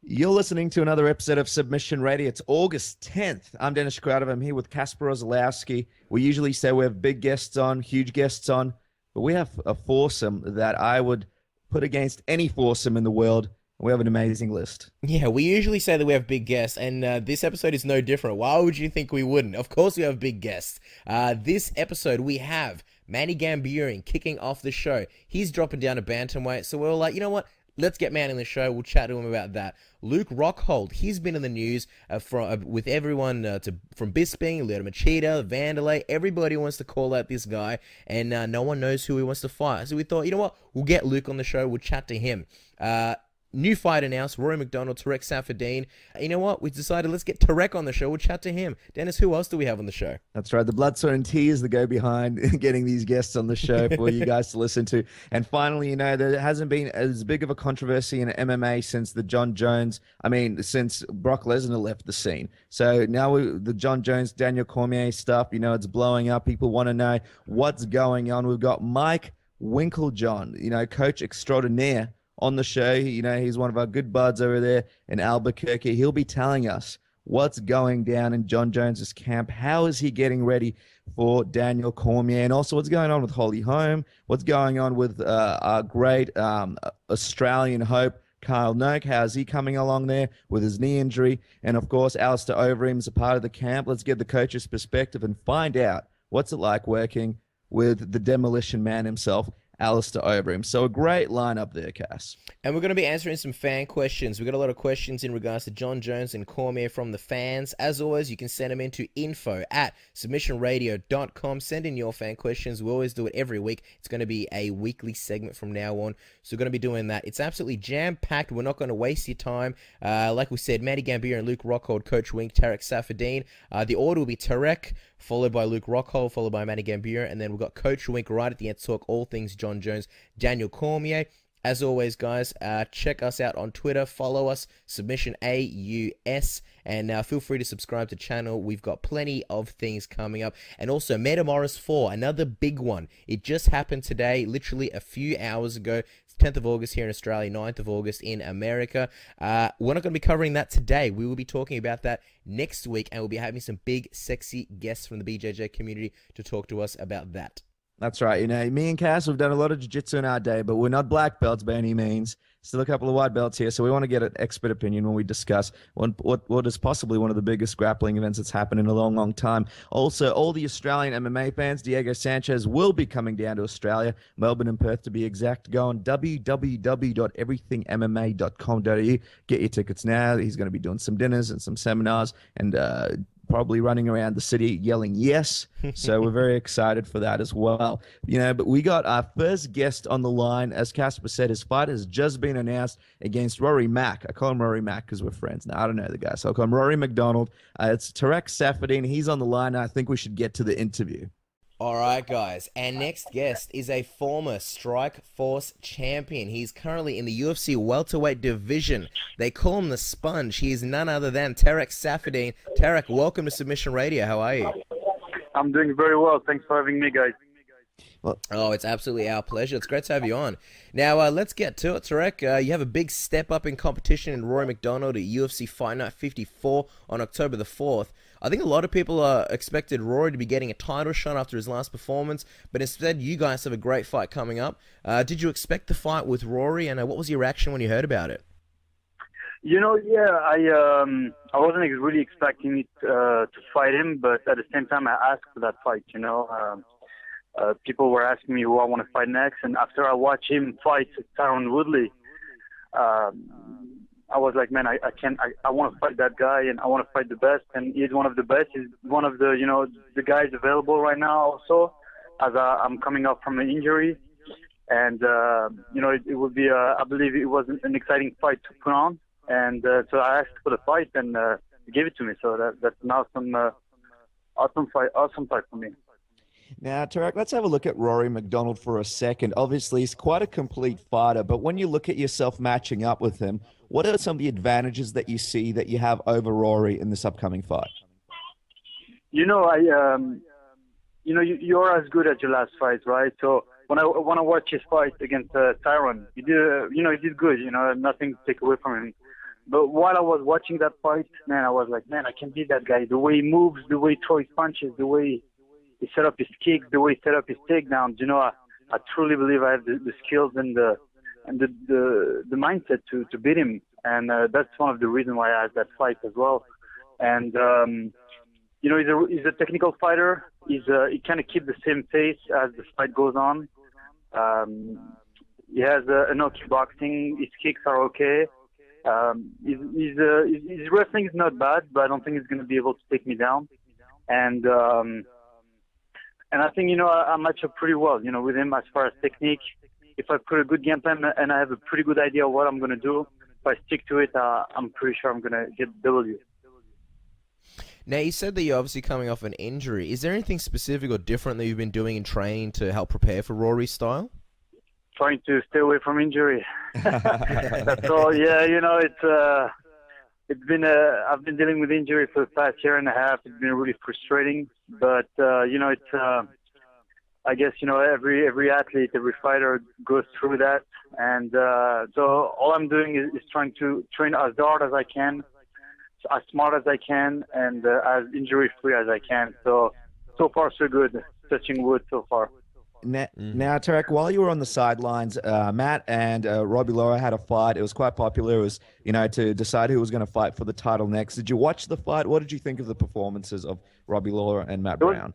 You're listening to another episode of Submission Radio. It's August 10th. I'm Dennis Crowder. I'm here with Kasper Ozlowski. We usually say we have big guests on, huge guests on, but we have a foursome that I would put against any foursome in the world. We have an amazing list. Yeah, we usually say that we have big guests, and this episode is no different. Why would you think we wouldn't? Of course we have big guests. This episode, we have Manny Gamburyan kicking off the show. He's dropping down to bantamweight, so we're like, you know what? Let's get Manny in the show. We'll chat to him about that. Luke Rockhold, he's been in the news with everyone from Bisping, Lyoto Machida, Vanderlei. Everybody wants to call out this guy, and no one knows who he wants to fight. So we thought, you know what? We'll get Luke on the show. We'll chat to him. New fight announced, Rory McDonald, Tarec Saffiedine. You know what? We decided let's get Tarec on the show. We'll chat to him. Dennis, who else do we have on the show? That's right. The blood, sweat, and tears that go behind getting these guests on the show for you guys to listen to. And finally, there hasn't been as big of a controversy in MMA since since Brock Lesnar left the scene. So now the Jon Jones Daniel Cormier stuff, it's blowing up. People want to know what's going on. We've got Mike Winkeljohn, coach extraordinaire, on the show. He's one of our good buds over there in Albuquerque. He'll be telling us what's going down in Jon Jones's camp. How is he getting ready for Daniel Cormier? And also what's going on with Holm, what's going on with our great Australian hope, Kyle Noke. How's he coming along there with his knee injury? And of course, Alistair Overeem is a part of the camp. Let's get the coach's perspective and find out what's it like working with the demolition man himself, Alistair Overeem. So a great lineup there, Cass. And we're going to be answering some fan questions. We've got a lot of questions in regards to Jon Jones and Cormier from the fans. As always, you can send them in to info@submissionradio.com. Send in your fan questions. We always do it every week. It's going to be a weekly segment from now on. So we're going to be doing that. It's absolutely jam-packed. We're not going to waste your time. Like we said, Manny Gamburyan, Luke Rockhold, Coach Wink, Tarec Saffiedine. The order will be Tarec, followed by Luke Rockhold, followed by Manny Gamburyan, and then we've got Coach Wink right at the end to talk all things Jon Jones, Daniel Cormier. As always, guys, check us out on Twitter. Follow us, Submission AUS, and feel free to subscribe to the channel. We've got plenty of things coming up. And also, Metamoris 4, another big one. It just happened today, literally a few hours ago. It's 10th of August here in Australia, 9th of August in America. We're not going to be covering that today. We will be talking about that next week, and we'll be having some big, sexy guests from the BJJ community to talk to us about that. That's right. Me and Cass, we've done a lot of jiu-jitsu in our day, but we're not black belts by any means. Still a couple of white belts here, so we want to get an expert opinion when we discuss what is possibly one of the biggest grappling events that's happened in a long, long time. Also, all the Australian MMA fans, Diego Sanchez will be coming down to Australia, Melbourne and Perth to be exact. Go on www.everythingmma.com.au. Get your tickets now. He's going to be doing some dinners and some seminars and probably running around the city yelling yes. So we're very excited for that as well. But we got our first guest on the line. As Kasper said, his fight has just been announced against Rory Mack. I call him Rory Mack because we're friends. Now, I don't know the guy, so I'll call him Rory McDonald. It's Tarec Saffiedine. He's on the line, and I think we should get to the interview. All right, guys. Our next guest is a former Strike Force champion. He's currently in the UFC welterweight division. They call him the Sponge. He is none other than Tarec Saffiedine. Tarec, welcome to Submission Radio. How are you? I'm doing very well. Thanks for having me, guys. Oh, it's absolutely our pleasure. It's great to have you on. Now, let's get to it, Tarec. You have a big step up in competition in Rory McDonald at UFC Fight Night 54 on October the 4th. I think a lot of people expected Rory to be getting a title shot after his last performance, but instead you guys have a great fight coming up. Did you expect the fight with Rory, and what was your reaction when you heard about it? I wasn't really expecting it to fight him, but at the same time I asked for that fight. People were asking me who I want to fight next, and after I watched him fight Tyron Woodley, I was like, man, I want to fight that guy, and I want to fight the best, and he's one of the best. He's one of the, the guys available right now also, as I'm coming up from an injury. And, it would be, I believe it was an exciting fight to put on. And so I asked for the fight, and he gave it to me. So that's an awesome fight for me. Now, Tarec, let's have a look at Rory McDonald for a second. Obviously, he's quite a complete fighter, but when you look at yourself matching up with him, what are some of the advantages that you see that you have over Rory in this upcoming fight? You're as good as your last fight, right? So when I watch his fight against Tyron, he did good. Nothing to take away from him. But while I was watching that fight, man, I was like, man, I can beat that guy. The way he moves, the way he throws punches, the way he set up his kicks, the way he set up his takedowns. You know, I truly believe I have the skills and the mindset to beat him. And that's one of the reasons why I had that fight as well. And you know, he's a technical fighter. He kind of keeps the same pace as the fight goes on. He has an okay boxing. His kicks are okay. His wrestling is not bad, but I don't think he's going to be able to take me down. And I think, you know, I match up pretty well, you know, with him as far as technique. If I put a good game plan and I have a pretty good idea of what I'm going to do, if I stick to it, I'm pretty sure I'm going to get the W. Now, you said that you're obviously coming off an injury. Is there anything specific or different that you've been doing in training to help prepare for Rory's style? Trying to stay away from injury. That's all. Yeah, you know, it's been I've been dealing with injury for the past year and a half. It's been really frustrating, but you know, it's I guess, you know, every athlete, every fighter goes through that, and so all I'm doing is trying to train as hard as I can, as smart as I can, and as injury-free as I can. So far so good. Touching wood so far. Now, Tarec, while you were on the sidelines, Matt and Robbie Lawler had a fight. It was quite popular. It was, you know, to decide who was going to fight for the title next. Did you watch the fight? What did you think of the performances of Robbie Lawler and Matt Brown?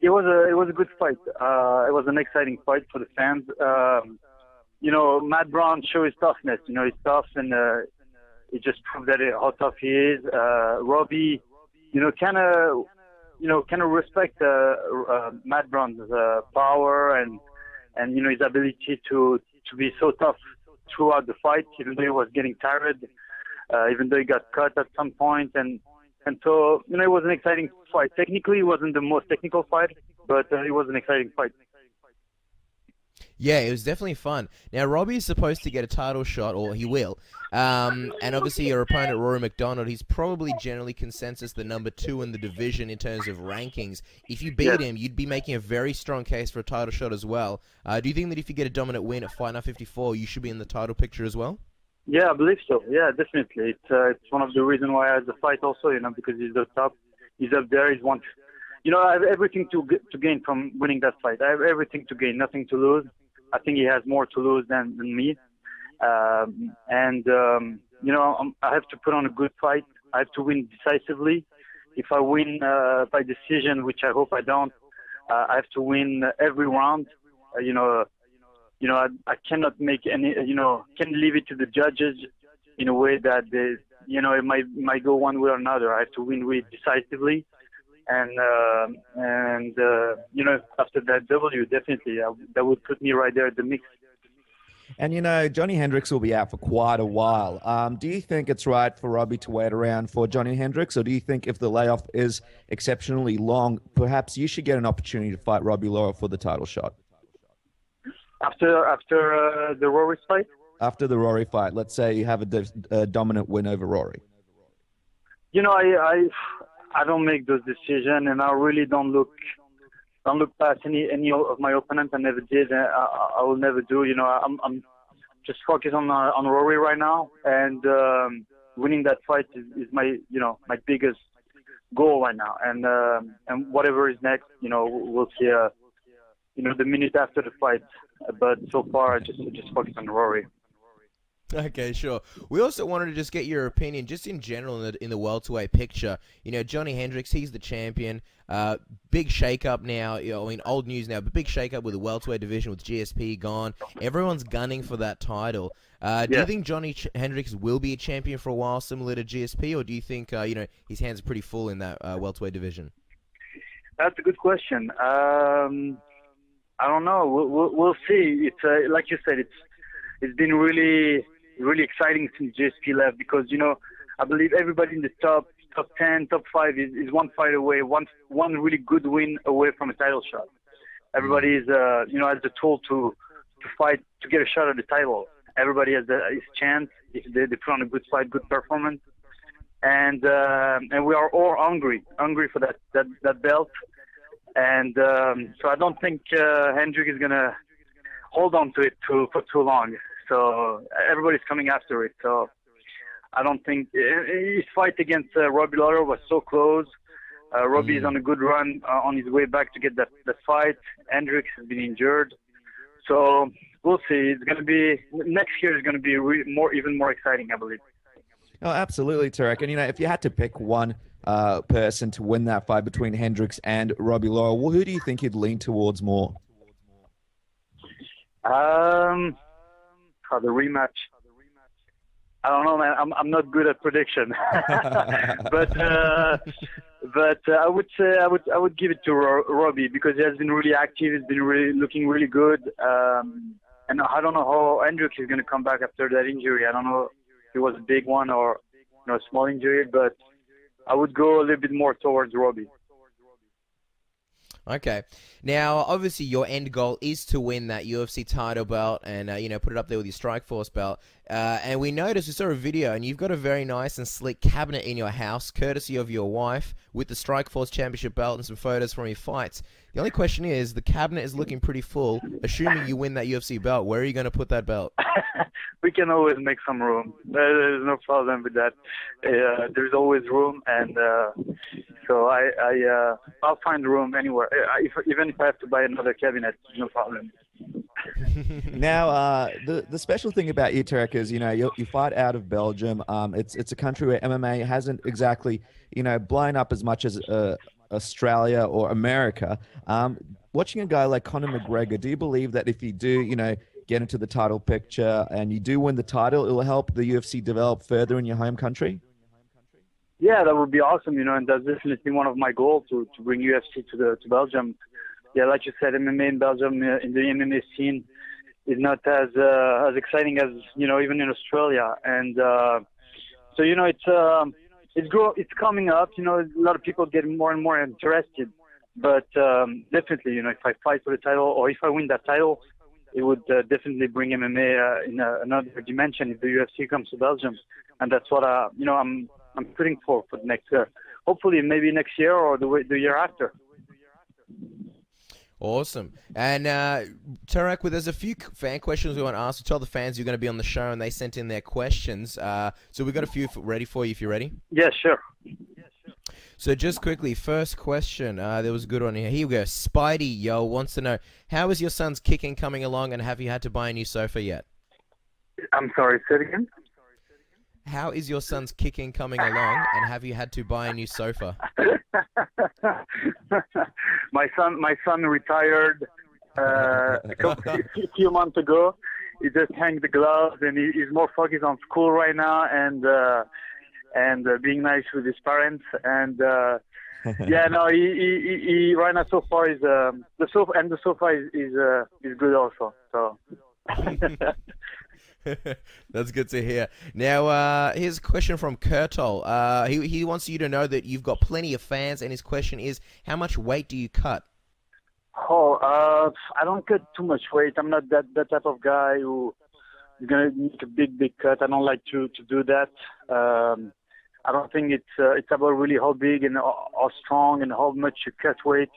It was a good fight. It was an exciting fight for the fans. You know, Matt Brown showed his toughness. You know, he's tough, and he just proved how tough he is. Robbie, you know, kind of respect Matt Brown's power and you know, his ability to be so tough throughout the fight, even though he was getting tired, even though he got cut at some point, and so, you know, it was an exciting fight. Technically, it wasn't the most technical fight, but it was an exciting fight. Yeah, it was definitely fun. Now, Robbie is supposed to get a title shot, or he will. And obviously your opponent, Rory McDonald, he's probably generally consensus the number 2 in the division in terms of rankings. If you beat him, you'd be making a very strong case for a title shot as well. Do you think that if you get a dominant win at Fight Night 54, you should be in the title picture as well? Yeah, I believe so. Yeah, definitely. It's one of the reasons why I had the fight also, you know, because he's the top. He's up there. He's one. You know, I have everything to gain from winning that fight. I have everything to gain, nothing to lose. I think he has more to lose than me. You know, I have to put on a good fight. I have to win decisively. If I win by decision, which I hope I don't, I have to win every round. I cannot make any, you know, can't leave it to the judges in a way that they, you know, it might go one way or another. I have to win decisively. And you know, after that W, definitely, that would put me right there at the mix. And, you know, Johnny Hendricks will be out for quite a while. Do you think it's right for Robbie to wait around for Johnny Hendricks, or do you think if the layoff is exceptionally long, perhaps you should get an opportunity to fight Robbie Lawler for the title shot? After the Rory fight? After the Rory fight, let's say you have a dominant win over Rory. You know, I don't make those decisions, and I really don't look past any of my opponents. I never did. I will never do. You know, I'm just focused on Rory right now, and winning that fight is my biggest goal right now. And whatever is next, you know, we'll see. You know, the minute after the fight. But so far, I just focus on Rory. Okay, sure. We also wanted to just get your opinion, just in general, in the welterweight picture. You know, Johnny Hendricks, he's the champion. Big shake-up now. You know, I mean, old news now, but big shake-up with the welterweight division with GSP gone. Everyone's gunning for that title. Do you think Johnny Hendricks will be a champion for a while, similar to GSP, or do you think, you know, his hands are pretty full in that welterweight division? That's a good question. I don't know. We'll see. It's like you said, it's been really exciting since GSP left, because, you know, I believe everybody in the top 10, top 5 is one fight away, one really good win away from a title shot. Everybody is you know, has the tool to fight to get a shot at the title. Everybody has his chance if they put on a good fight, good performance, and we are all hungry for that belt. And so I don't think Hendrick is gonna hold on to it for too long. So everybody's coming after it. So I don't think his fight against Robbie Lawler was so close. Robbie is on a good run on his way back to get that fight. Hendricks has been injured, so we'll see. It's going to be next year. Is going to be even more exciting, I believe. Oh, absolutely, Tarec. And if you had to pick one person to win that fight between Hendricks and Robbie Lawler, well, who do you think you'd lean towards more? The rematch. I don't know, man. I'm not good at prediction, but I would say I would give it to Robbie because he has been really active. He's been really looking really good, and I don't know how Hendricks is going to come back after that injury. I don't know if it was a big one or a small injury, but I would go a little bit more towards Robbie. Okay. Now, obviously, your end goal is to win that UFC title belt and, put it up there with your Strikeforce belt. And we saw a video, and you've got a very nice and sleek cabinet in your house, courtesy of your wife, with the Strikeforce Championship belt and some photos from your fights. The only question is, the cabinet is looking pretty full. Assuming you win that UFC belt, where are you going to put that belt? We can always make some room. There's no problem with that. There's always room, and so I'll find room anywhere. Even if I have to buy another cabinet, no problem. Now, the special thing about you, Tarec, is you fight out of Belgium. It's a country where MMA hasn't exactly blown up as much as Australia or America. Watching a guy like Conor McGregor, do you believe that if you do get into the title picture and you do win the title, it will help the UFC develop further in your home country? Yeah, that would be awesome, and that's definitely one of my goals to bring UFC to Belgium. Yeah, like you said, MMA in Belgium, in the MMA scene, is not as exciting as even in Australia, and so it's coming up. A lot of people getting more and more interested, but definitely, if I fight for the title or if I win that title, it would definitely bring MMA in another dimension if the UFC comes to Belgium, and that's what I'm putting for the next year. Hopefully, maybe next year or the year after. Awesome. And Tarec, there's a few fan questions we want to ask. To tell the fans you're going to be on the show, and they sent in their questions. So we've got a few ready for you if you're ready. Yeah, sure. So just quickly, first question. There was a good one here. Here we go. Spidey wants to know, how is your son's kicking coming along, and have you had to buy a new sofa yet? I'm sorry, say it again? How is your son's kicking coming along, and have you had to buy a new sofa? My son retired a few months ago. He just hangs the gloves, and he's more focused on school right now and being nice with his parents. And yeah, no, he right now so far is the sofa is good also. So. That's good to hear. Now, here's a question from Kurtol. He wants you to know that you've got plenty of fans, and his question is, how much weight do you cut? I don't cut too much weight. I'm not that type of guy who is going to make a big cut. I don't like to do that. I don't think it's about really how big and how strong and how much you cut weight.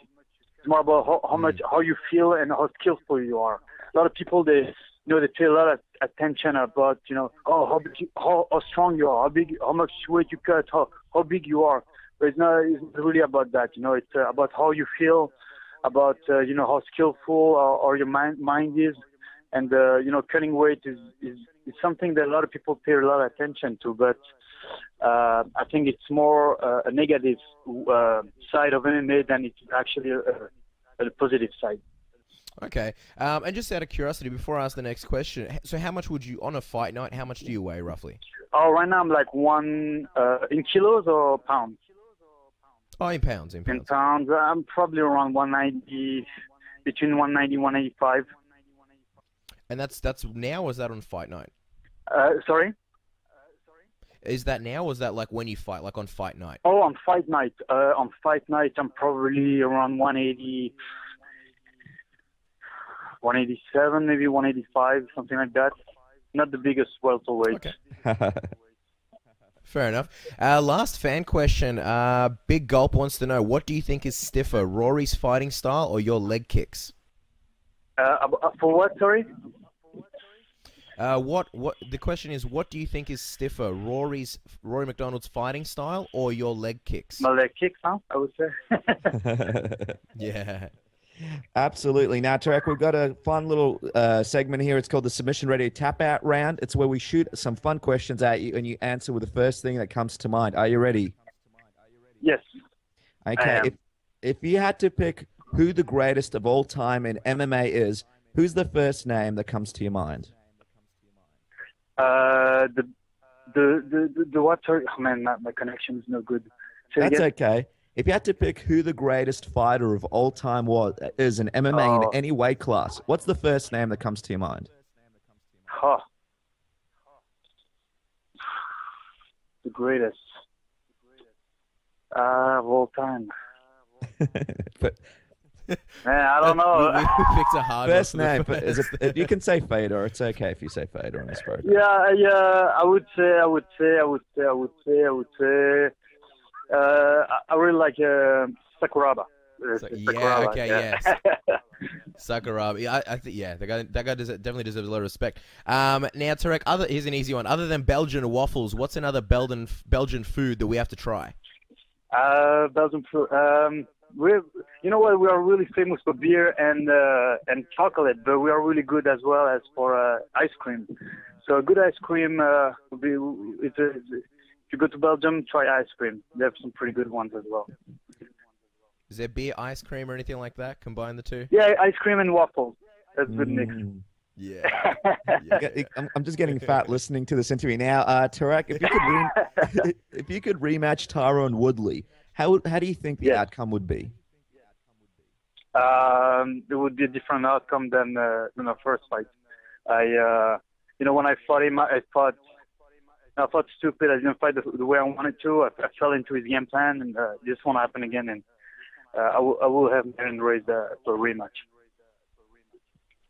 It's more about how you feel and how skillful you are. A lot of people, they pay a lot of attention about, how strong you are, how much weight you cut, how big you are. But it's not really about that. It's about how you feel, about, how skillful or your mind is. And, cutting weight is something that a lot of people pay a lot of attention to. But I think it's more a negative side of MMA than it's actually a positive side. Okay. And just out of curiosity, before I ask the next question, so how much would you, on a fight night, how much do you weigh roughly? Oh, right now I'm like in kilos or pounds? Oh, in pounds. In pounds, I'm probably around 190, between 190 and 185. And that's now, or is that on fight night? Sorry? Is that now, or is that like when you fight, like on fight night? Oh, on fight night. On fight night, I'm probably around 180, 187, maybe 185, something like that. Not the biggest welterweight. Okay. Fair enough. Last fan question. Big Gulp wants to know, what do you think is stiffer, Rory's fighting style or your leg kicks? For what, sorry? What the question is, what do you think is stiffer, Rory McDonald's fighting style or your leg kicks? My leg kicks, huh? I would say. Yeah. Absolutely. Now, Tarek, we've got a fun little segment here. It's called the Submission Radio Tap Out Round. It's where we shoot some fun questions at you and you answer with the first thing that comes to mind. Are you ready? Yes. Okay. If you had to pick who the greatest of all time in MMA is, who's the first name that comes to your mind? The what? Sorry, oh, man, my connection is no good. That's okay. If you had to pick who the greatest fighter of all time is in MMA in any weight class, what's the first name that comes to your mind? Huh. The greatest of all time. But, man, I don't know. We picked a hard first one. name, but you can say Fedor. It's okay if you say Fedor on this program. Yeah. I would say. I really like Sakuraba. Sakuraba. I think that guy definitely deserves a lot of respect. Now, Tarek, here's an easy one. Other than Belgian waffles, what's another Belgian food that we have to try? Belgian food. You know what? We are really famous for beer and chocolate, but we are really good as well as for ice cream. So a good ice cream would be. If you go to Belgium, try ice cream. They have some pretty good ones as well. Is there beer, ice cream, or anything like that? Combine the two? Yeah, ice cream and waffles. That's a good mix. Yeah. I'm just getting fat listening to this interview. Now, Tarek, if you could rematch Tyron Woodley, how do you think the outcome would be? It would be a different outcome than our first fight. When I fought him, I fought stupid. I didn't fight the way I wanted to. I fell into his game plan, and this won't happen again. And I will have Aaron raised for a rematch.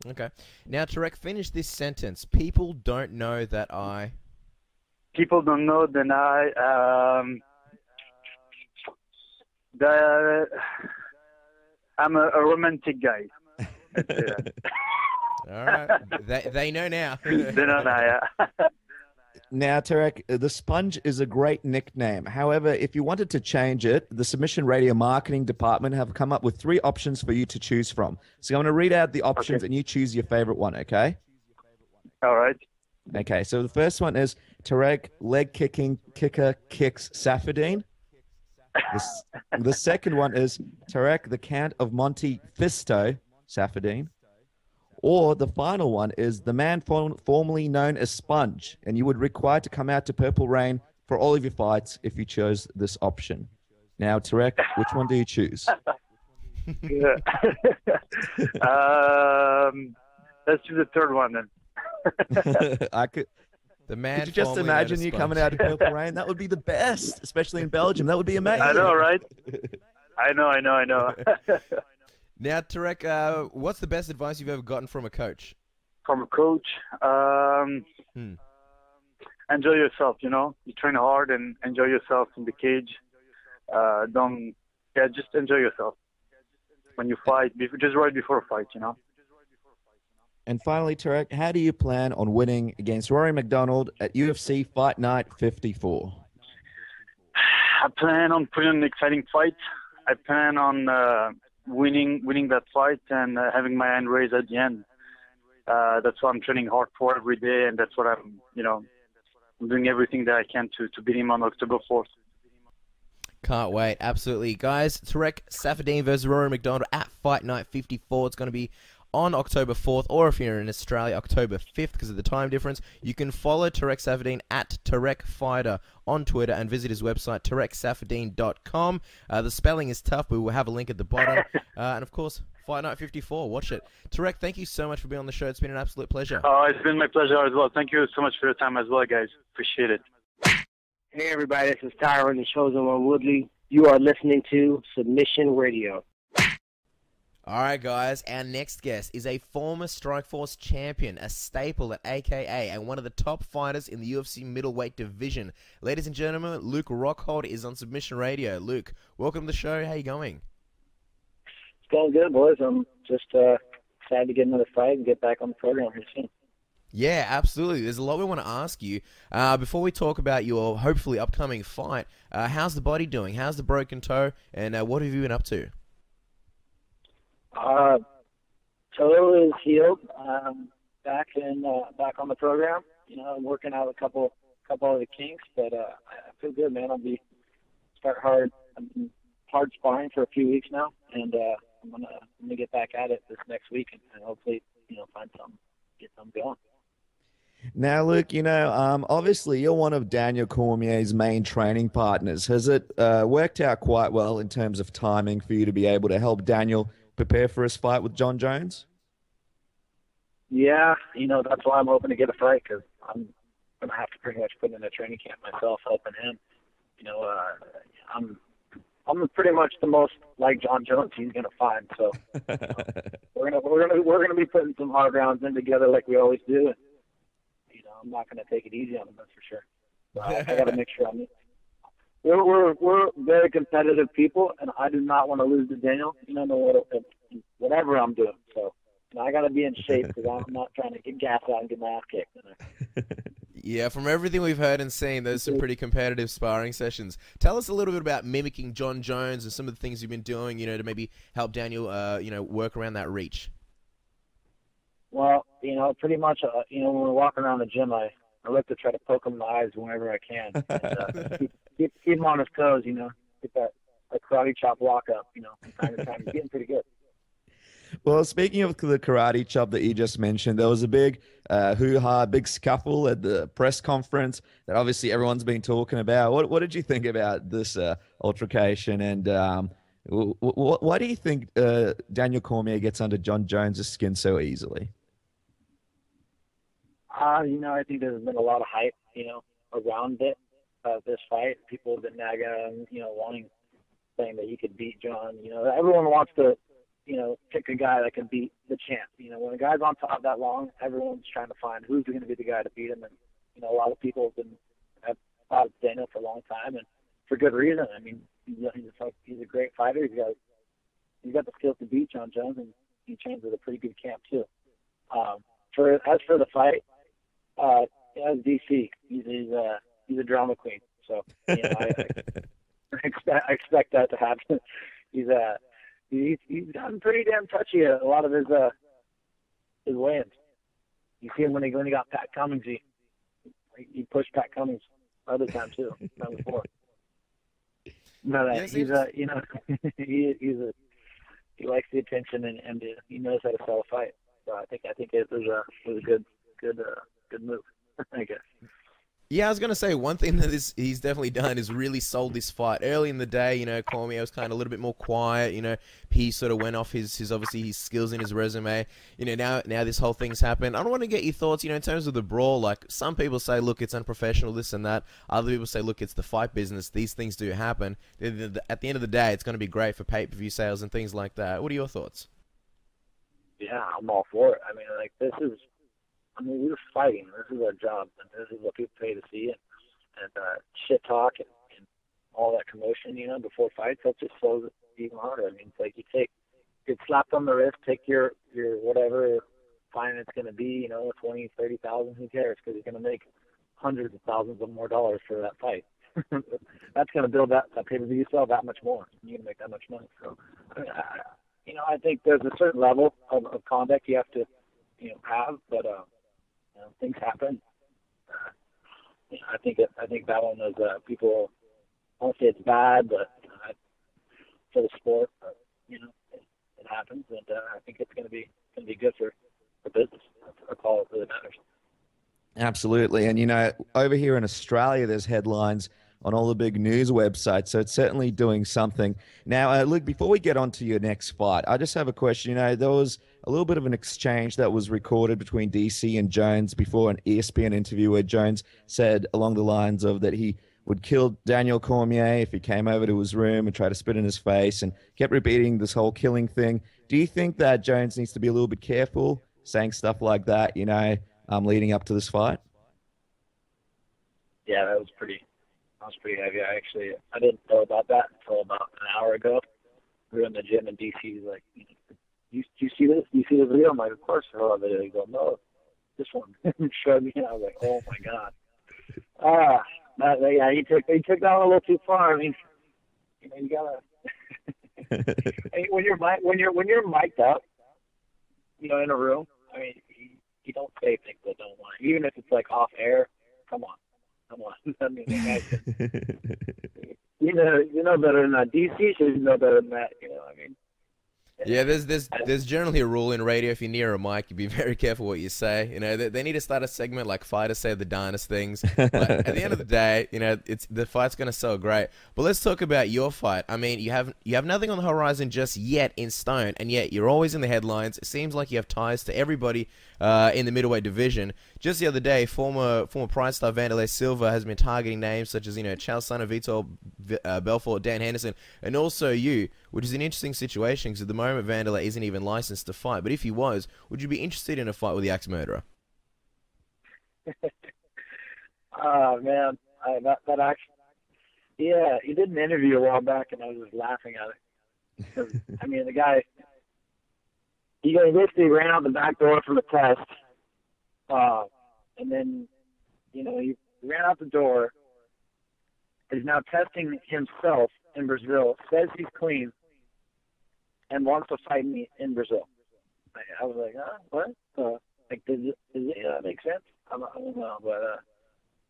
Okay. Now, Tarek, finish this sentence. People don't know that I... People don't know that I'm a romantic guy. All right. They know now. They know now, yeah. Now, Tarek, the Sponge is a great nickname. However, if you wanted to change it, the Submission Radio marketing department have come up with 3 options for you to choose from. So I'm going to read out the options and you choose your favorite one, okay? All right. Okay, so the first one is Tarek leg kicking kicker kicks Saffiedine. The second one is Tarek the Count of Monte Fisto Saffiedine. Or the final one is the man formerly known as Sponge, and you would require to come out to Purple Rain for all of your fights if you chose this option. Now, Tarek, which one do you choose? Let's choose the third one then. Could you just imagine you coming out of Purple Rain? That would be the best, especially in Belgium. That would be amazing. I know, right? I know. Now, Tarek, what's the best advice you've ever gotten from a coach? From a coach? Enjoy yourself, You train hard and enjoy yourself in the cage. Just enjoy yourself. When you fight, just right before a fight, And finally, Tarek, how do you plan on winning against Rory McDonald at UFC Fight Night 54? I plan on putting an exciting fight. I plan on winning that fight and having my hand raised at the end. That's what I'm training hard for every day, and that's what I'm doing everything that I can to beat him on October 4th. Can't wait. Absolutely. Guys, Tarec Saffiedine versus Rory McDonald at Fight Night 54. It's going to be on October 4th, or if you're in Australia, October 5th, because of the time difference. You can follow Tarec Saffiedine at Tarec Fighter on Twitter and visit his website, tarecsaffiedine.com. The spelling is tough, but we'll have a link at the bottom. And, of course, Fight Night 54. Watch it. Tarec, thank you so much for being on the show. It's been an absolute pleasure. Oh, it's been my pleasure as well. Thank you so much for your time as well, guys. Appreciate it. Hey, everybody. This is Tyron, the Chosen One Woodley. You are listening to Submission Radio. All right, guys, our next guest is a former Strikeforce champion, a staple at AKA, and one of the top fighters in the UFC middleweight division. Ladies and gentlemen, Luke Rockhold is on Submission Radio. Luke, welcome to the show. How you going? It's going good, boys. I'm just excited to get another fight and get back on the program here soon. Yeah, absolutely. There's a lot we want to ask you. Before we talk about your hopefully upcoming fight, how's the body doing? How's the broken toe? And what have you been up to? Toe is healed. Back on the program. I'm working out a couple of the kinks, but I feel good, man. Start hard. I'm hard sparring for a few weeks now, and I'm gonna get back at it this next week, and hopefully, get something going. Now, Luke, obviously you're one of Daniel Cormier's main training partners. Has it worked out quite well in terms of timing for you to be able to help Daniel prepare for his fight with Jon Jones? Yeah, that's why I'm hoping to get a fight, because I'm going to have to pretty much put in a training camp myself, helping him. I'm pretty much the most like Jon Jones he's going to find. So we're gonna be putting some hard rounds in together like we always do. And, I'm not going to take it easy on him, that's for sure. So I got to make sure we're very competitive people, and I do not want to lose to Daniel. Whatever I'm doing. So I got to be in shape, because I'm not trying to get gas out and get my ass kicked. Yeah, from everything we've heard and seen, those are some pretty competitive sparring sessions. Tell us a little bit about mimicking Jon Jones and some of the things you've been doing, to maybe help Daniel, work around that reach. Well, pretty much, when we're walking around the gym, I like to try to poke him in the eyes whenever I can. And, keep him on his toes, get that karate chop walk up, from time to time. He's getting pretty good. Well, speaking of the karate chop that you just mentioned, there was a big hoo-ha, big scuffle at the press conference that obviously everyone's been talking about. What did you think about this altercation? And why do you think Daniel Cormier gets under Jon Jones' skin so easily? I think there's been a lot of hype, around it, this fight. People have been nagging, saying that he could beat Jon. Everyone wants to, pick a guy that can beat the champ. When a guy's on top that long, everyone's trying to find who's going to be the guy to beat him. And, a lot of people have thought of Daniel for a long time, and for good reason. I mean, he's a great fighter. He's got the skills to beat Jon Jones, and he trains with a pretty good camp too. As for the fight, as DC, he's a drama queen. So I expect that to happen. He's gotten pretty damn touchy a lot of his weigh-ins. You see him when he got Pat Cummings. He pushed Pat Cummings other time too. Time before. No, he likes the attention, and he knows how to sell a fight. So I think it was a good move, I guess. Yeah, I was going to say, one thing that he's definitely done is really sold this fight. Early in the day, Cormier was kind of a little bit more quiet. He sort of went off his skills in his resume. Now this whole thing's happened. I don't want to get your thoughts, in terms of the brawl. Like, some people say, look, it's unprofessional, this and that. Other people say, look, it's the fight business. These things do happen. At the end of the day, it's going to be great for pay-per-view sales and things like that. What are your thoughts? Yeah, I'm all for it. I mean, we're fighting. This is our job, and this is what people pay to see. And shit talk and all that commotion, before fights, that just slows it even harder. I mean, it's like you get slapped on the wrist, take your whatever fine it's going to be, 20, 30,000, who cares? Because you're going to make hundreds of thousands of more dollars for that fight. That's going to build that pay-per-view sell that much more. You're going to make that much money. So, I think there's a certain level of conduct you have to, have, but things happen. I think that one was people. I won't say it's bad, but for the sport, it happens, and I think it's going to be good for business. That's all that really matters. Absolutely. And, over here in Australia, there's headlines on all the big news websites, so it's certainly doing something. Now, Luke, before we get on to your next fight, I just have a question. There was a little bit of an exchange that was recorded between DC and Jones before an ESPN interview where Jones said along the lines of that he would kill Daniel Cormier if he came over to his room and tried to spit in his face, and kept repeating this whole killing thing. Do you think that Jones needs to be a little bit careful saying stuff like that, leading up to this fight? Yeah, that was pretty heavy. I didn't know about that until about an hour ago. We were in the gym, and DC was like, you see this? You see the video? I'm like, of course I saw the video. He goes, no, this one. Showed me, and I was like, oh my god. Yeah, he took that one a little too far. I mean, you gotta. when you're mic'd up, in a room, I mean, you don't say things that don't want it. Even if it's like off air. Come on. I mean, you know better than that. DC should know better than that. I mean. Yeah, there's generally a rule in radio. If you're near a mic, you be very careful what you say. They need to start a segment like fighters say the darndest things. But at the end of the day, it's the fight's gonna sell great. But let's talk about your fight. I mean, you have nothing on the horizon just yet in stone, and yet you're always in the headlines. It seems like you have ties to everybody in the middleweight division. Just the other day, former Pride star Vanderlei Silva has been targeting names such as Charles Sonnen, Vitor Belfort, Dan Henderson, and also you, which is an interesting situation because at the moment Vanderlei isn't even licensed to fight. But if he was, would you be interested in a fight with the Axe Murderer? Oh man, that actually, yeah, he did an interview a while back, and I was just laughing at it. I mean, the guy, he basically ran out the back door for the test, and then, he ran out the door. Is now testing himself in Brazil. Says he's clean, and wants to fight me in Brazil. I was like, what? Does it make sense? I don't know, but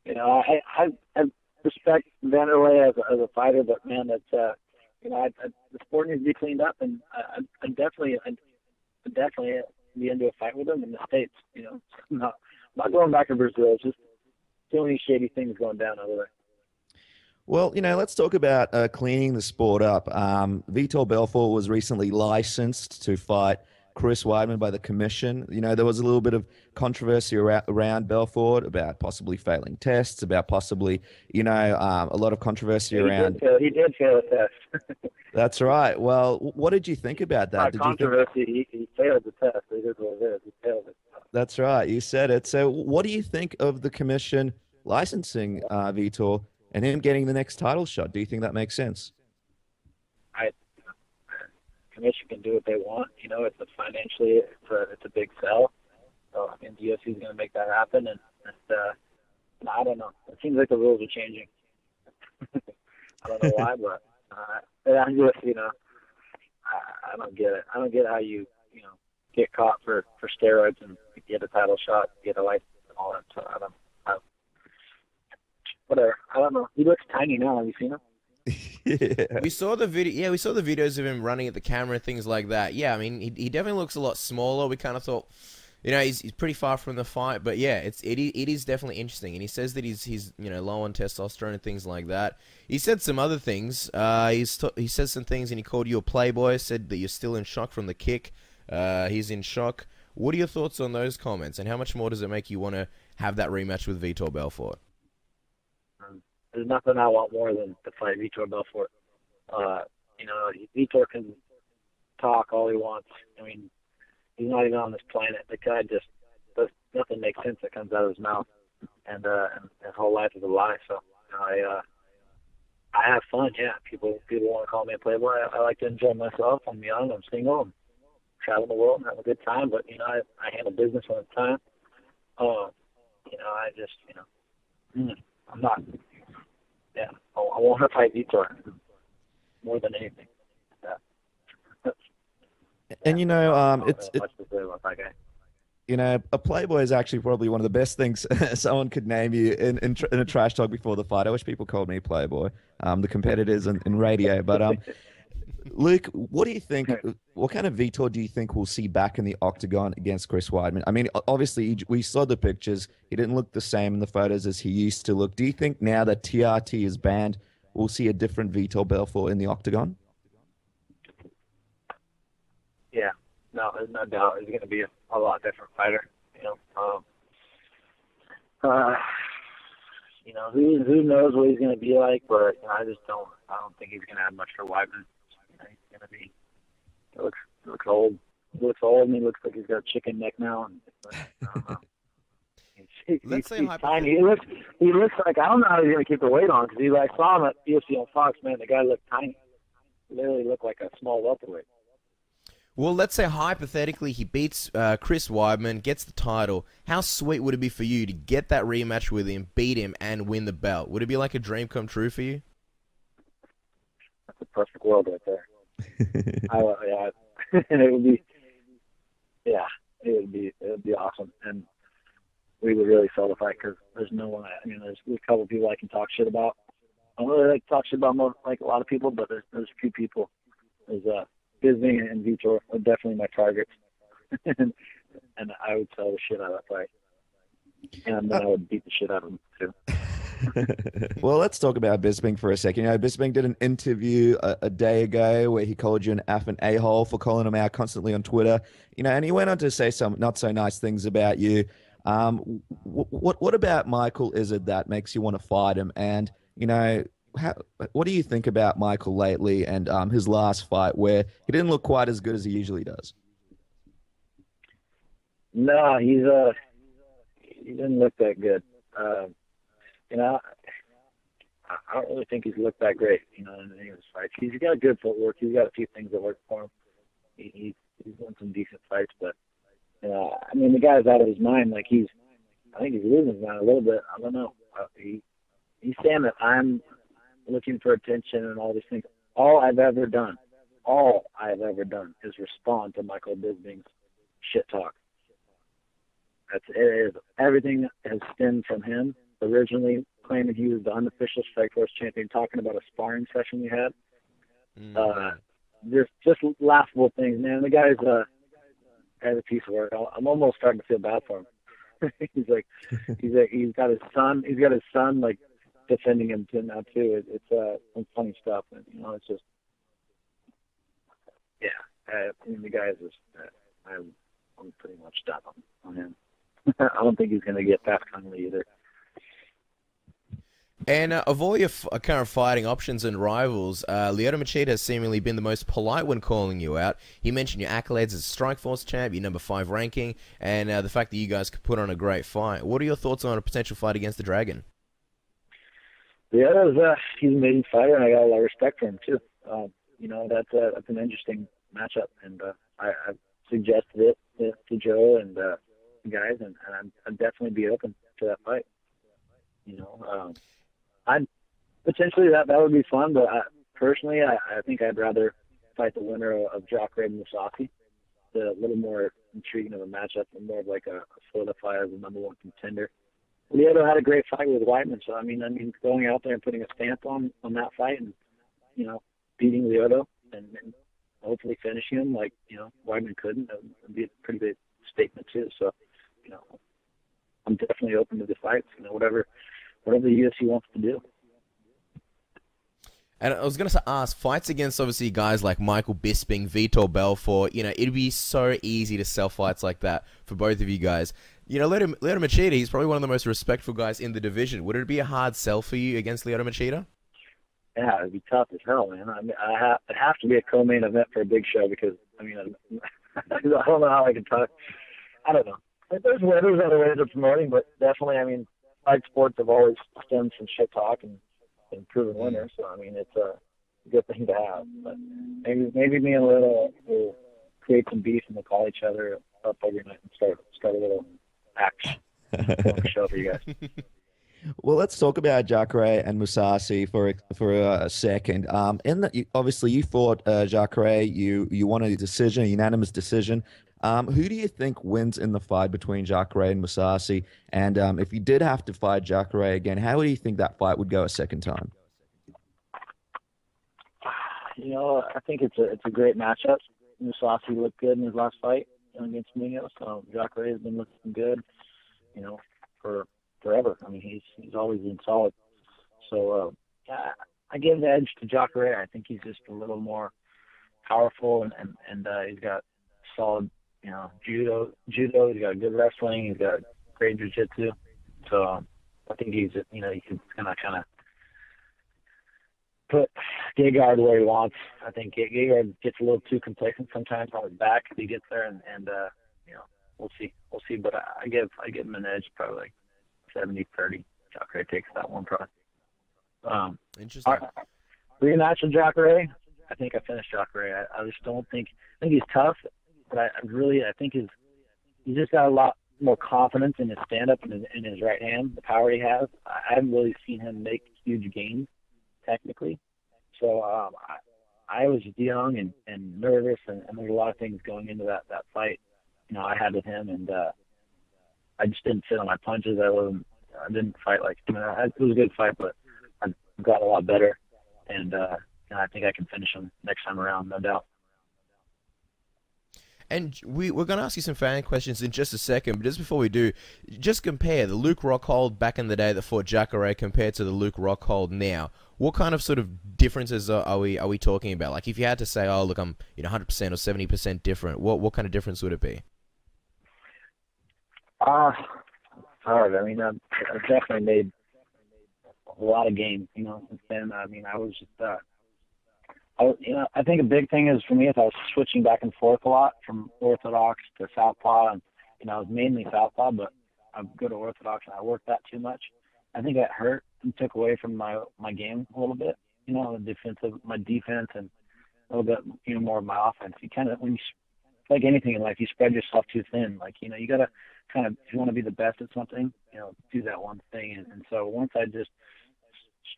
I respect Vanderlei as a fighter, but man, that's the sport needs to be cleaned up, and I definitely be into a fight with him in the States. Not going back to Brazil. It's just too many shady things going down over there. Well, let's talk about cleaning the sport up. Vitor Belfort was recently licensed to fight Chris Weidman by the commission. There was a little bit of controversy around Belfort about possibly failing tests, about possibly, a lot of controversy around. He did fail a test. That's right. Well, what did you think about that? Controversy. He failed the test. It is what it is. He failed it. That's right. You said it. So, what do you think of the commission licensing Vitor and him getting the next title shot? Do you think that makes sense? Commission can do what they want. It's financially, it's a big sell. So I mean, the UFC is going to make that happen, and I don't know. It seems like the rules are changing. I don't know why, but I'm just, I don't get it. I don't get how you get caught for steroids and get a title shot, get a license, and all that. So whatever. I don't know. He looks tiny now. Have you seen him? Yeah. We saw the video. Yeah, we saw the videos of him running at the camera and things like that. Yeah, I mean, he definitely looks a lot smaller. We kind of thought, he's pretty far from the fight, but yeah, it is definitely interesting. And he says that he's low on testosterone and things like that. He said some other things. He said some things, and he called you a playboy. Said that you're still in shock from the kick. He's in shock. What are your thoughts on those comments, and how much more does it make you want to have that rematch with Vitor Belfort? There's nothing I want more than to fight Vitor Belfort. Vitor can talk all he wants. I mean, he's not even on this planet. The guy just does nothing makes sense that comes out of his mouth, and his whole life is a lie. So I have fun. Yeah, people want to call me a playboy. I like to enjoy myself. I'm young. I'm single. I'm traveling the world and have a good time. But I handle business when it's time. I just I'm not. Yeah, I want to fight Vitor more than anything. And it's a playboy is actually probably one of the best things someone could name you in a trash talk before the fight. I wish people called me playboy, the competitors in radio. But Luke, what do you think? What kind of Vitor do you think we'll see back in the octagon against Chris Weidman? I mean, obviously we saw the pictures. He didn't look the same in the photos as he used to look. Do you think now that TRT is banned, we'll see a different Vitor Belfort in the octagon? Yeah, no, there's no doubt. He's going to be a lot different fighter. Who knows what he's going to be like? But I don't think he's going to have much for Weidman. He's going to be. He looks old. He looks old, and he looks like he's got a chicken neck now. And I don't know. Let's say he's tiny. He looks like, I don't know how he's going to keep the weight on, because I saw him at UFC on Fox. Man, the guy looked tiny. He literally looked like a small welterweight. Well, let's say hypothetically he beats Chris Weidman, gets the title. How sweet would it be for you to get that rematch with him, beat him, and win the belt? Would it be like a dream come true for you? That's a perfect world right there. Yeah, and it would be, yeah, it would be awesome, and we would really sell the fight because there's no one. I mean, there's a couple of people I can talk shit about. I don't really like to talk shit about more, like a lot of people, but there's a few people. There's Bisping and Vitor are definitely my targets, and I would sell the shit out of that fight, and then I would beat the shit out of them too. Well, let's talk about Bisping for a second. You know, Bisping did an interview a day ago where he called you an F and a-hole for calling him out constantly on Twitter. You know, and he went on to say some not so nice things about you. What about Michael is it that makes you want to fight him? And you know, what do you think about Michael lately and his last fight where he didn't look quite as good as he usually does? No, he didn't look that good. You know, I don't really think he's looked that great, you know, in any of his fights. He's got good footwork. He's got a few things that work for him. He's won some decent fights, but, I mean, the guy's out of his mind. Like, I think he's losing his mind a little bit. I don't know. He's saying that I'm looking for attention and all these things. All I've ever done is respond to Michael Bisping's shit talk. Everything has stemmed from him. Originally claiming he was the unofficial Strikeforce champion, talking about a sparring session we had. Just laughable things, man. The guy's a piece of work. I'm almost starting to feel bad for him. he's got his son like defending him now too. It's some funny stuff, and you know, it's just I mean, the guy is just I'm pretty much done on him. I don't think he's going to get past Conley either. And of all your current fighting options and rivals, Lyoto Machida has seemingly been the most polite when calling you out. He mentioned your accolades as a Strikeforce champ, your number 5 ranking, and the fact that you guys could put on a great fight. What are your thoughts on a potential fight against the Dragon? Yeah, he's an amazing fighter, and I got a lot of respect for him too. You know, that's an interesting matchup, and I suggested it to Joe and the guys, and I'd definitely be open to that fight. You know, I'd potentially that would be fun, but personally, I think I'd rather fight the winner of Jacare and Mousasi. It's a little more intriguing of a matchup and more of like a solidify as a number 1 contender. Lyoto had a great fight with Weidman, so I mean, going out there and putting a stamp on that fight, and you know, beating Lyoto and hopefully finishing him like you know Weidman couldn't, would be a pretty big statement too. So, you know, I'm definitely open to the fights. You know, whatever the UFC wants to do. And I was going to ask, fights against obviously guys like Michael Bisping, Vitor Belfort, you know, it'd be so easy to sell fights like that for both of you guys. You know, Lyoto Machida, he's probably one of the most respectful guys in the division. Would it be a hard sell for you against Lyoto Machida? Yeah, it'd be tough as hell, man. I mean, it'd have to be a co-main event for a big show because, I mean, I don't know how I can talk. I don't know. There's other ways of promoting, but definitely, I mean, fight sports have always stemmed from shit talk and proven winners. So, I mean, it's a good thing to have. But maybe me and Lyoto will create some beef and we'll call each other up every night and start a little action show for you guys. Well, let's talk about Jacare and Mousasi for a second. Obviously you fought Jacare. You won a unanimous decision. Who do you think wins in the fight between Jacare and Mousasi? And if you did have to fight Jacare again, how do you think that fight would go a second time? You know, I think it's a great matchup. Mousasi looked good in his last fight against Munoz, so Jacare has been looking good, you know, for forever. I mean, he's always been solid. So I give the edge to Jacare. I think he's just a little more powerful, and he's got solid, you know, judo. He's got good wrestling. He's got great jiu-jitsu. So I think he's gonna kind of put Gegard where he wants. I think Gegard gets a little too complacent sometimes on his back if he gets there, and you know, we'll see. But I give him an edge, probably like 70-30. Jacare takes that one probably. Interesting. Rematch with Jacare. I think I finished Jacare. I just don't think. I think he's tough, but I think he's just got a lot more confidence in his stand-up and in his right hand, the power he has. I haven't really seen him make huge gains technically. So I was young and nervous, and there's a lot of things going into that fight. I had with him, and I just didn't sit on my punches. I didn't fight like. It was a good fight, but I got a lot better, and I think I can finish him next time around, no doubt. And we're going to ask you some fan questions in just a second, but just before we do, just compare the Luke Rockhold back in the day that fought Jacare compared to the Luke Rockhold now. What kind of sort of differences are we talking about? Like, if you had to say, oh, look, I'm 100% or 70% different, what kind of difference would it be? Hard. I mean, I've definitely made a lot of gains, since then. I mean, I was just... I think a big thing is for me is I was switching back and forth a lot from orthodox to southpaw, and I was mainly southpaw, but I would go to orthodox and I worked that too much. I think that hurt and took away from my game a little bit. My defense, and a little bit more of my offense. You kind of, when you, like anything in life, you spread yourself too thin. Like you got to kind of, if you want to be the best at something, do that one thing. And so once I just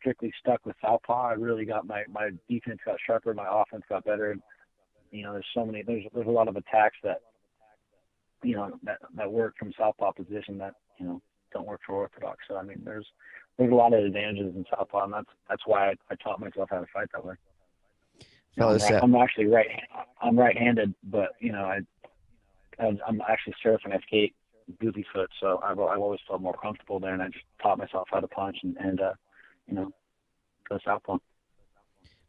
strictly stuck with southpaw, I really got my defense got sharper, my offense got better. And, there's a lot of attacks that that work from southpaw position that don't work for orthodox. So I mean, there's a lot of advantages in southpaw, and that's why I taught myself how to fight that way. I'm actually I'm right-handed, but I'm actually surf and I skate goofy foot, so I've always felt more comfortable there, and I just taught myself how to punch and go southpaw.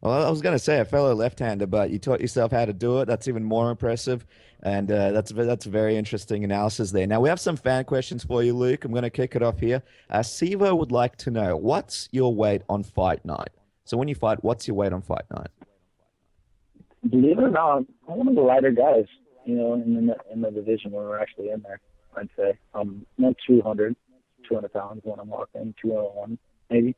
Well, I was going to say a fellow left-hander, but you taught yourself how to do it. That's even more impressive, and that's very interesting analysis there. Now, we have some fan questions for you, Luke. I'm going to kick it off here. Sivo would like to know, what's your weight on fight night? So when you fight, what's your weight on fight night? Believe it or not, I'm one of the lighter guys, in the division when we're actually in there, I'd say. I'm not 200 pounds when I'm walking, 201 maybe.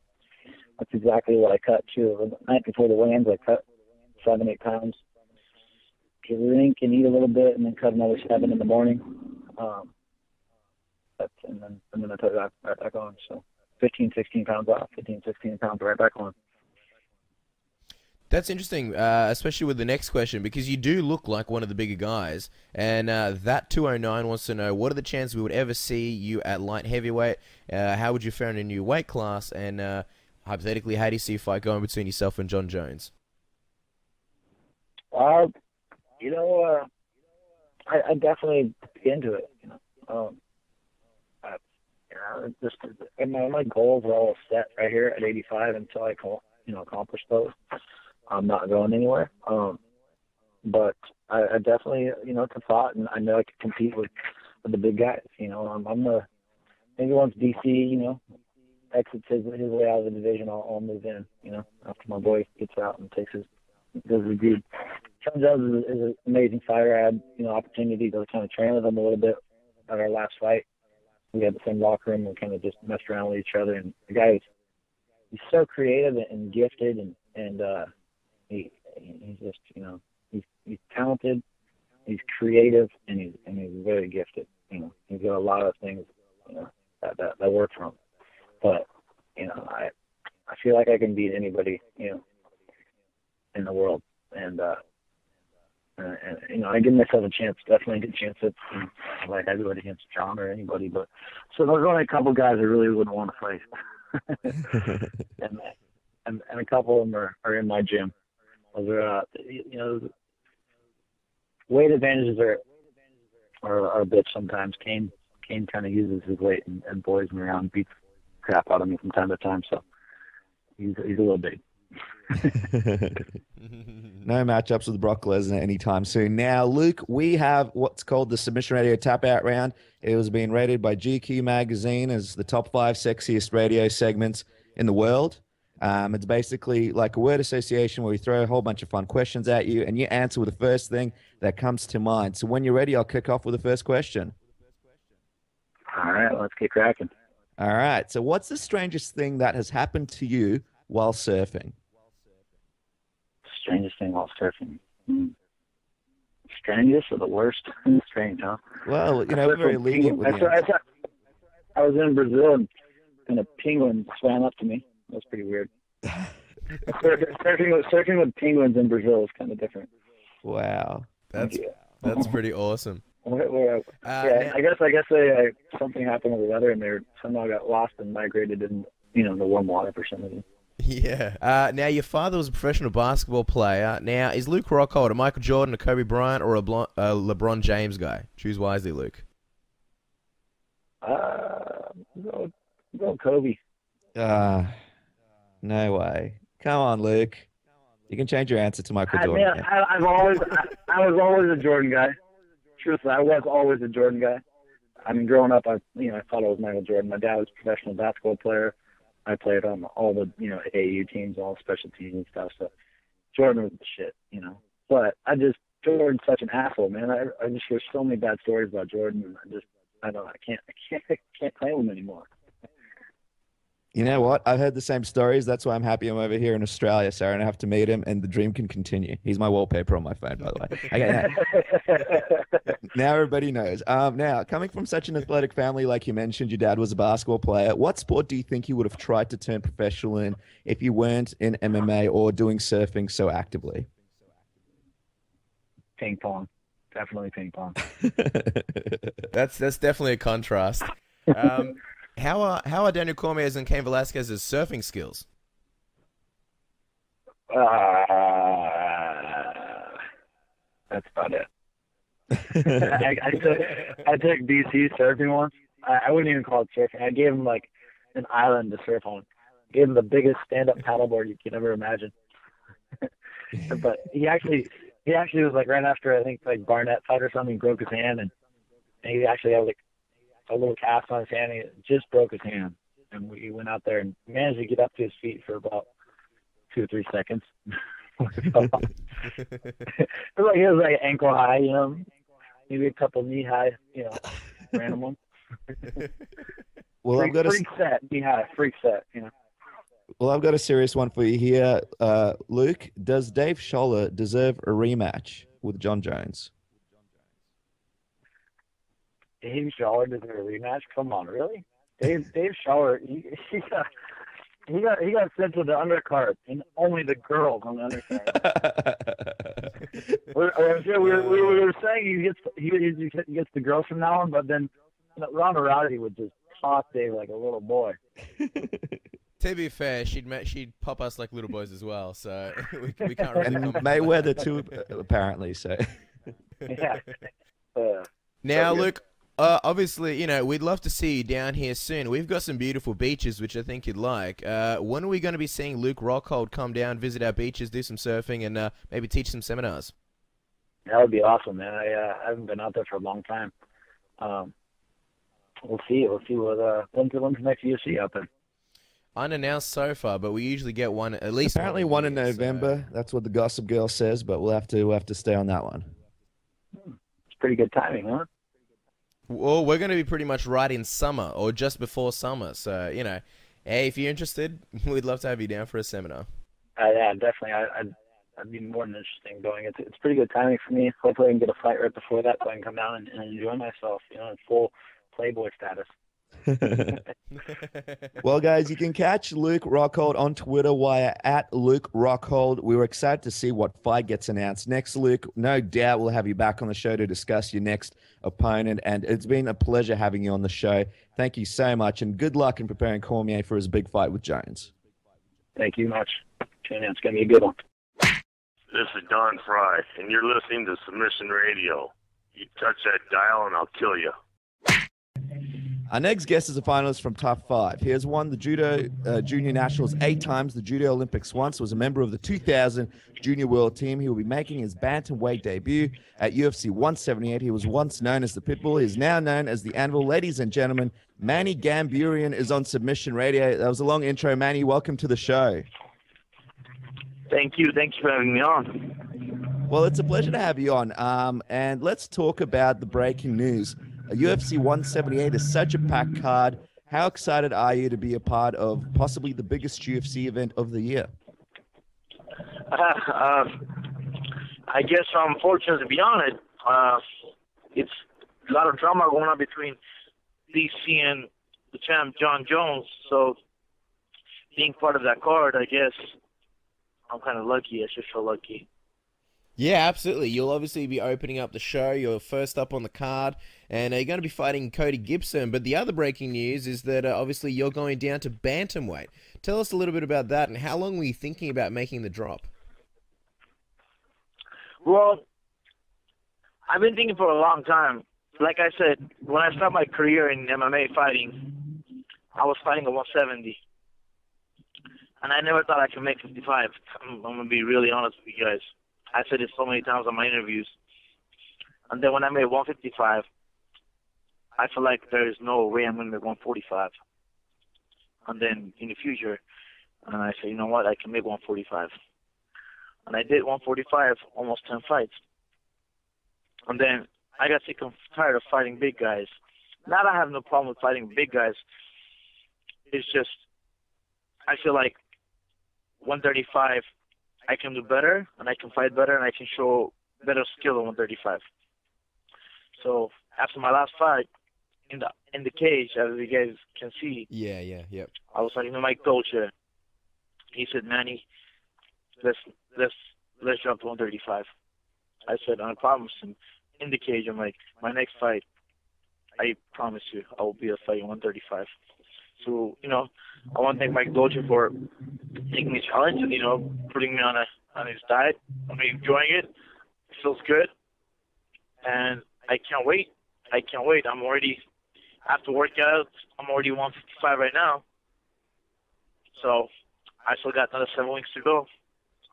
That's exactly what I cut too. The night before the weigh-ins, I cut 7-8 pounds. Drink and eat a little bit, and then cut another 7 in the morning. And then I put it right back on. So 15, 16 pounds off, 15, 16 pounds right back on. That's interesting, especially with the next question, because you do look like one of the bigger guys. And that 209 wants to know, what are the chances we would ever see you at light heavyweight? How would you fare in a new weight class? And hypothetically, how do you see a fight going between yourself and Jon Jones? I definitely be into it. My goals are all set right here at 85 until I accomplish those. I'm not going anywhere. But I definitely, it's a thought, and I know I can compete with the big guys. Maybe once DC, exits his way out of the division, I'll move in, after my boy gets out and does the dude. Jon Jones is an amazing fighter. I had, opportunity to kind of train with him a little bit at our last fight. We had the same locker room and kind of just messed around with each other. And the guy he's so creative and gifted, and he's just, he's talented, he's creative, and he's very gifted. He's got a lot of things, that work for him. But, I feel like I can beat anybody, in the world. And I give myself a chance, definitely a good chance at, like heavyweight against Jon or anybody. But so there's only a couple guys I really wouldn't want to fight. and a couple of them are in my gym. Those are, weight advantages are a bitch sometimes. Kane kind of uses his weight and boys me around, beats crap out of me from time to time. So he's a little big. No matchups with Brock Lesnar anytime soon. Now, Luke, we have what's called the Submission Radio Tap Out Round. It was being rated by GQ magazine as the top 5 sexiest radio segments in the world. It's basically like a word association where we throw a whole bunch of fun questions at you, and you answer with the first thing that comes to mind. So when you're ready, I'll kick off with the first question. All right, let's get cracking. All right. So what's the strangest thing that has happened to you while surfing? strangest thing while surfing. Strangest or the worst? Strange, huh? Well, we're very lenient with you. I was in Brazil and a penguin swam up to me. That was pretty weird. Surfing with penguins in Brazil is kind of different. Wow. That's pretty awesome. I guess something happened with the weather and they somehow got lost and migrated in the warm water for some reason. Yeah. Now, your father was a professional basketball player. Now, is Luke Rockhold a Michael Jordan, a Kobe Bryant, or a LeBron James guy? Choose wisely, Luke. Go Kobe. No way. Come on, Luke. You can change your answer to Michael Jordan. I was always a Jordan guy. Truthfully, I was always a Jordan guy. I mean, growing up, I thought I was Michael Jordan. My dad was a professional basketball player. I played on all the AAU teams, all special teams and stuff. So Jordan was the shit, But Jordan's such an asshole, man. I just hear so many bad stories about Jordan. And I can't claim him anymore. You know what? I've heard the same stories. That's why I'm happy I'm over here in Australia, Sarah, and I have to meet him, and the dream can continue. He's my wallpaper on my phone, by the way. Okay, now everybody knows. Now, coming from such an athletic family, like you mentioned, your dad was a basketball player. What sport do you think you would have tried to turn professional in if you weren't in MMA or doing surfing so actively? Ping pong. Definitely ping pong. That's definitely a contrast. How are Daniel Cormier's and Cain Velasquez's surfing skills? That's about it. I took BC surfing once. I wouldn't even call it surfing. I gave him like an island to surf on. Gave him the biggest stand-up paddleboard you could ever imagine. But he actually was like right after I think like Barnett fight or something, he broke his hand and he actually had like a little cast on his hand. He just broke his hand, and we went out there and managed to get up to his feet for about 2 or 3 seconds. It was like ankle high, maybe a couple knee high, random ones. Well, freak set, knee high, freak set, Well, I've got a serious one for you here, Luke. Does Dave Scholler deserve a rematch with Jon Jones? Dave Scholler deserves a rematch? Come on, really? Dave Scholler, he got sent to the undercard, and only the girls on the undercard. we were saying he gets the girls from now on, but then Ronda Rousey would just toss Dave like a little boy. To be fair, she'd pop us like little boys as well, so we can't really. And Mayweather too, apparently. So. Yeah. Now, Luke. Obviously, we'd love to see you down here soon. We've got some beautiful beaches, which I think you'd like. When are we going to be seeing Luke Rockhold come down, visit our beaches, do some surfing, and maybe teach some seminars? That would be awesome, man. I haven't been out there for a long time. We'll see. When's the next UFC out there? Unannounced so far, but we usually get one at least. Apparently one in November. So. That's what the Gossip Girl says, but we'll have to stay on that one. It's pretty good timing, huh? Well, we're going to be pretty much right in summer or just before summer. So, hey, if you're interested, we'd love to have you down for a seminar. Yeah, definitely. I'd be more than interested in going. It's pretty good timing for me. Hopefully I can get a fight right before that so I can come down and enjoy myself, in full Playboy status. Well, guys, you can catch Luke Rockhold on Twitter via @LukeRockhold. We were excited to see what fight gets announced next, Luke. No doubt we'll have you back on the show to discuss your next opponent, and it's been a pleasure having you on the show. Thank you so much, and good luck in preparing Cormier for his big fight with Jones. Thank you much. Tune in. It's going to be a good one. This is Don Fry, and you're listening to Submission Radio. You touch that dial, and I'll kill you. Our next guest is a finalist from Top 5. He has won the Judo Junior Nationals 8 times, the Judo Olympics once, was a member of the 2000 Junior World Team. He will be making his bantamweight debut at UFC 178. He was once known as the Pitbull. He is now known as the Anvil. Ladies and gentlemen, Manny Gamburyan is on Submission Radio. That was a long intro, Manny. Welcome to the show. Thank you. Thanks for having me on. Well, it's a pleasure to have you on. And let's talk about the breaking news. UFC 178 is such a packed card. How excited are you to be a part of possibly the biggest UFC event of the year? I guess I'm fortunate to be on it. It's a lot of drama going on between DC and the champ Jon Jones. So being part of that card, I guess I'm kind of lucky. I should feel lucky. Yeah, absolutely. You'll obviously be opening up the show. You're first up on the card, and you're going to be fighting Cody Gibson. But the other breaking news is that obviously you're going down to bantamweight. Tell us a little bit about that, and how long were you thinking about making the drop? Well, I've been thinking for a long time. Like I said, when I started my career in MMA fighting, I was fighting at 170. And I never thought I could make 55. I'm going to be really honest with you guys. I said it so many times on my interviews. And then when I made 155, I feel like there is no way I'm going to make 145. And then in the future, I said, you know what, I can make 145. And I did 145, almost 10 fights. And then I got sick and tired of fighting big guys. Not that I have no problem with fighting big guys. It's just, I feel like 135, I can do better, and I can fight better, and I can show better skill than 135. So after my last fight in the cage, as you guys can see, I was fighting Mike Winkeljohn. He said, Manny, let's jump to 135. I said, I promise him in the cage, I'm like, my next fight, I promise you, I will be a fight in 135. So, I want to thank Mike Winkeljohn for taking me challenge and, putting me on his diet. I'm enjoying it. It feels good. And I can't wait. I'm already, after workout, I'm already 155 right now. So I still got another 7 weeks to go.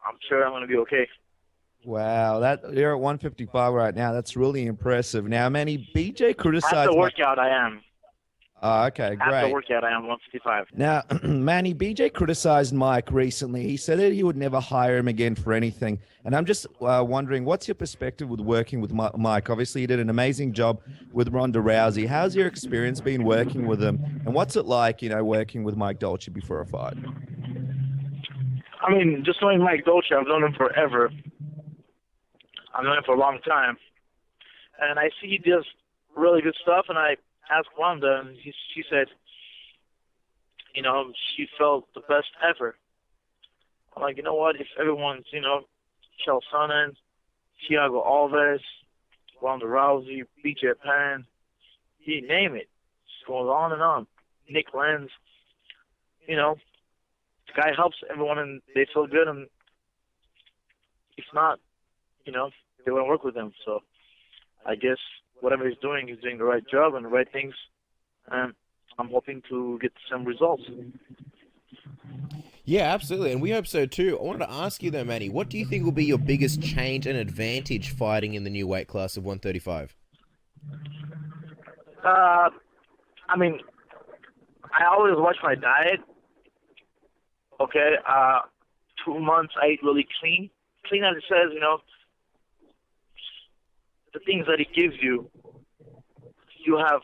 I'm sure I'm going to be okay. Wow, you're at 155 right now. That's really impressive. Now, Manny, BJ criticized... After workout, I am. Oh, okay, great. After workout, I am 155. Now, Manny, BJ criticized Mike recently. He said that he would never hire him again for anything. And I'm just wondering, what's your perspective with working with Mike? Obviously, you did an amazing job with Ronda Rousey. How's your experience been working with him? And what's it like, working with Mike Dolce before a fight? Just knowing Mike Dolce, I've known him forever. I've known him for a long time. And I see he does really good stuff, and I asked Ronda, and she said, she felt the best ever. I'm like, you know what? If everyone's, Chael Sonnen, Thiago Alves, Ronda Rousey, BJ Penn, you name it. Just goes on and on. Nick Lenz, the guy helps everyone, and they feel good, and if not, they wouldn't work with him. So I guess whatever he's doing the right job and the right things, and I'm hoping to get some results. Yeah, absolutely, and we hope so too. I wanted to ask you though, Manny, what do you think will be your biggest change and advantage fighting in the new weight class of 135? I always watch my diet. Okay, 2 months I eat really clean. Clean as it says, the things that it gives you, you have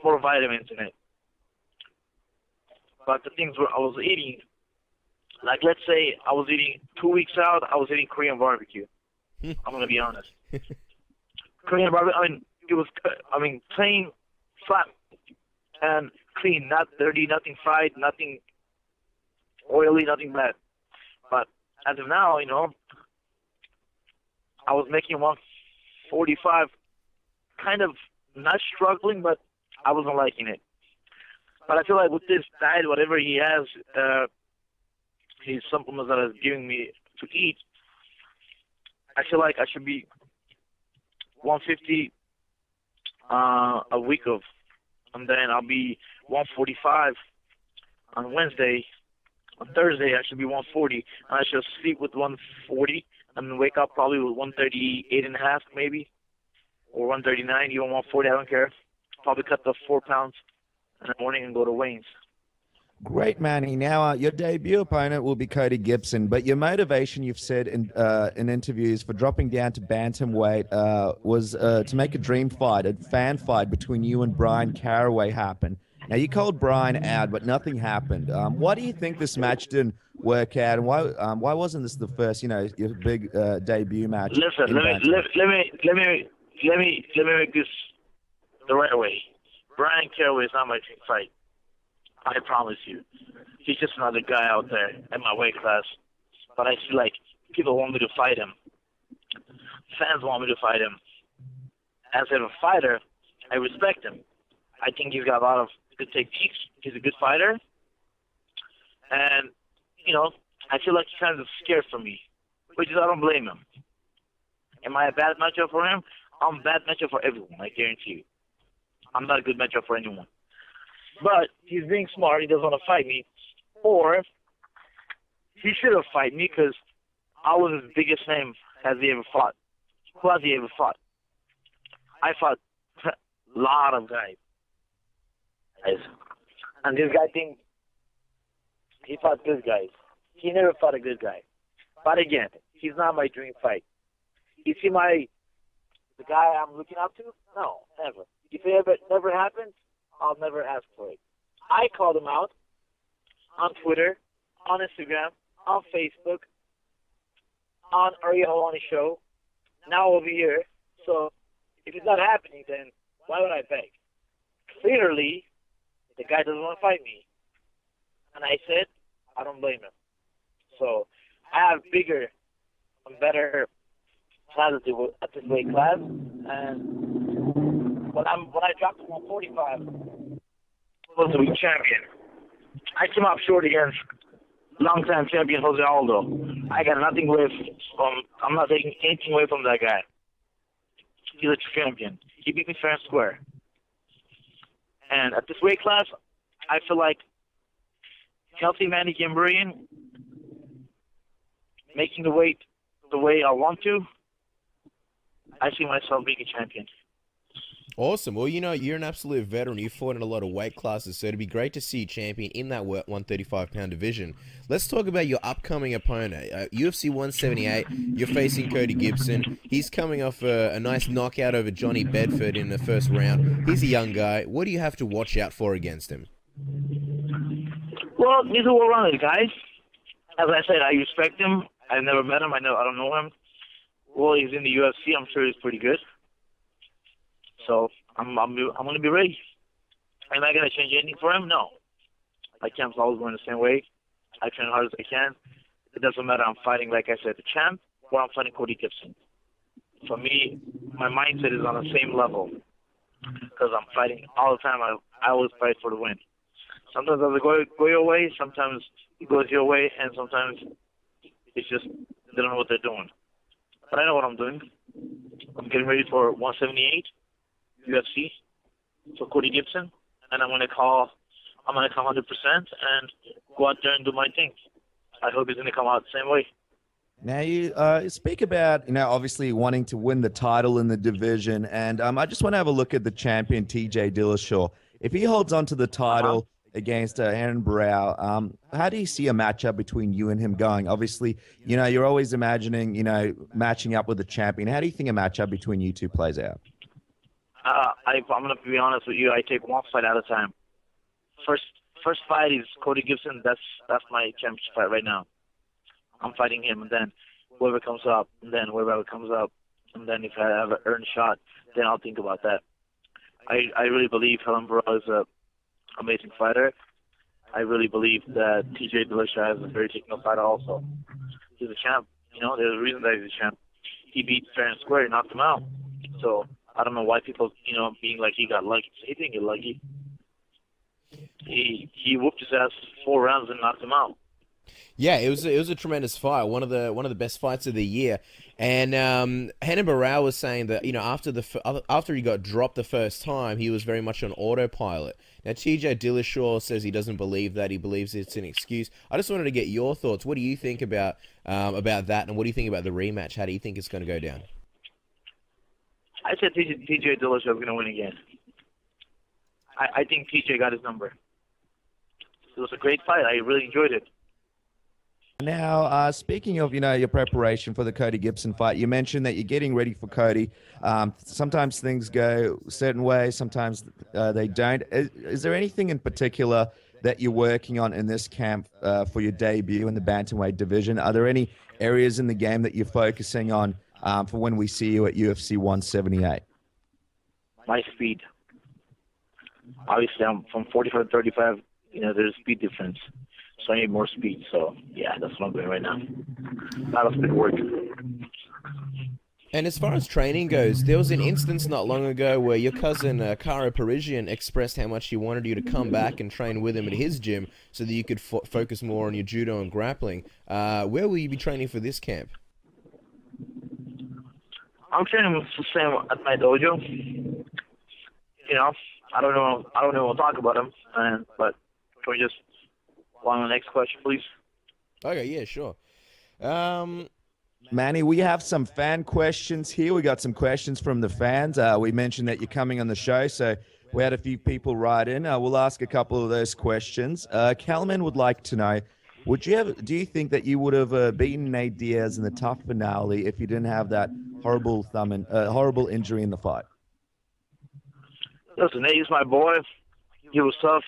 more vitamins in it. But the things I was eating, like let's say I was eating 2 weeks out, I was eating Korean barbecue. I'm going to be honest. Korean barbecue, it was, plain, flat, and clean, not dirty, nothing fried, nothing oily, nothing bad. But as of now, I was making 145, kind of not struggling, but I wasn't liking it. But I feel like with this diet, whatever he has, his supplements that he's giving me to eat, I feel like I should be 150 a week of, and then I'll be 145 on Wednesday. On Thursday, I should be 140, and I should sleep with 140, and then wake up probably with 138.5 maybe, or 139, even 140, I don't care. Probably cut the 4 pounds in the morning and go to Wayne's. Great, Manny. Now, your debut opponent will be Cody Gibson, but your motivation, you've said in interviews, for dropping down to bantamweight was to make a dream fight, a fan fight between you and Brian Caraway happen. Now, you called Brian out, but nothing happened. What do you think this match did work out? And why wasn't this the first, your big debut match? Listen, let me make this the right way. Brian Caraway is not my dream fight. I promise you. He's just another guy out there in my weight class. But I feel like people want me to fight him. Fans want me to fight him. As a fighter, I respect him. I think he's got a lot of good techniques. He's a good fighter. And, I feel like he's kind of scared for me, which is I don't blame him. Am I a bad matchup for him? I'm a bad matchup for everyone, I guarantee you. I'm not a good matchup for anyone. But he's being smart. He doesn't want to fight me. Or he should have fought me because I was his biggest name has he ever fought. Who has he ever fought? I fought a lot of guys. And this guy thinks he fought good guys. He never fought a good guy. But again, he's not my dream fight. Is he the guy I'm looking up to? No, never. If it never happens, I'll never ask for it. I called him out on Twitter, on Instagram, on Facebook, on Ariel Helwani show, now over here. So if it's not happening, then why would I beg? Clearly, the guy doesn't want to fight me. And I said, I don't blame him. So I have bigger and better plans at this weight class. And when I dropped to 145, I was the week champion. I came up short against longtime champion Jose Aldo. I got nothing away from. I'm not taking anything away from that guy. He's a champion. He beat me fair and square. And at this weight class, I feel like healthy Manny Gamburyan making the weight the way I want to. I see myself being a champion. Awesome. Well, you're an absolute veteran. You fought in a lot of weight classes, so it'd be great to see you champion in that 135-pound division. Let's talk about your upcoming opponent. UFC 178, you're facing Cody Gibson. He's coming off a nice knockout over Johnny Bedford in the first round. He's a young guy. What do you have to watch out for against him? Well, he's a well-rounded guy. As I said, I respect him. I've never met him. I don't know him. Well, he's in the UFC. I'm sure he's pretty good. So I'm going to be ready. Am I going to change anything for him? No. My camp's always going the same way. I train hard as I can. It doesn't matter. I'm fighting, like I said, the champ, or I'm fighting Cody Gibson. For me, my mindset is on the same level because I'm fighting all the time. I always fight for the win. Sometimes it go your way, sometimes it goes your way, and sometimes it's just they don't know what they're doing. But I know what I'm doing. I'm getting ready for 178 UFC for Cody Gibson, and I'm gonna come 100% and go out there and do my thing. I hope he's gonna come out the same way. Now you speak about, obviously wanting to win the title in the division, and I just want to have a look at the champion TJ Dillashaw. If he holds on to the title against Aaron Barrow, how do you see a matchup between you and him going? Obviously, you're always imagining, matching up with the champion. How do you think a matchup between you two plays out? I'm going to be honest with you. I take one fight at a time. First fight is Cody Gibson. That's my championship fight right now. I'm fighting him, and then whoever comes up, and then whoever comes up, and then if I have an earned shot, then I'll think about that. I really believe Helen Barrow is an amazing fighter. I really believe that TJ Dillashaw is a very technical fighter also. He's a champ. There's a reason that he's a champ. He beat fair and square, knocked him out. So I don't know why people, being like he got lucky. He didn't get lucky. He whooped his ass 4 rounds and knocked him out. Yeah, it was a tremendous fight, one of the best fights of the year. And Hannah Barrow was saying that after he got dropped the first time, he was very much on autopilot. Now TJ Dillashaw says he doesn't believe that; he believes it's an excuse. I just wanted to get your thoughts. What do you think about that, and what do you think about the rematch? How do you think it's going to go down? I said TJ Dillashaw is going to win again. I think TJ got his number. It was a great fight. I really enjoyed it. Now, speaking of, your preparation for the Cody Gibson fight, you mentioned that you're getting ready for Cody. Sometimes things go a certain way, sometimes they don't. Is there anything in particular that you're working on in this camp for your debut in the bantamweight division? Are there any areas in the game that you're focusing on for when we see you at UFC 178? My speed. Obviously, I'm from 45 to 35. There's a speed difference, so I need more speed. So yeah, that's what I'm doing right now. A lot of speed work. And as far as training goes, there was an instance not long ago where your cousin, Karo Parisian, expressed how much he wanted you to come back and train with him at his gym so that you could focus more on your judo and grappling. Where will you be training for this camp? I'm training with the same at my dojo. I don't know what to talk about him, but can we just go on to the next question, please? Okay, yeah, sure. Manny, we have some fan questions here. We got some questions from the fans. We mentioned that you're coming on the show, so we had a few people write in. We'll ask a couple of those questions. Kelman would like to know, do you think that you would have beaten Nate Diaz in the tough finale if you didn't have that horrible injury in the fight? Listen, Nate is my boy. He was tough.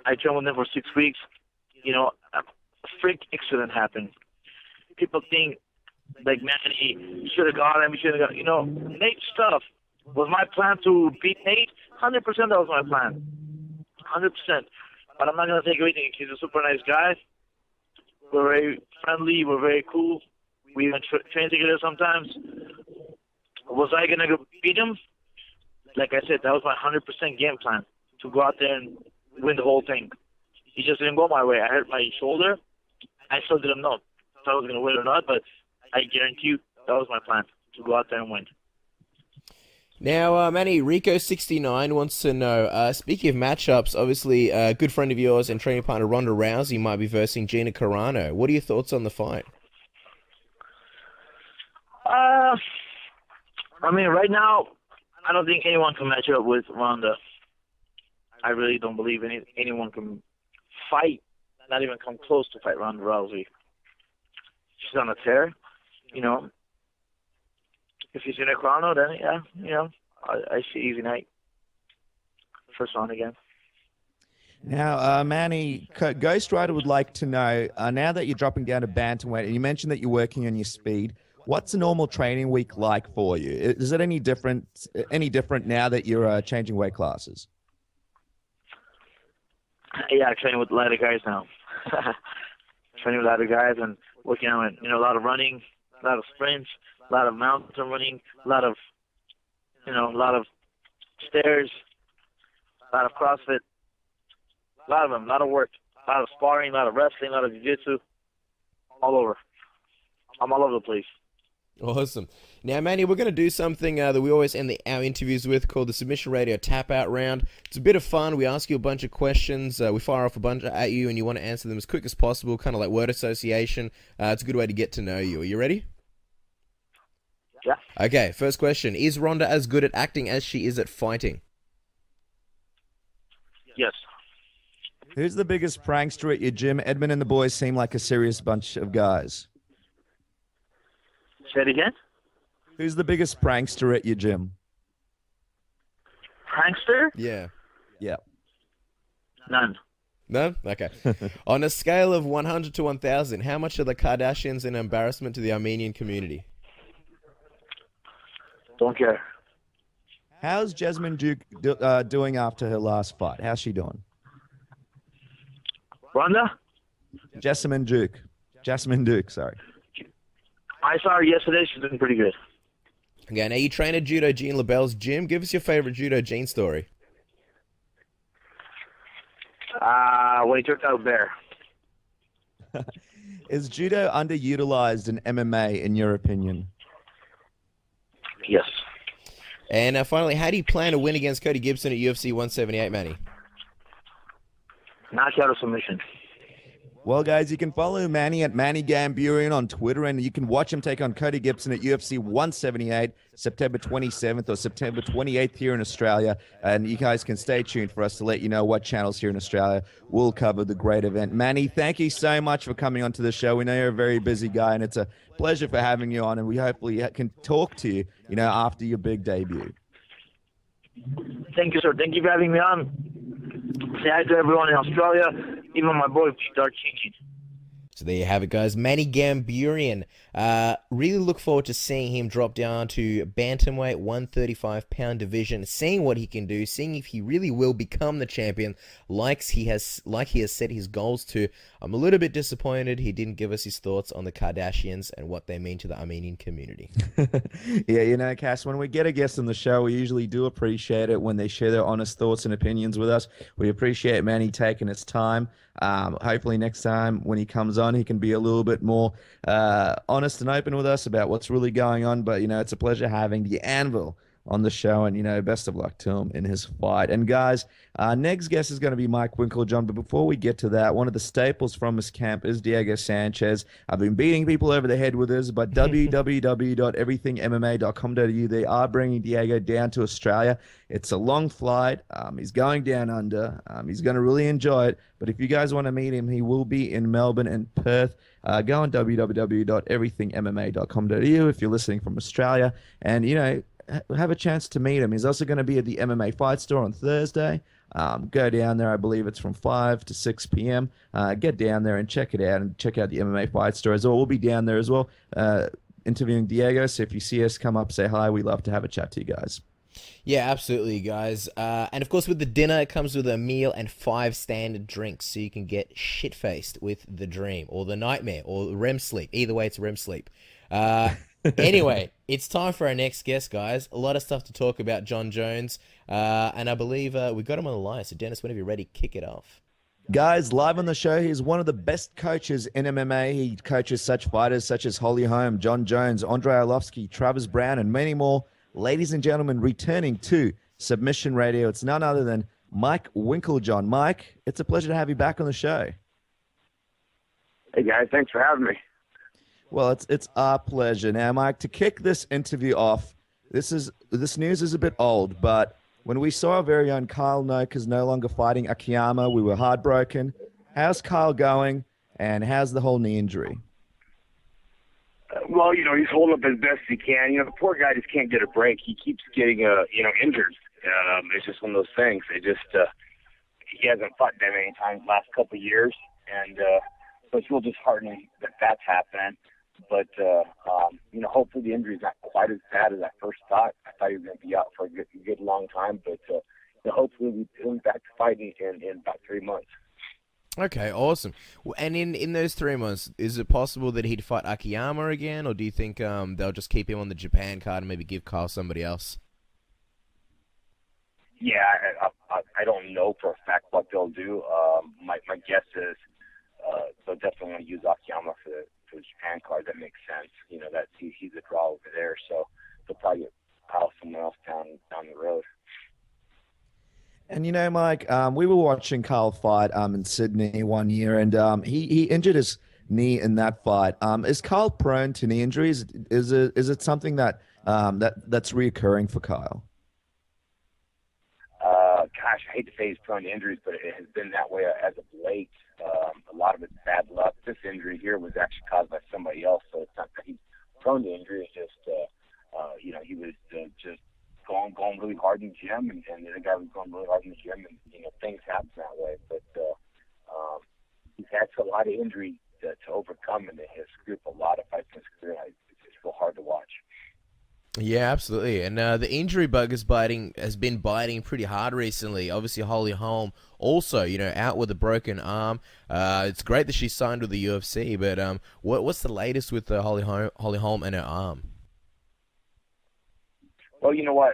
I trained with him for 6 weeks. A freak accident happened. People think, like, man, he should have got him. He should have got Nate's tough. Was my plan to beat Nate? 100% that was my plan. 100%. But I'm not going to take everything. He's a super nice guy. We're very friendly. We're very cool. We even train together sometimes. Was I going to beat him? Like I said, that was my 100% game plan, to go out there and win the whole thing. He just didn't go my way. I hurt my shoulder. I still didn't know if I was going to win or not, but I guarantee you that was my plan, to go out there and win. Now, Manny, Rico69 wants to know, speaking of matchups, obviously a good friend of yours and training partner Ronda Rousey might be versing Gina Carano. What are your thoughts on the fight? Right now, I don't think anyone can match up with Ronda. I really don't believe anyone can fight, not even come close to fight Ronda Rousey. She's on a tear, If she's in a Carano, then yeah, I see easy night. First round again. Now, Manny, Ghost Rider would like to know, now that you're dropping down to bantamweight, and you mentioned that you're working on your speed, what's a normal training week like for you? Is it any different now that you're changing weight classes? Yeah, I'm training with a lot of guys now. Training with a lot of guys and working on a lot of running, a lot of sprints, a lot of mountain running, a lot of stairs, a lot of CrossFit, a lot of them, a lot of work, a lot of sparring, a lot of wrestling, a lot of jiu-jitsu, all over. I'm all over the place. Awesome. Now, Manny, we're going to do something that we always end our interviews with called the Submission Radio Tap Out Round. It's a bit of fun. We ask you a bunch of questions. We fire off a bunch at you, and you want to answer them as quick as possible, kind of like word association. It's a good way to get to know you. Are you ready? Yeah. Okay, first question. Is Ronda as good at acting as she is at fighting? Yes. Who's the biggest prankster at your gym? Edmund and the boys seem like a serious bunch of guys. Say it again? Who's the biggest prankster at your gym? Prankster? Yeah. Yeah. None. No? Okay. On a scale of 100 to 1,000, how much are the Kardashians an embarrassment to the Armenian community? Don't care. How's Jasmine Duke doing after her last fight? How's she doing? Ronda? Jasmine Duke, sorry. I saw her yesterday. She's doing pretty good. Okay, now you train at Judo Gene LaBelle's gym. Give us your favorite Judo Gene story. When he took out Bear. Is judo underutilized in MMA, in your opinion? Yes. And finally, how do you plan to win against Cody Gibson at UFC 178, Manny? Knockout or submission. Well, guys, you can follow Manny at Manny Gamburyan on Twitter, and you can watch him take on Cody Gibson at UFC 178, September 27th or September 28th here in Australia. And you guys can stay tuned for us to let you know what channels here in Australia will cover the great event. Manny, thank you so much for coming onto the show. We know you're a very busy guy, and it's a pleasure for having you on, and we hopefully can talk to you, after your big debut. Thank you, sir. Thank you for having me on. Say hi to everyone in Australia, even my boy Dark Chichi. So there you have it, guys. Manny Gamburyan. Really look forward to seeing him drop down to bantamweight 135-pound division, seeing what he can do, seeing if he really will become the champion, like he has set his goals to. I'm a little bit disappointed he didn't give us his thoughts on the Kardashians and what they mean to the Armenian community. Yeah, you know, Cass, when we get a guest on the show, we usually do appreciate it when they share their honest thoughts and opinions with us. We appreciate Manny taking his time. Hopefully next time when he comes on, he can be a little bit more honest and open with us about what's really going on. But, you know, it's a pleasure having the Anvil on the show, and, you know, best of luck to him in his fight. And guys, next guest is going to be Mike Winkeljohn, but before we get to that, one of the staples from his camp is Diego Sanchez. I've been beating people over the head with this, but www.everythingmma.com.au, they are bringing Diego down to Australia. It's a long flight. He's going down under. He's going to really enjoy it, but if you guys want to meet him, he will be in Melbourne and Perth. Go on www.everythingmma.com.au if you're listening from Australia, and, you know, have a chance to meet him. He's also going to be at the MMA Fight Store on Thursday. Go down there. I believe it's from 5 to 6 p.m. Get down there and check it out, and check out the MMA Fight Store as well. We'll be down there as well interviewing Diego. So if you see us, come up, say hi. We'd love to have a chat to you guys. Yeah, absolutely, guys. And of course, with the dinner, it comes with a meal and 5 standard drinks, so you can get shit-faced with the dream, or the nightmare, or REM sleep. Either way, it's REM sleep. Anyway, it's time for our next guest, guys. A lot of stuff to talk about Jon Jones, and I believe we got him on the line. So, Dennis, whenever you're ready, kick it off. Guys, live on the show, he's one of the best coaches in MMA. He coaches such fighters such as Holm, Jon Jones, Andrei Arlovsky, Travis Brown, and many more. Ladies and gentlemen, returning to Submission Radio, it's none other than Mike Winkeljohn. Mike, it's a pleasure to have you back on the show. Hey, guys. Thanks for having me. Well, it's our pleasure. Now, Mike, to kick this interview off, this news is a bit old, but when we saw our very own Kyle Noke is no longer fighting Akiyama, we were heartbroken. How's Kyle going, and how's the whole knee injury? Well, you know, he's holding up as best he can. You know, the poor guy just can't get a break. He keeps getting, injured. It's just one of those things. He hasn't fought that many times the last couple of years, and so it's real disheartening that that's happening. But, hopefully the injury's not quite as bad as I first thought. I thought he was going to be out for a good long time, but hopefully he'll be back to fighting in about 3 months. Okay, awesome. And in those 3 months, is it possible that he'd fight Akiyama again, or do you think they'll just keep him on the Japan card and maybe give Kyle somebody else? Yeah, I don't know for a fact what they'll do. My guess is they'll definitely want to use Akiyama for the Japan card. That makes sense. You know, he's a draw over there, so they'll probably get Kyle someone else down the road. And, you know, Mike, we were watching Kyle fight in Sydney one year, and he injured his knee in that fight. Is Kyle prone to knee injuries? Is it something that's reoccurring for Kyle? Gosh, I hate to say he's prone to injuries, but it has been that way as of late. A lot of it's bad luck. This injury here was actually caused by somebody else, so it's not that he's prone to injury. It's just, he was just going really hard in the gym, and the other guy was going really hard in the gym, and, things happen that way. But he's had a lot of injury to overcome, and it has screwed up a lot of fights in his career. It's real hard to watch. Yeah, absolutely. And the injury bug has been biting pretty hard recently. Obviously, Holm also, out with a broken arm. It's great that she's signed with the UFC, but what's the latest with Holly Holm and her arm? Well, you know what?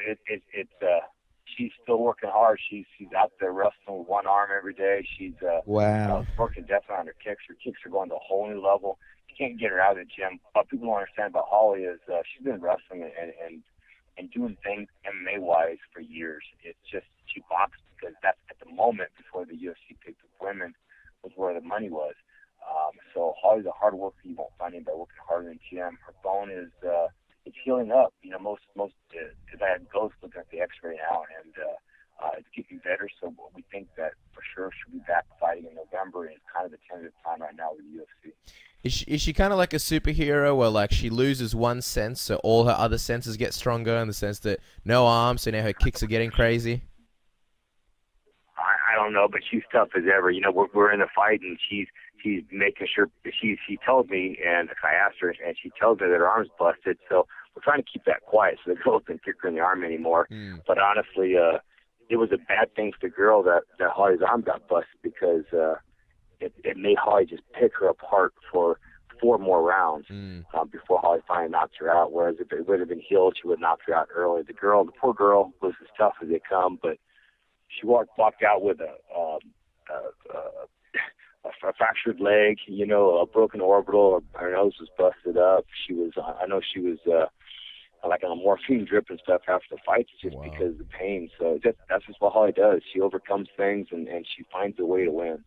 She's still working hard. She's out there wrestling with one arm every day. She's working definitely on her kicks. Her kicks are going to a whole new level. You can't get her out of the gym. What people don't understand about Holly is she's been wrestling and doing things MMA-wise for years. It's just she boxed because that's at the moment before the UFC picked up women was where the money was. So Holly's a hard worker. You won't find anybody working harder than the gym. Her bone is it's healing up. Most because I had ghosts looking at the X-ray now, and it's getting better. So we think that for sure she'll be back fighting in November, and it's kind of the tentative time right now with the UFC. Is she kind of like a superhero where, like, she loses one sense, so all her other senses get stronger, in the sense that no arms, so now her kicks are getting crazy? I don't know, but she's tough as ever. You know, we're in the fight, and she's making sure she tells me, and I asked her, and she tells me that her arm's busted. So we're trying to keep that quiet so the girls don't kick her in the arm anymore. But honestly, it was a bad thing for the girl that Holly's arm got busted, because it made Holly just pick her apart for 4 more rounds before Holly finally knocked her out. Whereas if it would have been healed, she would have knocked her out early. The poor girl, was as tough as they come, but she walked out with a fractured leg, you know, a broken orbital. Her nose was busted up. I know she was like on a morphine drip and stuff after the fights, just because of the pain. So that's just what Holly does. She overcomes things, and she finds a way to win.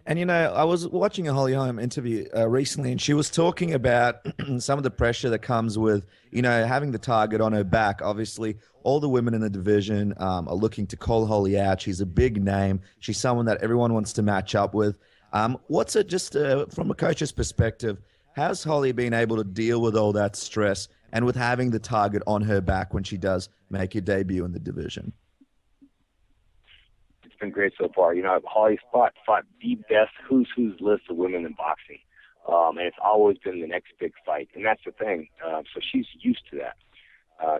And, you know, I was watching a Holly Holm interview recently, and she was talking about some of the pressure that comes with, you know, having the target on her back. Obviously, all the women in the division are looking to call Holly out. She's a big name. She's someone that everyone wants to match up with. What's it, just from a coach's perspective, how's Holly been able to deal with all that stress and with having the target on her back when she does make her debut in the division? Been great so far. You know, Holly's fought the best who's list of women in boxing, and it's always been the next big fight, and that's the thing. So she's used to that.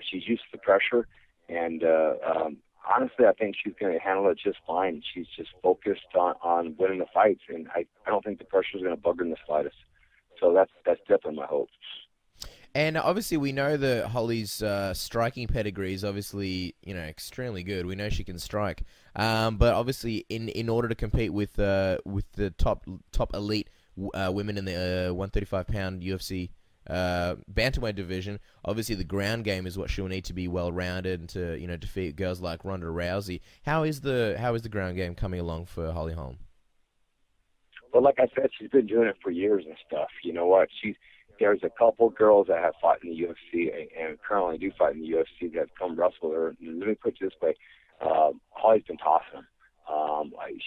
She's used to the pressure, and honestly, I think she's going to handle it just fine. She's just focused on winning the fights, and I don't think the pressure is going to bug her in the slightest. So that's definitely my hope. And obviously, we know that Holly's striking pedigree is obviously, you know, extremely good. We know she can strike, but obviously, in order to compete with the top elite women in the 135-pound UFC bantamweight division, obviously the ground game is what she'll need to be well rounded and to, you know, defeat girls like Ronda Rousey. How is the ground game coming along for Holly Holm? Well, like I said, she's been doing it for years and stuff. You know what? There's a couple girls that have fought in the UFC and currently do fight in the UFC that have come wrestle her. Let me put it this way. Holly's been tossing them.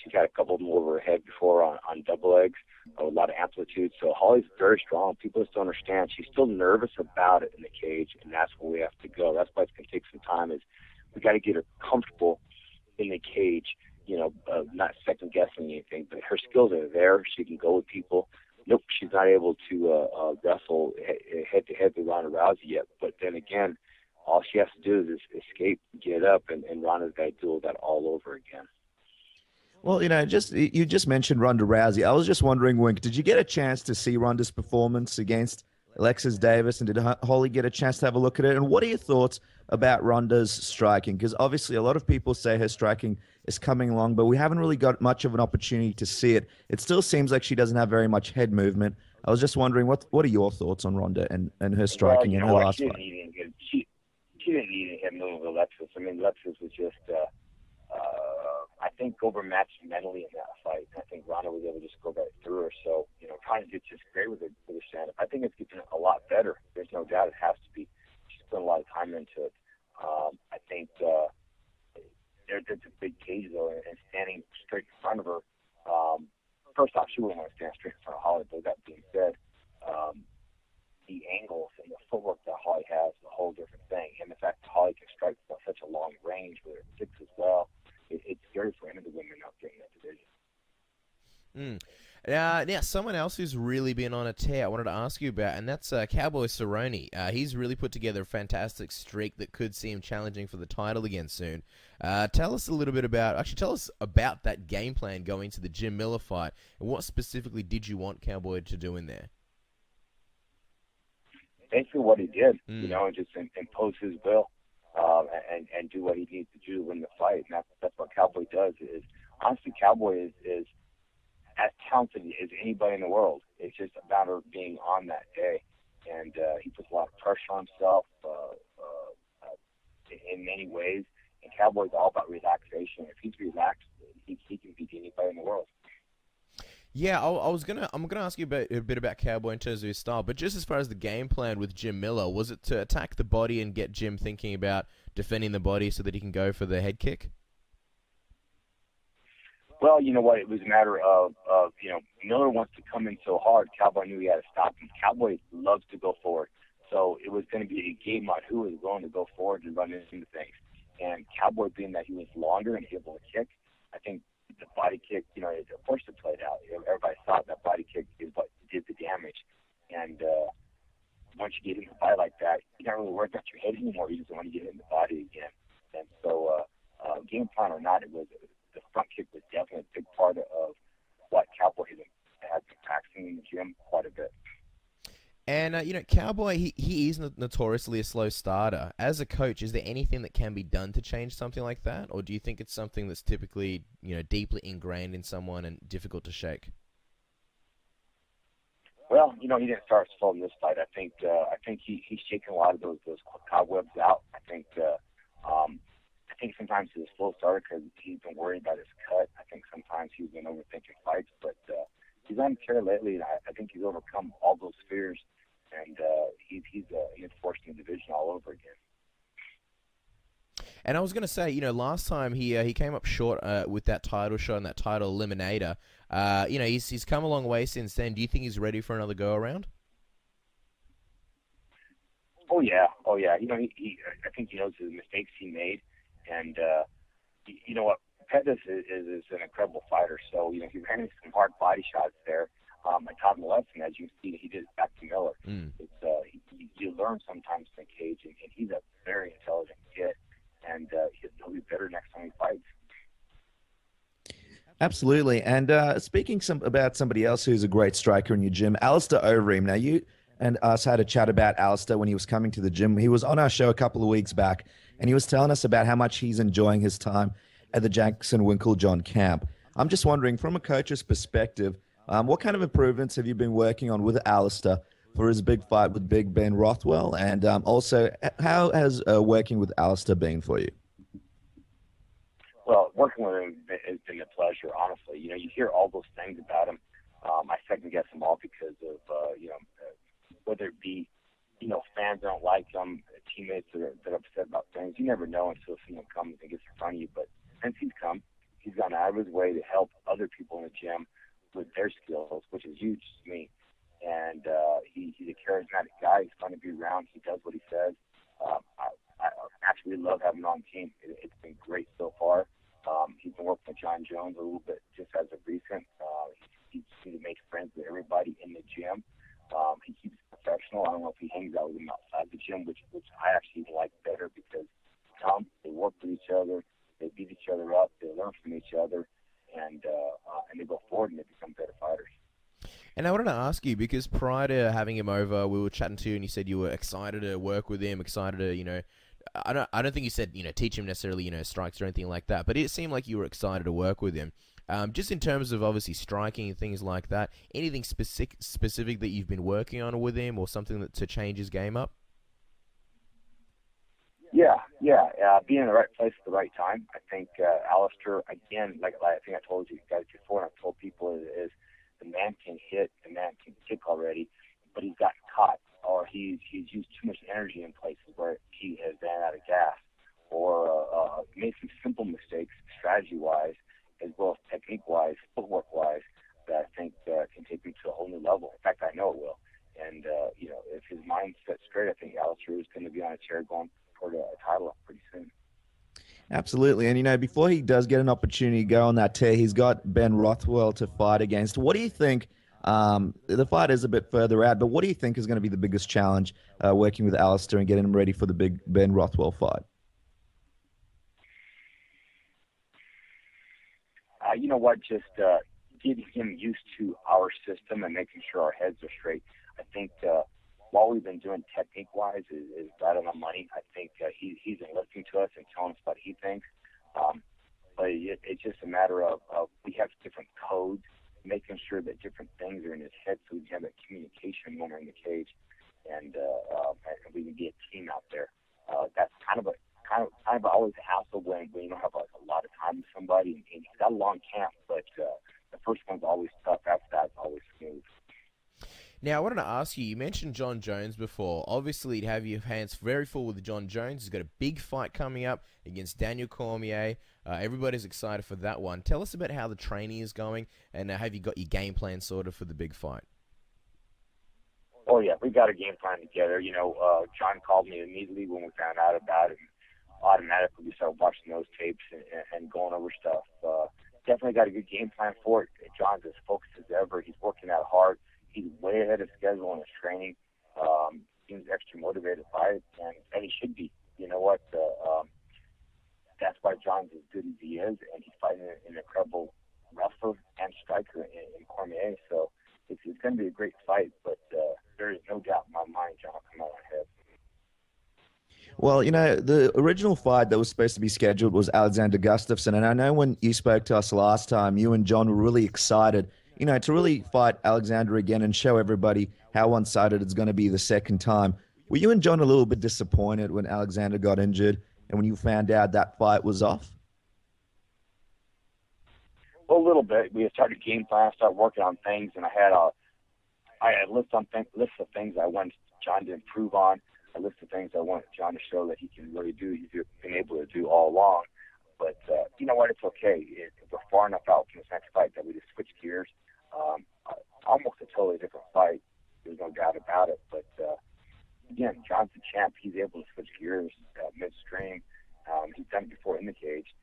She's got a couple of them over her head before on double legs, a lot of amplitude. So Holly's very strong. People just don't understand. She's still nervous about it in the cage, and that's where we have to go. That's why it's going to take some time. Is we got to get her comfortable in the cage, you know, not second-guessing anything. But her skills are there. She can go with people. Nope, she's not able to wrestle head-to-head with Ronda Rousey yet. But then again, all she has to do is escape, get up, and Ronda's got to do that all over again. Well, you know, you just mentioned Ronda Rousey. I was just wondering, Wink, did you get a chance to see Ronda's performance against Alexis Davis, and did Holly get a chance to have a look at it? And what are your thoughts about Ronda's striking? Because obviously a lot of people say her striking is coming along, but we haven't really got much of an opportunity to see it. It still seems like she doesn't have very much head movement. I was just wondering, what are your thoughts on Ronda and her striking in her last fight? She didn't need any head movement with Alexis. I mean, Alexis was just, I think, overmatched mentally in that fight. I think Ronda was able to just go right through her. So, you know, trying to do just great with her stand-up. I think it's getting a lot better. There's no doubt it has to be. She's put a lot of time into it. I think there's a big cage, though, and standing straight in front of her. First off, she wouldn't want to stand straight in front of Holly, but that being said, the angles and the footwork that Holly has is a whole different thing. And the fact that Holly can strike from such a long range with her kicks as well, it's scary for any of the women out there in that division. Now, someone else who's really been on a tear I wanted to ask you about, and that's Cowboy Cerrone. He's really put together a fantastic streak that could see him challenging for the title again soon. Tell us about that game plan going to the Jim Miller fight, and what specifically did you want Cowboy to do in there? Basically what he did, you know, and just impose his will and do what he needs to do to win the fight. And that's what Cowboy does. Is honestly, Cowboy is as talented as anybody in the world. It's just a matter of being on that day. And he puts a lot of pressure on himself in many ways. And Cowboy's all about relaxation. If he's relaxed, he can beat anybody in the world. Yeah, I'm gonna ask you a bit about Cowboy in terms of his style, but just as far as the game plan with Jim Miller, was it to attack the body and get Jim thinking about defending the body so that he can go for the head kick? Well, you know what? It was a matter of you know, Miller wants to come in so hard, Cowboy knew he had to stop him. Cowboy loves to go forward, so it was going to be a game on who was going to go forward and run into things. And Cowboy, being that he was longer and able to kick, I think the body kick, of course it played out. Everybody thought that body kick is what did the damage. And once you get in a fight like that, you don't really worry about your head anymore. You just want to get in the body again. And so, game plan or not, the front kick was definitely a big part of what Cowboy had been practicing in the gym quite a bit. And, Cowboy, he is notoriously a slow starter. As a coach, is there anything that can be done to change something like that? Or do you think it's something that's typically, deeply ingrained in someone and difficult to shake? Well, he didn't start slow in this fight. I think he's shaking a lot of those cobwebs out. I think sometimes he's a slow starter because he's been worried about his cut. I think sometimes he's been overthinking fights, but he's on tear lately, and I think he's overcome all those fears, and he's enforced in the division all over again. And I was going to say, last time he came up short with that title shot and that title eliminator. He's come a long way since then. Do you think he's ready for another go around? Oh yeah. I think he knows the mistakes he made, and you know what? Pettis is an incredible fighter. So he ran into some hard body shots there. I taught him a lesson, as you see, he did it back to Miller. You learn sometimes in the cage, and he's a very intelligent kid, and he'll be better next time he fights. Absolutely. And speaking about somebody else who's a great striker in your gym, Alistair Overeem. Now, you and us had a chat about Alistair when he was coming to the gym. He was on our show a couple of weeks back, and he was telling us about how much he's enjoying his time at the Jackson Winkeljohn camp. I'm just wondering, from a coach's perspective, what kind of improvements have you been working on with Alistair for his big fight with Big Ben Rothwell? And also, how has working with Alistair been for you? Well, working with him has been a pleasure, honestly. You hear all those things about him. I second guess them all because of, whether it be, fans don't like him, teammates that are upset about things. You never know until someone comes and gets in front of you. But since he's come, he's gone out of his way to help other people in the gym with their skills, which is huge to me. And he's a charismatic guy. He's fun to be around. He does what he says. I actually love having him on the team. It's been great so far. He's been working with Jon Jones a little bit just as of recent. He seems to make friends with everybody in the gym. He keeps it professional. I don't know if he hangs out with them outside the gym, which I actually like better because they work with each other, they beat each other up, they learn from each other, and they go forward and they become better fighters. And I wanted to ask you, because prior to having him over, we were chatting to you, and you said you were excited to work with him, excited to, I don't think you said, teach him necessarily, strikes or anything like that, but it seemed like you were excited to work with him. Just in terms of obviously striking and things like that, anything specific that you've been working on with him or something to change his game up? Yeah. Being in the right place at the right time. I think Alistair, again, like I think I told you guys before, and I've told people, is the man can hit, the man can kick already, but he's gotten caught, or he's used too much energy in places where he has ran out of gas, or made some simple mistakes strategy-wise, as well as technique-wise, footwork-wise, that I think can take him to a whole new level. In fact, I know it will. And, if his mind's set straight, I think Alistair is going to be on a chair going toward a title pretty soon. Absolutely. And, before he does get an opportunity to go on that tear, he's got Ben Rothwell to fight against. What do you think? The fight is a bit further out, but what do you think is going to be the biggest challenge working with Alistair and getting him ready for the big Ben Rothwell fight? You know what? Just getting him used to our system and making sure our heads are straight. I think what we've been doing technique-wise is right on the money. I think he's been listening to us and telling us what he thinks. But it's just a matter of we have different codes, making sure that different things are in his head so we can have that communication when we're in the cage, and we can be a team out there. That's kind of always a hassle when you don't have a lot of time with somebody, and he's got a long camp, but the first one's always tough. After that, it's always smooth. Now, I wanted to ask you, you mentioned Jon Jones before. Obviously, you'd have your hands very full with Jon Jones. He's got a big fight coming up against Daniel Cormier. Everybody's excited for that one. Tell us about how the training is going, and have you got your game plan sorted for the big fight? Oh, yeah, we got a game plan together. Jon called me immediately when we found out about it. Automatically we started watching those tapes and going over stuff. definitely got a good game plan for it. Jon's as focused as ever. He's working out hard. He's way ahead of schedule in his training. He's extra motivated by it, and he should be. You know what? That's why Jon's as good as he is, and he's fighting an incredible wrestler and striker in Cormier. So it's going to be a great fight, but there is no doubt in my mind Jon will come out ahead. Well, the original fight that was supposed to be scheduled was Alexander Gustafsson, and I know when you spoke to us last time, you and Jon were really excited, to really fight Alexander again and show everybody how one-sided it's going to be the second time. Were you and Jon a little bit disappointed when Alexander got injured and when you found out that fight was off? Well, a little bit. We had started game plan, started working on things, and I had a list of things I wanted Jon to improve on. A list of things I want Jon to show that he can really do. He's been able to do all along. But you know what? It's okay. We're far enough out from this next fight that we just switch gears. Almost a totally different fight. There's no doubt about it. But again, Jon's the champ. He's able to switch gears midstream. He's done it before in the cage,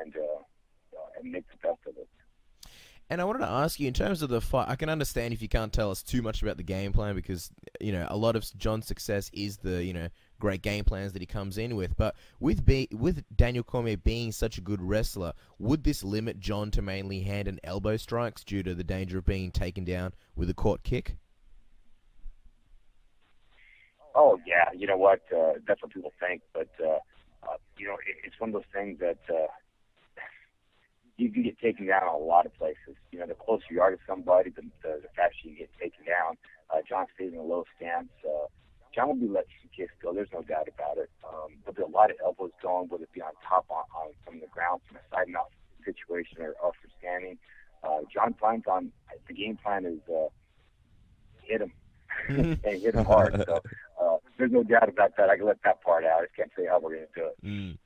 and make the best of it. And I wanted to ask you, in terms of the fight, I can understand if you can't tell us too much about the game plan because, a lot of Jon's success is the, great game plans that he comes in with. But with Daniel Cormier being such a good wrestler, would this limit Jon to mainly hand and elbow strikes due to the danger of being taken down with a caught kick? Oh, yeah. You know what? That's what people think. But, it's one of those things that you can get taken down a lot of places. The closer you are to somebody, the faster you get taken down. Jon stays in a low stance. Jon will be letting some kicks go. There's no doubt about it. There'll be a lot of elbows going, whether it be on top, on from the ground, from a side mount situation, or for standing. Jon plans on the game plan is hit him and hit him hard. So there's no doubt about that. I can let that part out. I just can't tell you how we're going to do it. Mm.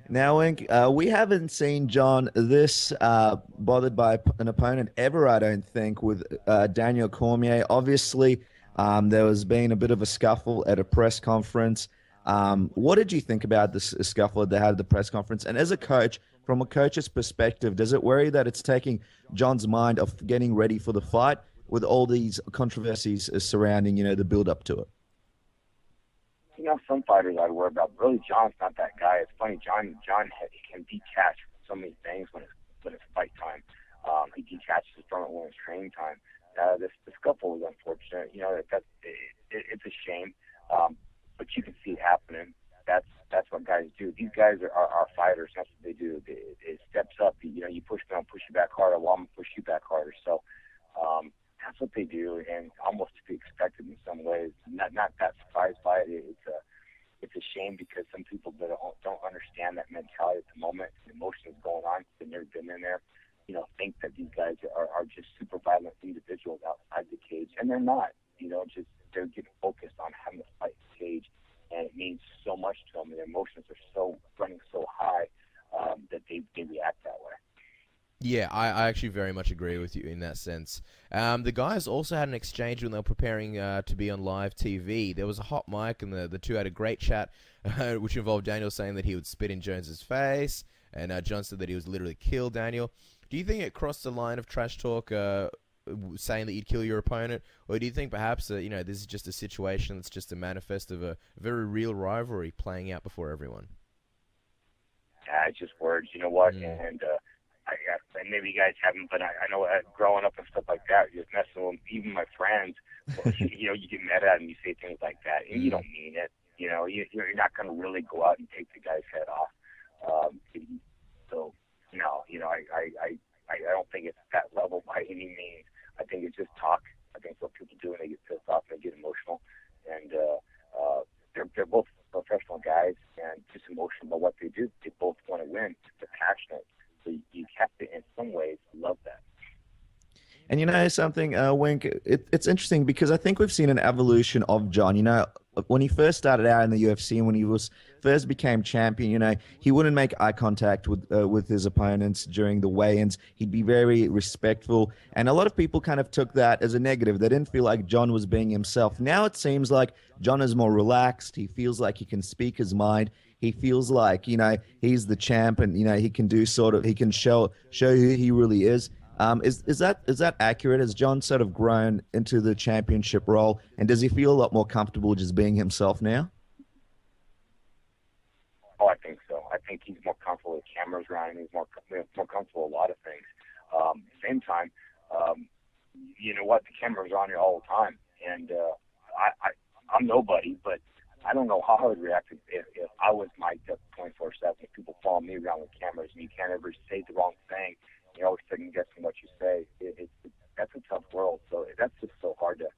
Now, Wink, we haven't seen Jon this bothered by an opponent ever, I don't think, with Daniel Cormier. Obviously, there has been a bit of a scuffle at a press conference. What did you think about this scuffle that they had at the press conference? And as a coach, from a coach's perspective, does it worry that it's taking Jon's mind off getting ready for the fight with all these controversies surrounding, the build-up to it? Some fighters I worry about. Really, Jon's not that guy. It's funny, Jon can detach from so many things when it's fight time. He detaches from it when it's training time. The scuffle was unfortunate. It's a shame, but you can see it happening. That's what guys do. These guys are fighters. That's what they do. It steps up. You push them, push you back harder. While I'm push you back harder. So that's what they do, and almost to be expected in some ways. Not that surprised by it. It's a shame because some people that don't understand that mentality at the moment. The emotions going on. They've never been in there. Think that these guys are just super violent individuals outside the cage, and they're not. Just they're getting focused on having to fight the cage, and it means so much to them. And their emotions are so running so high that they react that way. Yeah, I actually very much agree with you in that sense. The guys also had an exchange when they were preparing to be on live TV. There was a hot mic, and the two had a great chat, which involved Daniel saying that he would spit in Jones's face, and Jon said that he was literally kill Daniel. Do you think it crossed the line of trash talk, saying that you'd kill your opponent, or do you think perhaps this is just a situation that's just a manifest of a very real rivalry playing out before everyone? Yeah, it's just words. You know what? And maybe you guys haven't, but I know growing up and stuff like that, you're just messing with even my friends. You get mad at them, you say things like that, and you don't mean it. You're not going to really go out and take the guy's head off. So no, I don't think it's that level by any means. I think it's just talk. I think it's what people do when they get pissed off and they get emotional, and they're both professional guys and just emotional about what they do. They both want to win. They're passionate. So you have to, in some ways, love that. And something, Wink, it's interesting because I think we've seen an evolution of Jon. When he first started out in the UFC and when he was first became champion, he wouldn't make eye contact with his opponents during the weigh-ins. He'd be very respectful, and a lot of people kind of took that as a negative. They didn't feel like Jon was being himself. Now it seems like Jon is more relaxed. He feels like he can speak his mind. He feels like, he's the champ, and, he can he can show who he really is. Is that accurate? Has Jon sort of grown into the championship role, and does he feel a lot more comfortable just being himself now? Oh, I think so. I think he's more comfortable with cameras around him. He's more comfortable with a lot of things. At the same time, you know what? The cameras are on you all the time, and I'm nobody, but I don't know how I would react if I was mic'd up 24/7. If people follow me around with cameras and you can't ever say the wrong thing, you're always second guessing what you say. That's a tough world. So that's just so hard to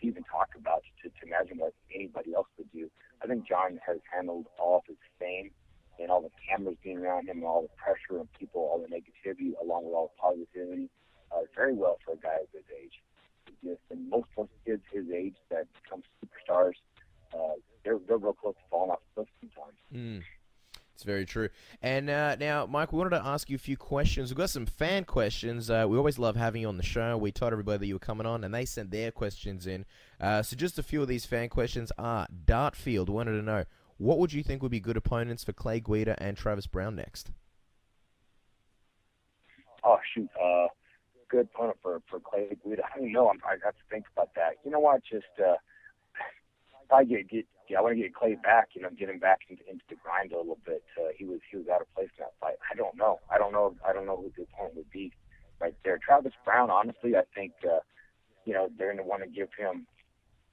even talk about, to imagine what anybody else would do. I think Jon has handled all of his fame and all the cameras being around him and all the pressure and people, all the negativity, along with all the positivity, very well for a guy of his age. And most kids his age that become superstars, they're real close to falling off the cliff sometimes. It's very true. And now, Mike, we wanted to ask you a few questions. We've got some fan questions. We always love having you on the show. We told everybody that you were coming on, and they sent their questions in. So just a few of these fan questions are, Dartfield wanted to know, what would you think would be good opponents for Clay Guida and Travis Browne next? Oh, shoot. Good opponent for Clay Guida. I don't know. I have to think about that. You know what? Just I want to get Clay back. Get him back into the grind a little bit. He was out of place in that fight. I don't know who the opponent would be right there. Travis Browne, honestly, I think they're going to want to give him.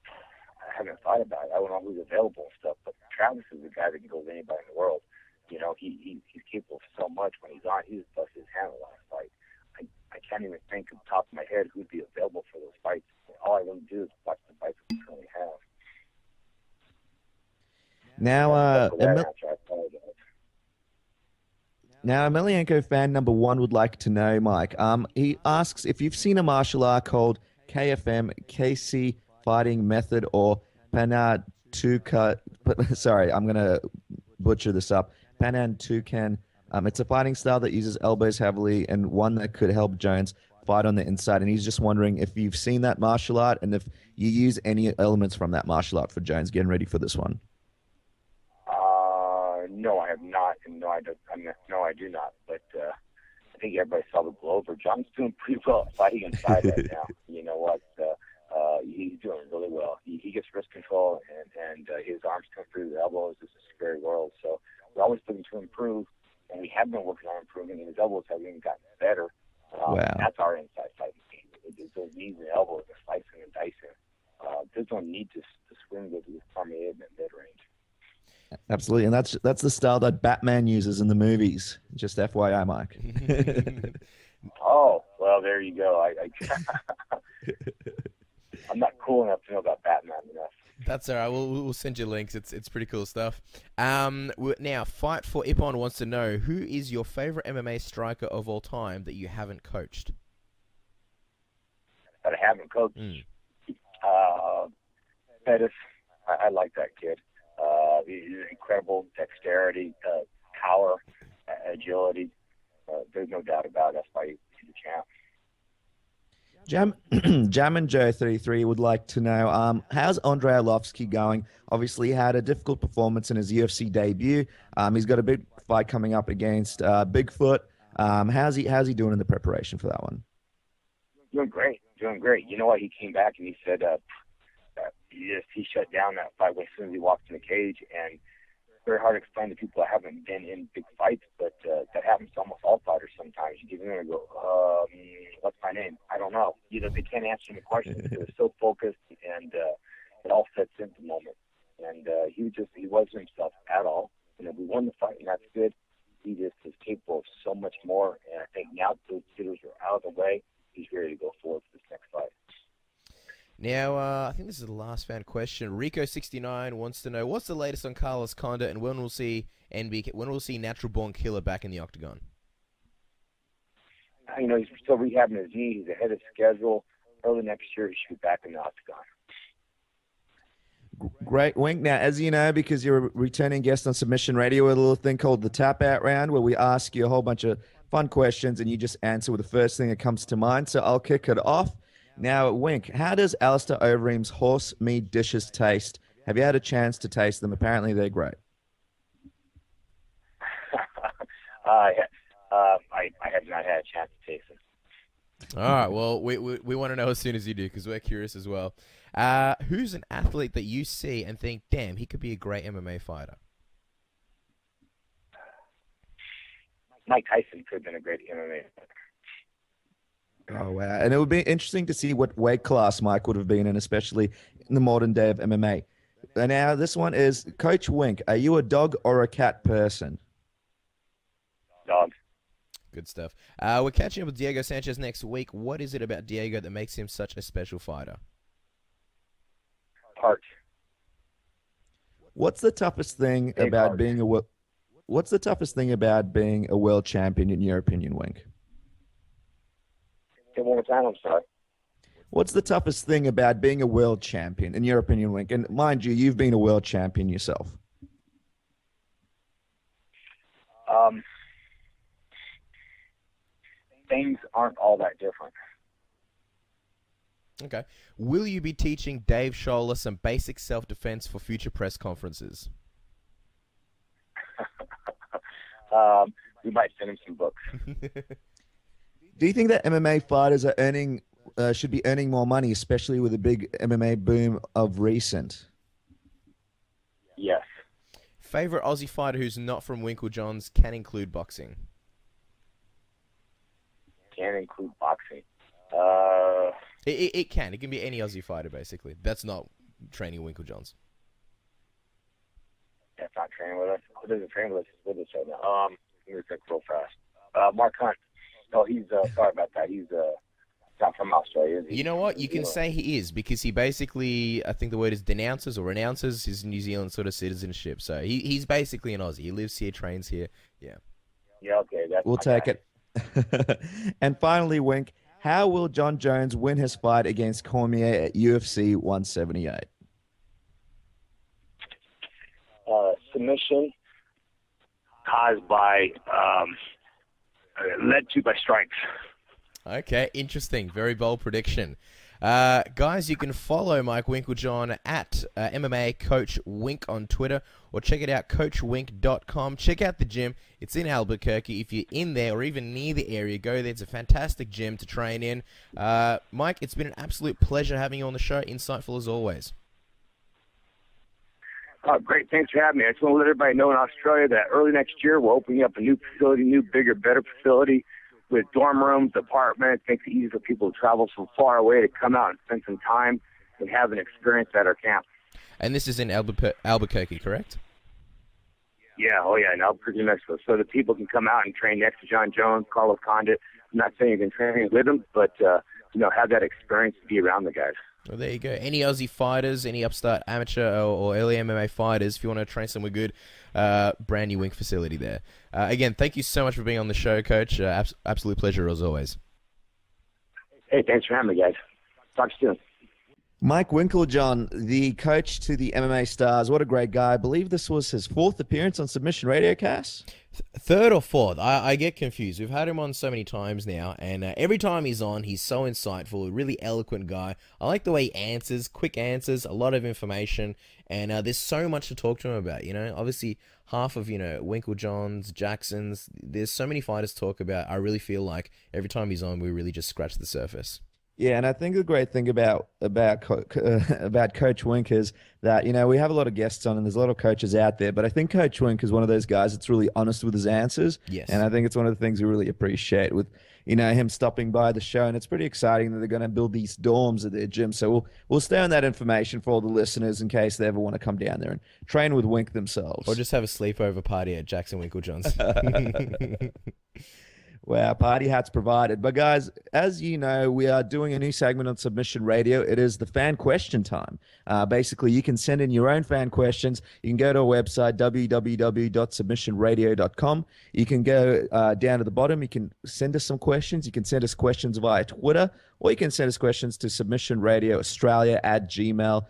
I haven't thought about it. I don't know who's available and stuff, but Travis is the guy that can go with anybody in the world. He's capable of so much when he's on. He just busted his hand the last fight. I can't even think off the top of my head who'd be available for those fights. All I really do is watch the fights that we currently have. Now, Emelianenko fan number 1 would like to know, Mike. He asks if you've seen a martial art called KFM, KC Fighting Method, or Panatuka. Sorry, I'm gonna butcher this up. Panantukan. It's a fighting style that uses elbows heavily and one that could help Jones fight on the inside. And he's just wondering if you've seen that martial art and if you use any elements from that martial art for Jones getting ready for this one. No, I have not, and no, I do not. But I think everybody saw the blowover. John's doing pretty well at fighting inside right now. You know what? He's doing really well. He gets wrist control, and his arms come through the elbows. It's a scary world. So we're always looking to improve, and we have been working on improving, and his elbows have even gotten better. Wow. That's our inside fighting game. It's those knees and elbows, the slicing and dicing. There's no need to swing with Cormier in mid-range. Absolutely, and that's the style that Batman uses in the movies. Just FYI, Mike. Oh, well, there you go. I'm not cool enough to know about Batman enough. That's all right. We'll send you links. It's pretty cool stuff. Now, Fight for Ippon wants to know, who is your favorite MMA striker of all time that you haven't coached? That I haven't coached? Pettis. I like that kid. Incredible dexterity, power, agility. There's no doubt about it. That's why he's the champ. Jammin Joe 33 would like to know, how's Andrei Arlovsky going? Obviously, he had a difficult performance in his UFC debut. He's got a big fight coming up against Bigfoot. How's he doing in the preparation for that one? Doing great. You know what? He came back and he said he shut down that fight as soon as he walked in the cage, and very hard to explain to people that haven't been in big fights, but that happens to almost all fighters sometimes. You get in there and go, what's my name? I don't know. They can't answer any questions. They're so focused, and it all sets in the moment. And he wasn't himself at all. We won the fight, and that's good. He just is capable of so much more, and I think now those jitters are out of the way, he's ready to go forward for this next fight. Now, I think this is the last fan question. Rico69 wants to know, what's the latest on Carlos Condit, and when we'll see Natural Born Killer back in the octagon? He's still rehabbing his knee. He's ahead of schedule. Early next year, he should be back in the octagon. Great, Wink. Now, as you know, because you're a returning guest on Submission Radio, we have a little thing called the Tap Out Round where we ask you a whole bunch of fun questions and you just answer with the first thing that comes to mind. So I'll kick it off. Now, Wink, how does Alistair Overeem's horse meat dishes taste? Have you had a chance to taste them? Apparently, they're great. I have not had a chance to taste them. All right, well, we want to know as soon as you do because we're curious as well. Who's an athlete that you see and think, damn, he could be a great MMA fighter? Mike Tyson could have been a great MMA fighter. Oh, wow. And it would be interesting to see what weight class Mike would have been in, especially in the modern day of MMA. And now this one is, Coach Wink, are you a dog or a cat person? Dog. Good stuff. We're catching up with Diego Sanchez next week. What is it about Diego that makes him such a special fighter? Heart. What's the toughest thing about being a What's the toughest thing about being a world champion in your opinion, Wink? Say one more time, I'm sorry. What's the toughest thing about being a world champion in your opinion, Wink? And mind you, you've been a world champion yourself. Things aren't all that different. Okay. Will you be teaching Dave Scholler some basic self-defense for future press conferences? We might send him some books. Do you think that MMA fighters are should be earning more money, especially with the big MMA boom of recent? Yes. Favorite Aussie fighter who's not from Winkeljohn's can include boxing. Can include boxing. It can. It can be any Aussie fighter, basically. That's not training Winkeljohn's. That's not training with us. Who doesn't train with us right now? Let me think real fast. Mark Hunt. No, he's sorry about that. He's not from Australia, is he? You know what? You can say he is because he basically, I think the word is denounces or renounces his New Zealand sort of citizenship. So he's basically an Aussie. He lives here, trains here. Yeah. Yeah, okay. We'll take it. And finally, Wink, how will Jon Jones win his fight against Cormier at UFC 178? Submission caused by, led to by strikes. Okay, interesting. Very bold prediction. Guys, you can follow Mike Winkeljohn at MMA Coach Wink on Twitter, or check it out, coachwink.com. Check out the gym. It's in Albuquerque. If you're in there or even near the area, go there. It's a fantastic gym to train in. Mike, it's been an absolute pleasure having you on the show. Insightful as always. Great. Thanks for having me. I just want to let everybody know in Australia that early next year we're opening up a new facility, new, bigger, better facility with dorm rooms, apartments, makes it easy for people to travel from far away to come out and spend some time and have an experience at our camp. And this is in Albuquerque, correct? Yeah, in Albuquerque, Mexico. So that people can come out and train next to Jon Jones, Carlos Condit. I'm not saying you can train with them, but, have that experience to be around the guys. Well, there you go. Any Aussie fighters, any upstart amateur or early MMA fighters, if you want to train somewhere good, brand new Wink facility there. Again, thank you so much for being on the show, Coach. Absolute pleasure as always. Hey, thanks for having me, guys. Talk to you soon. Mike Winkeljohn, the coach to the MMA stars. What a great guy. I believe this was his 4th appearance on Submission Radio, Cass? 3rd or 4th. I get confused. We've had him on so many times now, and every time he's on, he's so insightful, a really eloquent guy. I like the way he answers, quick answers, a lot of information, and there's so much to talk to him about. Obviously, half of, Winkeljohn's, Jackson's, there's so many fighters to talk about. I really feel like every time he's on, we really just scratch the surface. Yeah, and I think the great thing about Coach Wink is that, we have a lot of guests on and there's a lot of coaches out there, but I think Coach Wink is one of those guys that's really honest with his answers. Yes. And I think it's one of the things we really appreciate with, him stopping by the show. And it's pretty exciting that they're going to build these dorms at their gym. So we'll stay on that information for all the listeners in case they ever want to come down there and train with Wink themselves. Or just have a sleepover party at Jackson Winkeljohn's. Wow, party hats provided. But guys, as you know, we are doing a new segment on Submission Radio. It is the fan question time. Basically, you can send in your own fan questions. You can go to our website, www.submissionradio.com. You can go down to the bottom. You can send us some questions. You can send us questions via Twitter, or you can send us questions to submissionradioaustralia@gmail.com.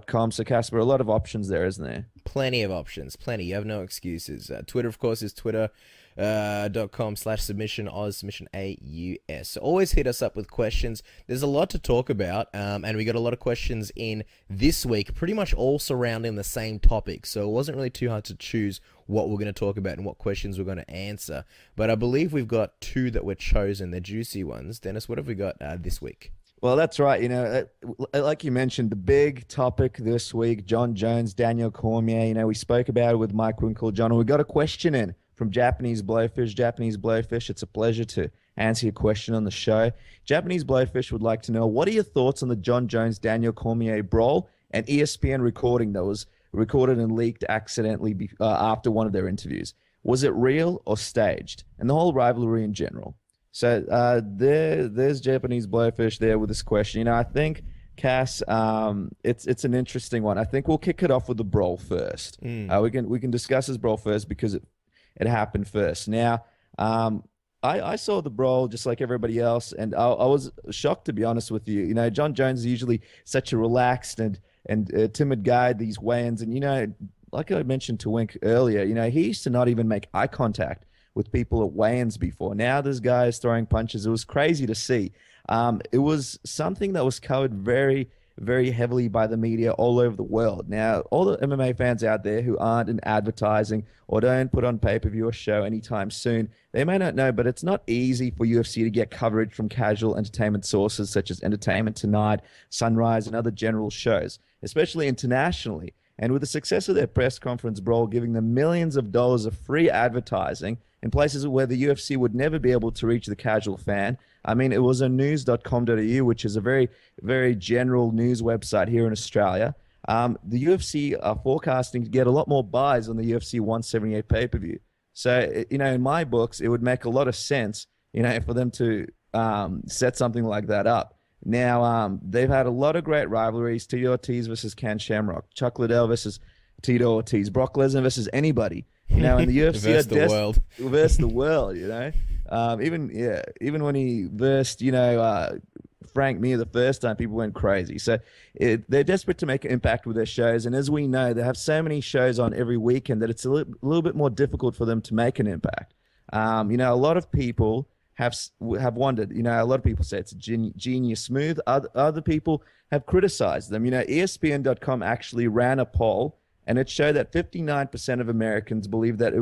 com. So, Casper, a lot of options there, isn't there? Plenty of options. Plenty. You have no excuses. Twitter, of course, is twitter.com/submission Oz submission AUS. So always hit us up with questions. There's a lot to talk about, and we got a lot of questions in this week, pretty much all surrounding the same topic. So it wasn't really too hard to choose what we're going to talk about and what questions we're going to answer. But I believe we've got two that were chosen, the juicy ones. Dennis, what have we got this week? Well, that's right. You know, like you mentioned, the big topic this week, Jon Jones, Daniel Cormier. You know, we spoke about it with Mike Winkeljohn, and we got a question in from Japanese Blowfish. Japanese Blowfish, it's a pleasure to answer your question on the show. Japanese Blowfish would like to know, what are your thoughts on the Jon Jones, Daniel Cormier brawl and ESPN recording that was recorded and leaked accidentally after one of their interviews? Was it real or staged? And the whole rivalry in general. So there's Japanese Blowfish there with this question. You know, I think, Cass, it's an interesting one. I think we'll kick it off with the brawl first. We can discuss this brawl first because it happened first. Now, I saw the brawl just like everybody else, and I was shocked, to be honest with you. You know, Jon Jones is usually such a relaxed and timid guy at these weigh-ins, and, you know, like I mentioned to Wink earlier, you know, he used to not even make eye contact with people at weigh-ins before. Now this guy is throwing punches. It was crazy to see. It was something that was covered very, very heavily by the media all over the world. Now, all the MMA fans out there who aren't in advertising or don't put on pay-per-view or show anytime soon, they may not know, but it's not easy for UFC to get coverage from casual entertainment sources such as Entertainment Tonight, Sunrise, and other general shows, especially internationally. And with the success of their press conference brawl giving them millions of dollars of free advertising in places where the UFC would never be able to reach the casual fan. I mean, it was on news.com.au, which is a very, very general news website here in Australia. The UFC are forecasting to get a lot more buys on the UFC 178 pay-per-view. So, you know, in my books, it would make a lot of sense, you know, for them to set something like that up. Now, they've had a lot of great rivalries. Tito Ortiz versus Ken Shamrock, Chuck Liddell versus Tito Ortiz, Brock Lesnar versus anybody. You know, in the UFC versus the world. Versus the world, you know. Even when he versed, you know, Frank Mir the first time, people went crazy. So they're desperate to make an impact with their shows. And as we know, they have so many shows on every weekend that it's a little bit more difficult for them to make an impact. You know, a lot of people have wondered, you know, a lot of people say it's a genius move. Other people have criticized them. You know, ESPN.com actually ran a poll, and it showed that 59% of Americans believe that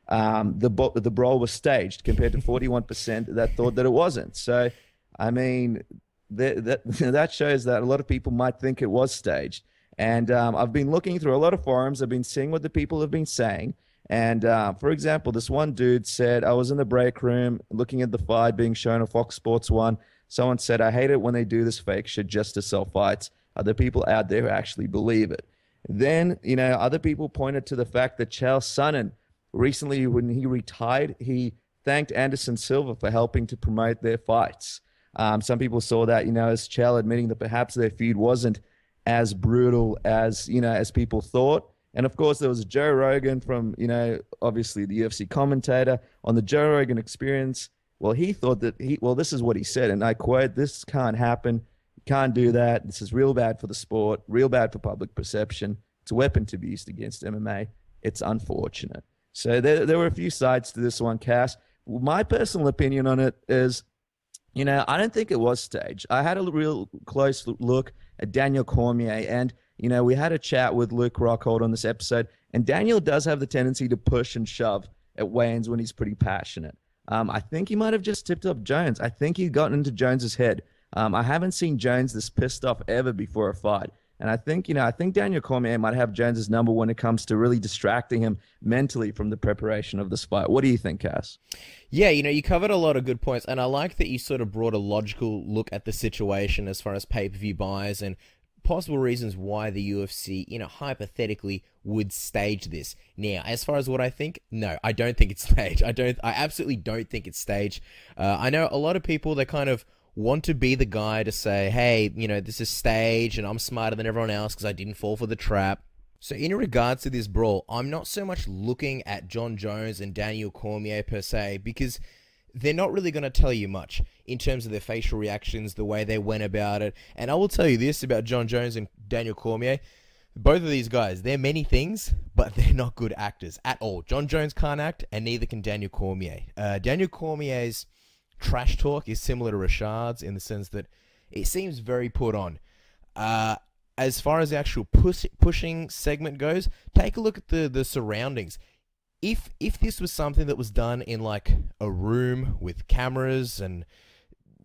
the brawl was staged, compared to 41% that thought that it wasn't. So, I mean, that shows that a lot of people might think it was staged. And I've been looking through a lot of forums. I've been seeing what the people have been saying. And, for example, this one dude said, I was in the break room looking at the fight being shown on Fox Sports 1. Someone said, I hate it when they do this fake shit just to sell fights. Are there people out there who actually believe it? Then, you know, other people pointed to the fact that Chael Sonnen, recently when he retired, he thanked Anderson Silva for helping to promote their fights. Some people saw that, you know, as Chael admitting that perhaps their feud wasn't as brutal as, you know, as people thought. And of course, there was Joe Rogan from, you know, obviously the UFC commentator on the Joe Rogan Experience. Well, he thought that this is what he said, and I quote, "This can't happen. Can't do that. This is real bad for the sport, real bad for public perception. It's a weapon to be used against MMA. It's unfortunate." So there were a few sides to this one, Cass. My personal opinion on it is, you know, I don't think it was staged. I had a real close look at Daniel Cormier, and, you know, we had a chat with Luke Rockhold on this episode, and Daniel does have the tendency to push and shove at weigh-ins when he's pretty passionate. I think he might have just tipped up Jones. I think he got into Jones's head. I haven't seen Jones this pissed off ever before a fight. And I think, you know, Daniel Cormier might have Jones's number when it comes to really distracting him mentally from the preparation of this fight. What do you think, Cass? Yeah, you know, you covered a lot of good points, and I like that you sort of brought a logical look at the situation as far as pay-per-view buys and possible reasons why the UFC, you know, hypothetically would stage this. Now, as far as what I think, no, I don't think it's staged. I absolutely don't think it's staged. I know a lot of people, they kind of want to be the guy to say, hey, you know, this is staged and I'm smarter than everyone else because I didn't fall for the trap. So in regards to this brawl, I'm not so much looking at Jon Jones and Daniel Cormier per se, because they're not really going to tell you much in terms of their facial reactions, the way they went about it. And I will tell you this about Jon Jones and Daniel Cormier. Both of these guys, they're many things, but they're not good actors at all. Jon Jones can't act, and neither can Daniel Cormier. Daniel Cormier's trash talk is similar to Rashad's in the sense that it seems very put on. As far as the actual pushing segment goes, take a look at the surroundings. If this was something that was done in like a room with cameras and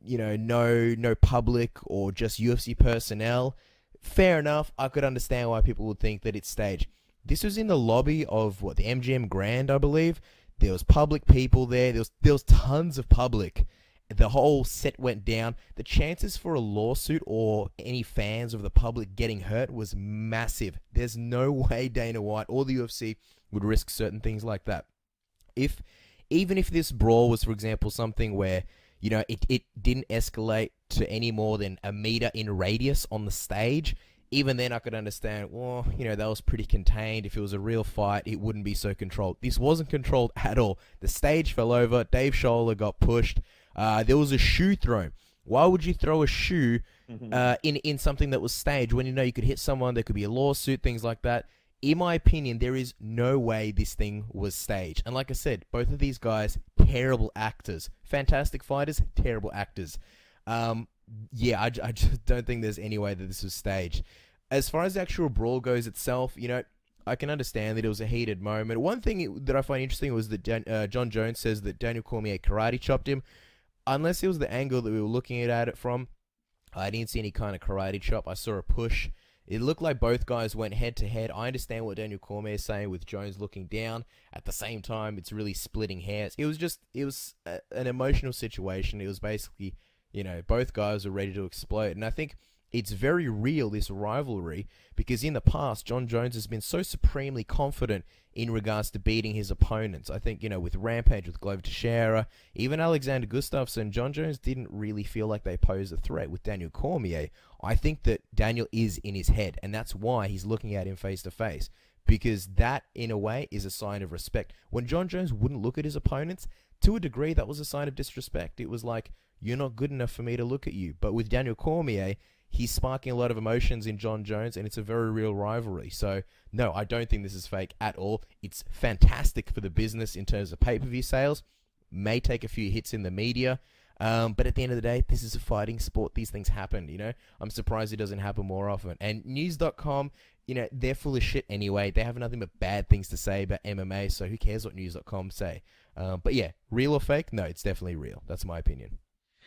no public or just UFC personnel, fair enough. I could understand why people would think that it's staged. This was in the lobby of the MGM Grand, I believe. There was public people there. There was tons of public. The whole set went down. The chances for a lawsuit or any fans of the public getting hurt was massive. There's no way Dana White or the UFC would risk certain things like that. Even if this brawl was, for example, something where it didn't escalate to any more than a meter in radius on the stage, even then I could understand, well, that was pretty contained. If it was a real fight, it wouldn't be so controlled. This wasn't controlled at all. The stage fell over. Dave Scholler got pushed. There was a shoe thrown. Why would you throw a shoe in something that was staged when you could hit someone, there could be a lawsuit, things like that? In my opinion, there is no way this thing was staged. And like I said, both of these guys, terrible actors. Fantastic fighters, terrible actors. I just don't think there's any way that this was staged. As far as the actual brawl goes itself, I can understand that it was a heated moment. One thing that I find interesting was that Jon Jones says that Daniel Cormier karate chopped him. Unless it was the angle that we were looking at it from, I didn't see any kind of karate chop. I saw a push. It looked like both guys went head-to-head. I understand what Daniel Cormier is saying with Jones looking down. At the same time, it's really splitting hairs. It was an emotional situation. It was basically, both guys were ready to explode. And I think it's very real, this rivalry, because in the past, Jon Jones has been so supremely confident in regards to beating his opponents. I think, with Rampage, with Glover Teixeira, even Alexander Gustafsson, Jon Jones didn't really feel like they posed a threat with Daniel Cormier. I think that Daniel is in his head, and that's why he's looking at him face-to-face, because that, in a way, is a sign of respect. When Jon Jones wouldn't look at his opponents, to a degree, that was a sign of disrespect. It was like, you're not good enough for me to look at you. But with Daniel Cormier, he's sparking a lot of emotions in Jon Jones, and it's a very real rivalry. So, no, I don't think this is fake at all. It's fantastic for the business in terms of pay-per-view sales. May take a few hits in the media. But at the end of the day, this is a fighting sport. These things happen, I'm surprised it doesn't happen more often. And News.com, they're full of shit anyway. They have nothing but bad things to say about MMA, so who cares what News.com say? But yeah, real or fake? No, it's definitely real. That's my opinion.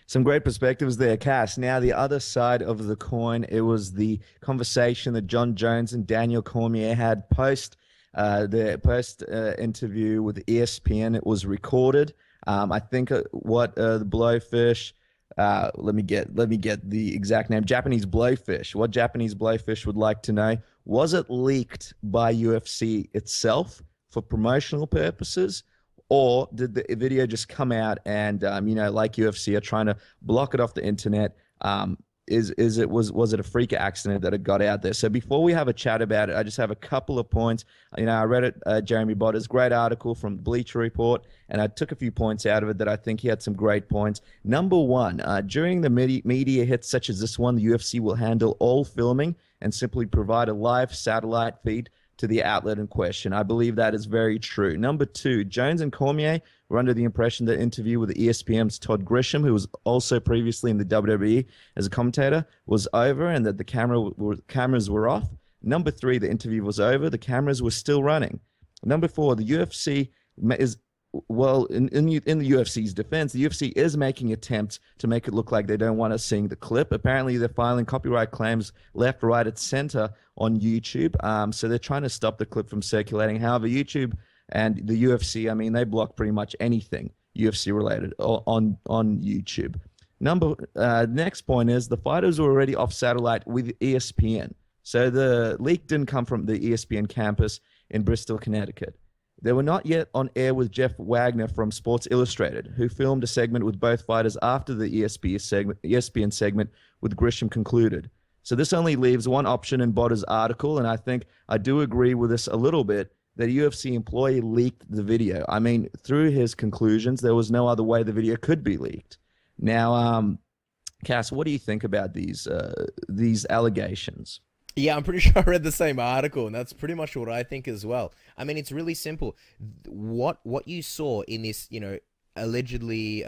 Some great perspectives there, Cass. Now, the other side of the coin, it was the conversation that Jon Jones and Daniel Cormier had post interview with ESPN. It was recorded. I think the Blowfish. Let me get the exact name. Japanese Blowfish. What Japanese Blowfish would like to know: was it leaked by UFC itself for promotional purposes? Or did the video just come out and, like UFC are trying to block it off the internet? Was it a freak accident that it got out there? So before we have a chat about it, I just have a couple of points. I read it, Jeremy Botter's great article from Bleacher Report, and I took a few points out of it that I think he had some great points. Number one, during the media hits such as this one, the UFC will handle all filming and simply provide a live satellite feed to the outlet in question. I believe that is very true. Number two, Jones and Cormier were under the impression that interview with ESPN's Todd Grisham, who was also previously in the WWE as a commentator, was over and that the cameras were off. Number three, the interview was over. The cameras were still running. Number four, the UFC is... Well, in the UFC's defense, the UFC is making attempts to make it look like they don't want us seeing the clip. Apparently, they're filing copyright claims left, right, and center on YouTube. So they're trying to stop the clip from circulating. However, YouTube and the UFC, they block pretty much anything UFC related on YouTube. Next point is the fighters were already off satellite with ESPN. So the leak didn't come from the ESPN campus in Bristol, Connecticut. They were not yet on air with Jeff Wagner from Sports Illustrated, who filmed a segment with both fighters after the ESPN segment with Grisham concluded. So this only leaves one option in Botter's article, and I think I do agree with this a little bit, that a UFC employee leaked the video. I mean, through his conclusions, there was no other way the video could be leaked. Now, Cass, what do you think about these allegations? Yeah, I'm pretty sure I read the same article, and that's pretty much what I think as well. I mean, it's really simple. What you saw in this, allegedly,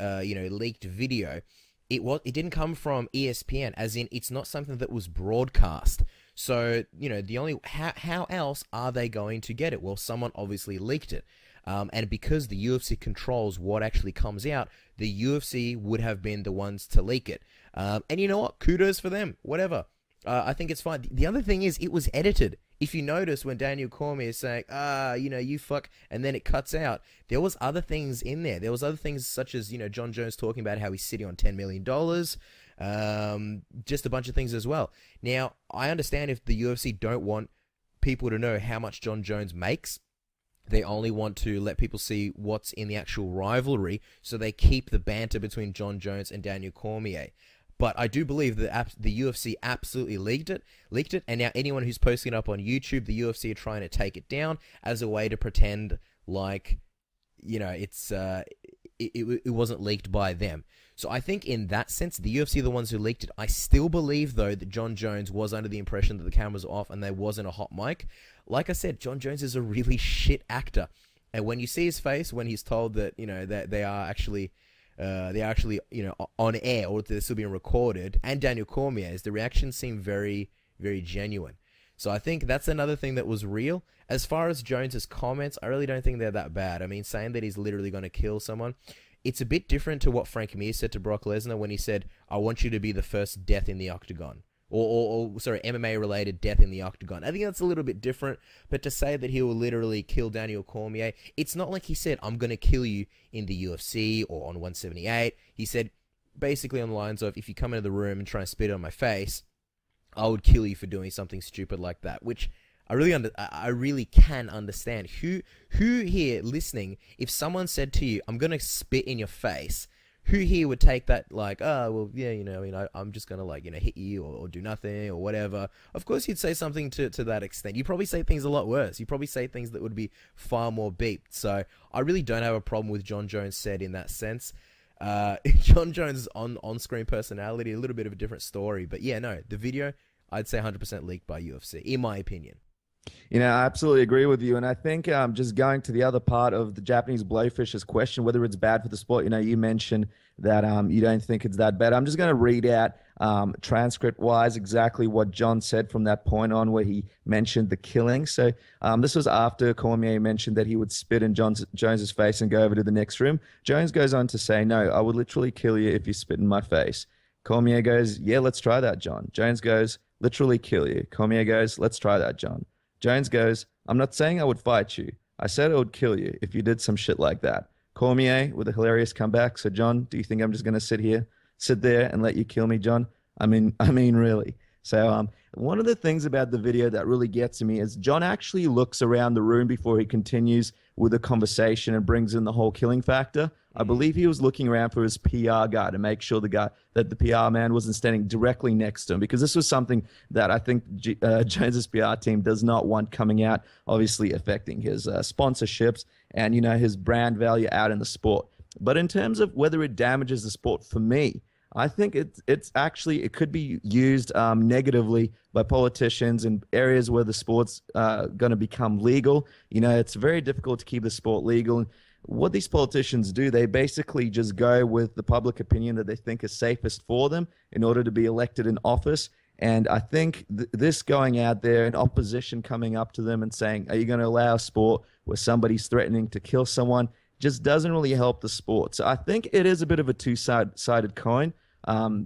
leaked video, it didn't come from ESPN, as in it's not something that was broadcast. So, the only how else are they going to get it? Well, someone obviously leaked it. And because the UFC controls what actually comes out, the UFC would have been the ones to leak it. And you know what? Kudos for them. Whatever. I think it's fine. The other thing is, it was edited. If you notice when Daniel Cormier is saying, you fuck, and then it cuts out, there was other things in there. There was other things such as, Jon Jones talking about how he's sitting on $10 million. Just a bunch of things as well. Now, I understand if the UFC don't want people to know how much Jon Jones makes. They only want to let people see what's in the actual rivalry, so they keep the banter between Jon Jones and Daniel Cormier. But I do believe that the UFC absolutely leaked it, and now anyone who's posting it up on YouTube, the UFC are trying to take it down as a way to pretend like, it wasn't leaked by them. So I think in that sense, the UFC are the ones who leaked it. I still believe, though, that Jon Jones was under the impression that the cameras were off and there wasn't a hot mic. Like I said, Jon Jones is a really shit actor. And when you see his face, when he's told that, that they are actually on air, or they're still being recorded, and Daniel Cormier's, the reactions seem very, very genuine. So I think that's another thing that was real. As far as Jones's comments, I really don't think they're that bad. I mean, saying that he's literally going to kill someone, it's a bit different to what Frank Mir said to Brock Lesnar when he said, "I want you to be the first death in the octagon." Or MMA-related death in the octagon. I think that's a little bit different, but to say that he will literally kill Daniel Cormier, it's not like he said, "I'm going to kill you in the UFC or on 178. He said, basically on the lines of, if you come into the room and try and spit on my face, I would kill you for doing something stupid like that, which I really can understand. Who here listening, if someone said to you, "I'm going to spit in your face," who here would take that like, "Oh, well, yeah, I'm just going to hit you or do nothing or whatever." Of course, you'd say something to that extent. You'd probably say things a lot worse. You'd probably say things that would be far more beeped. So I really don't have a problem with Jon Jones said in that sense. Jon Jones' on-screen personality, a little bit of a different story. But yeah, no, the video, I'd say 100% leaked by UFC, in my opinion. I absolutely agree with you. And I think just going to the other part of the Japanese blowfish's question, whether it's bad for the sport, you mentioned that you don't think it's that bad. I'm just going to read out transcript-wise exactly what Jon said from that point on where he mentioned the killing. So this was after Cormier mentioned that he would spit in Jones's face and go over to the next room. Jones goes on to say, "No, I would literally kill you if you spit in my face." Cormier goes, "Yeah, let's try that, Jon." Jones goes, "Literally kill you." Cormier goes, "Let's try that, Jon." Jones goes, "I'm not saying I would fight you. I said I would kill you if you did some shit like that." Cormier with a hilarious comeback. "So, Jon, do you think I'm just going to sit there and let you kill me, Jon? I mean, really." So one of the things about the video that really gets to me is Jon actually looks around the room before he continues with the conversation and brings in the whole killing factor. I believe he was looking around for his PR guy to make sure that the PR man wasn't standing directly next to him, because this was something that I think Jones's PR team does not want coming out, obviously affecting his sponsorships and, his brand value out in the sport. But in terms of whether it damages the sport, for me, I think it could be used negatively by politicians in areas where the sport's going to become legal. It's very difficult to keep the sport legal. And what these politicians do, they basically just go with the public opinion that they think is safest for them in order to be elected in office. And I think this going out there and opposition coming up to them and saying, "Are you going to allow a sport where somebody's threatening to kill someone?" just doesn't really help the sport. So I think it is a bit of a two-sided coin.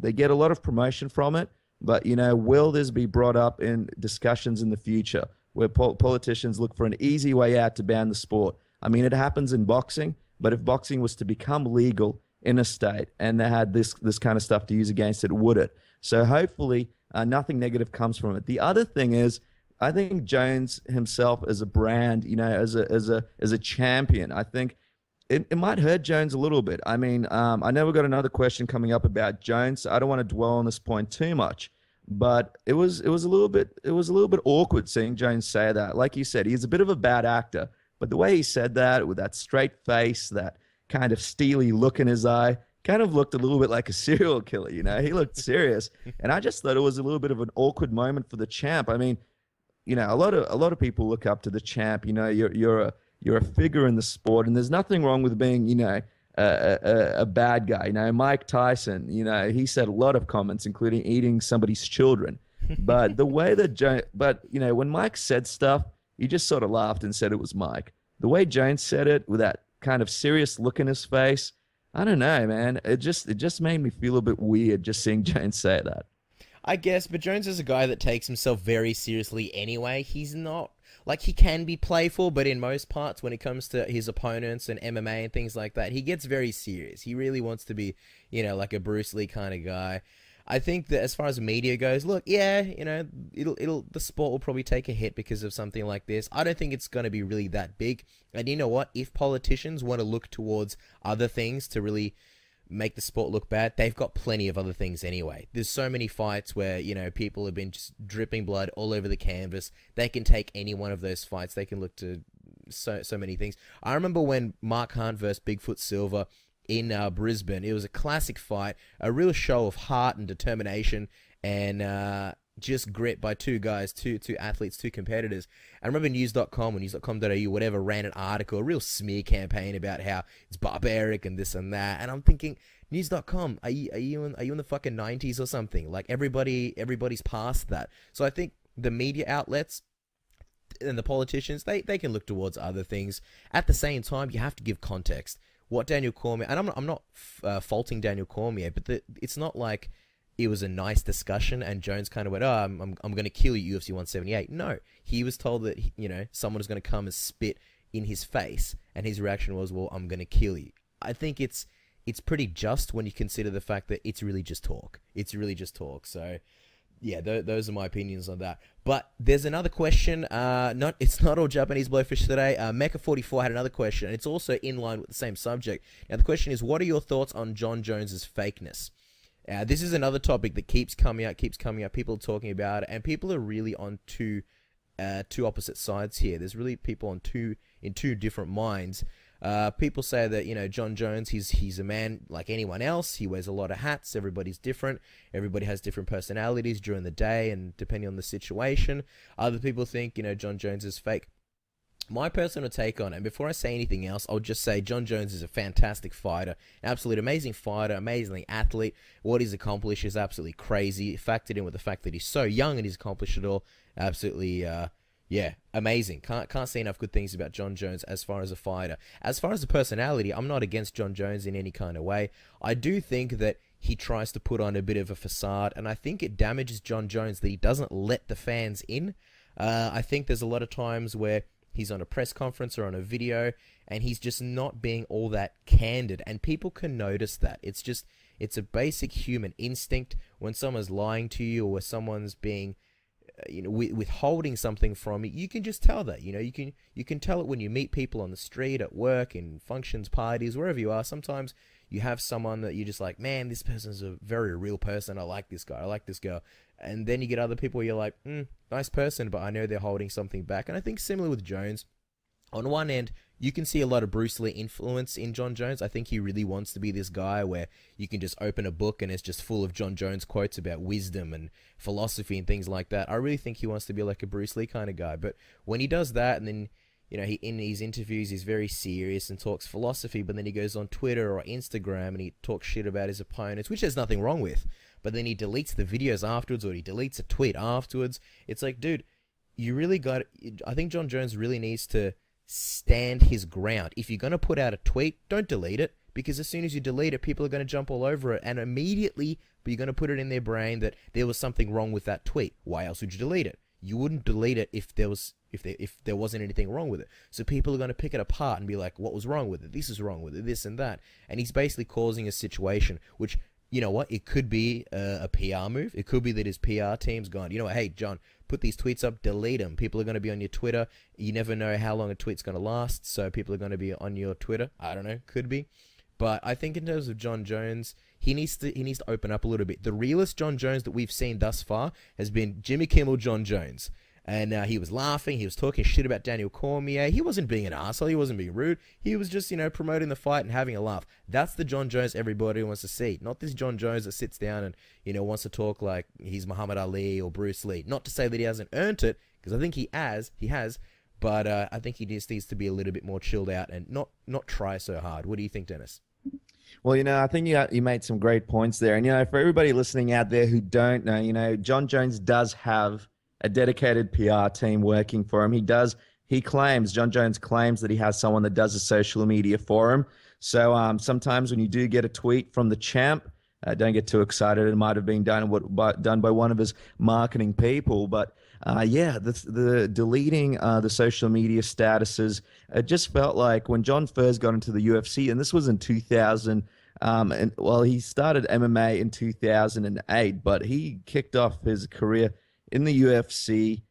They get a lot of promotion from it, but, will this be brought up in discussions in the future where politicians look for an easy way out to ban the sport? I mean, it happens in boxing, but if boxing was to become legal in a state and they had this kind of stuff to use against it, would it? So hopefully nothing negative comes from it. The other thing is, I think Jones himself as a brand, as a champion, I think it might hurt Jones a little bit. I mean, I know we've got another question coming up about Jones, so I don't want to dwell on this point too much. But it was a little bit awkward seeing Jones say that. Like you said, he's a bit of a bad actor, but the way he said that with that straight face, that kind of steely look in his eye, kind of looked a little bit like a serial killer. He looked serious, and I just thought it was a little bit of an awkward moment for the champ. I mean, a lot of people look up to the champ. You're a figure in the sport, and there's nothing wrong with being a bad guy. Mike Tyson, he said a lot of comments, including eating somebody's children. But the way that when Mike said stuff, he just sort of laughed and said it was Mike. The way Jones said it with that kind of serious look in his face, I don't know, man. It just made me feel a bit weird just seeing Jones say that. I guess, but Jones is a guy that takes himself very seriously anyway. He's not, like, he can be playful, but in most parts, when it comes to his opponents and MMA and things like that, he gets very serious. He really wants to be, like a Bruce Lee kind of guy. I think that as far as media goes, look, yeah, the sport will probably take a hit because of something like this. I don't think it's going to be really that big. And you know what? If politicians want to look towards other things to really make the sport look bad, they've got plenty of other things anyway. There's so many fights where, people have been just dripping blood all over the canvas. They can take any one of those fights. They can look to so many things. I remember when Mark Hunt versus Bigfoot Silva in Brisbane, it was a classic fight, a real show of heart and determination, and just grit by two guys, two athletes, two competitors. I remember news.com or news.com.au, whatever, ran an article, a real smear campaign about how it's barbaric and this and that. And I'm thinking, news.com, are you in the fucking 90s or something? Like, everybody's past that. So I think the media outlets and the politicians, they can look towards other things. At the same time, you have to give context. What Daniel Cormier, and I'm not faulting Daniel Cormier, but it's not like it was a nice discussion and Jones kind of went, oh, I'm going to kill you, UFC 178. No, he was told that, someone was going to come and spit in his face, and his reaction was, well, I'm going to kill you. I think it's pretty just when you consider the fact that it's really just talk. It's really just talk. So, yeah, those are my opinions on that. But there's another question. It's not all Japanese blowfish today. Mecha44 had another question, and it's also in line with the same subject. Now, the question is, what are your thoughts on Jon Jones's fakeness? This is another topic that keeps coming up. People are talking about it, and people are really on two opposite sides here. There's really people in two different minds. People say that, Jon Jones, he's a man like anyone else. He wears a lot of hats. Everybody's different. Everybody has different personalities during the day and depending on the situation. Other people think, Jon Jones is fake. My personal take on it, and before I say anything else, I'll just say Jon Jones is a fantastic fighter, an absolute amazing fighter, amazing athlete. What he's accomplished is absolutely crazy. Factored in with the fact that he's so young and he's accomplished it all, absolutely, amazing. Can't say enough good things about Jon Jones as far as a fighter. As far as a personality, I'm not against Jon Jones in any kind of way. I do think that he tries to put on a bit of a facade, and I think it damages Jon Jones that he doesn't let the fans in. I think there's a lot of times where he's on a press conference or on a video, and he's just not being all that candid, and people can notice that. It's a basic human instinct when someone's lying to you or someone's being, withholding something from you. You can just tell that. You can tell it when you meet people on the street, at work, in functions, parties, wherever you are. Sometimes you have someone that you're just like, man, this person's a very real person. I like this guy. I like this girl. And then you get other people where you're like, nice person, but I know they're holding something back. And I think similar with Jones, on one end, you can see a lot of Bruce Lee influence in Jon Jones. I think he really wants to be this guy where you can just open a book and it's just full of Jon Jones quotes about wisdom and philosophy and things like that. I really think he wants to be like a Bruce Lee kind of guy. But when he does that, and then, he in these interviews, he's very serious and talks philosophy, but then he goes on Twitter or Instagram and he talks shit about his opponents, which there's nothing wrong with. But then he deletes the videos afterwards, or he deletes a tweet afterwards. It's like, dude, you really got... I think Jon Jones really needs to stand his ground. If you're going to put out a tweet, don't delete it, because as soon as you delete it, people are going to jump all over it, and immediately you're going to put it in their brain that there was something wrong with that tweet. Why else would you delete it? You wouldn't delete it if there wasn't anything wrong with it. So people are going to pick it apart and be like, what was wrong with it? This is wrong with it, this and that. And he's basically causing a situation which... You know what? It could be a PR move. It could be that his PR team's gone, hey, John, put these tweets up, delete them. People are going to be on your Twitter. You never know how long a tweet's going to last, so people are going to be on your Twitter. I don't know. Could be. But I think in terms of Jon Jones, he needs to open up a little bit. The realest Jon Jones that we've seen thus far has been Jimmy Kimmel Jon Jones. And he was laughing. He was talking shit about Daniel Cormier. He wasn't being an arsehole. He wasn't being rude. He was just, promoting the fight and having a laugh. That's the Jon Jones everybody wants to see. Not this Jon Jones that sits down and, wants to talk like he's Muhammad Ali or Bruce Lee. Not to say that he hasn't earned it, because I think he has. But I think he just needs to be a little bit more chilled out and not try so hard. What do you think, Dennis? Well, I think you made some great points there. And, for everybody listening out there who don't know, Jon Jones does have a dedicated PR team working for him. Jon Jones claims that he has someone that does the social media for him. So sometimes when you do get a tweet from the champ, don't get too excited. It might have been done by one of his marketing people. But the deleting the social media statuses, it just felt like when Jon first got into the UFC, and this was in 2000, he started MMA in 2008, but he kicked off his career in the UFC.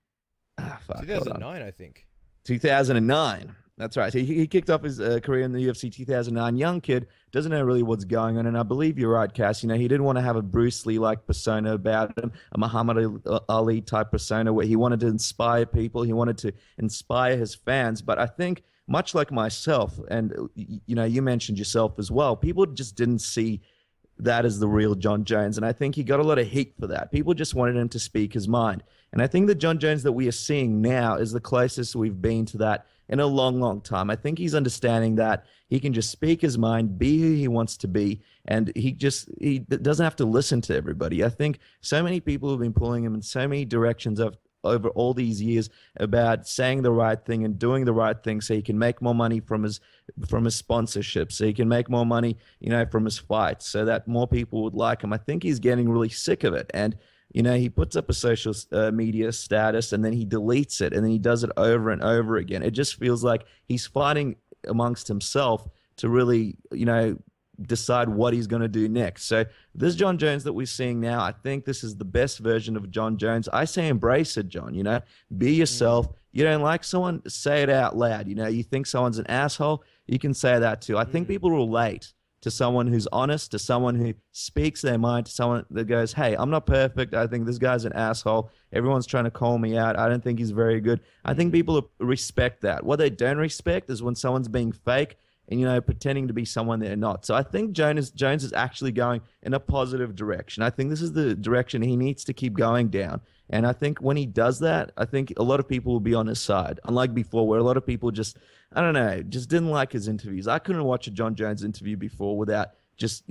2009, I think. 2009. That's right. He kicked off his career in the UFC 2009. Young kid, doesn't know really what's going on. And I believe you're right, Cass. He didn't want to have a Bruce Lee-like persona about him, a Muhammad Ali-type persona where he wanted to inspire people. He wanted to inspire his fans. But I think, much like myself, and, you mentioned yourself as well, people just didn't see that is the real Jon Jones. And I think he got a lot of heat for that. People just wanted him to speak his mind. And I think the Jon Jones that we are seeing now is the closest we've been to that in a long, long time. I think he's understanding that he can just speak his mind, be who he wants to be, and he doesn't have to listen to everybody. I think so many people have been pulling him in so many directions over all these years about saying the right thing and doing the right thing so he can make more money from his sponsorships, so he can make more money, from his fights, so that more people would like him. I think he's getting really sick of it. And, he puts up a social media status and then he deletes it and then he does it over and over again. It just feels like he's fighting amongst himself to really, decide what he's going to do next. So this Jon Jones that we're seeing now, I think this is the best version of Jon Jones. I say embrace it, Jon. Be yourself. You don't like someone, say it out loud. You think someone's an asshole, you can say that too. I think people relate to someone who's honest, to someone who speaks their mind, to someone that goes, hey, I'm not perfect. I think this guy's an asshole. Everyone's trying to call me out. I don't think he's very good. I think people respect that. What they don't respect is when someone's being fake and, pretending to be someone they're not. So I think Jones is actually going in a positive direction. I think this is the direction he needs to keep going down. And I think when he does that, I think a lot of people will be on his side. Unlike before, where a lot of people just didn't like his interviews. I couldn't watch a Jon Jones interview before without just,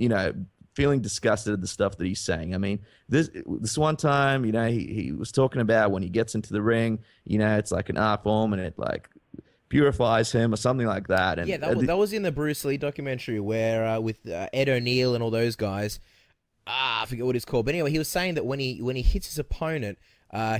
feeling disgusted at the stuff that he's saying. I mean, this one time, he was talking about when he gets into the ring, it's like an art form and it like purifies him or something like that. And yeah, that was in the Bruce Lee documentary where with Ed O'Neill and all those guys. I forget what it's called, but anyway, he was saying that when he hits his opponent,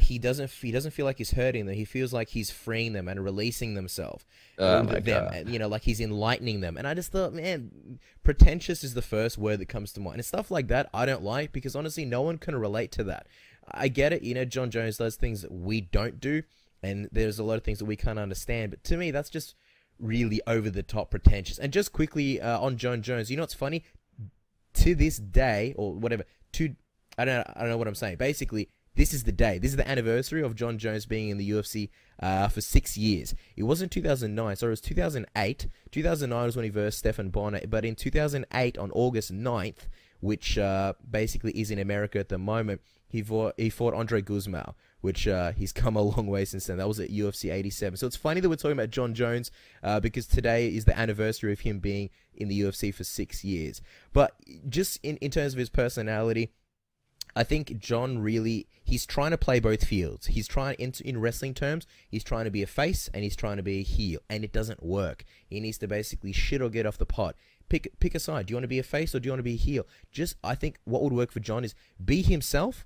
he doesn't feel like he's hurting them. He feels like he's freeing them and releasing themselves. Like he's enlightening them. And I just thought, man, pretentious is the first word that comes to mind. And stuff like that I don't like because honestly, no one can relate to that. I get it, Jon Jones does things that we don't do, and there's a lot of things that we can't understand. But to me, that's just really over the top pretentious. And just quickly on Jon Jones, what's funny? To this day, or whatever, I don't know what I'm saying. Basically, this is the day. This is the anniversary of Jon Jones being in the UFC for 6 years. It wasn't 2009, sorry, it was 2008. 2009 was when he versed Stephan Bonner, but in 2008, on August 9th, which basically is in America at the moment, he fought Andre Guzmão, which he's come a long way since then. That was at UFC 87. So it's funny that we're talking about Jon Jones because today is the anniversary of him being in the UFC for 6 years. But just in terms of his personality, I think Jon he's trying to play both fields. He's trying, in wrestling terms, he's trying to be a face and he's trying to be a heel, and it doesn't work. He needs to basically shit or get off the pot. Pick a side. Do you want to be a face or do you want to be a heel? I think what would work for Jon is be himself.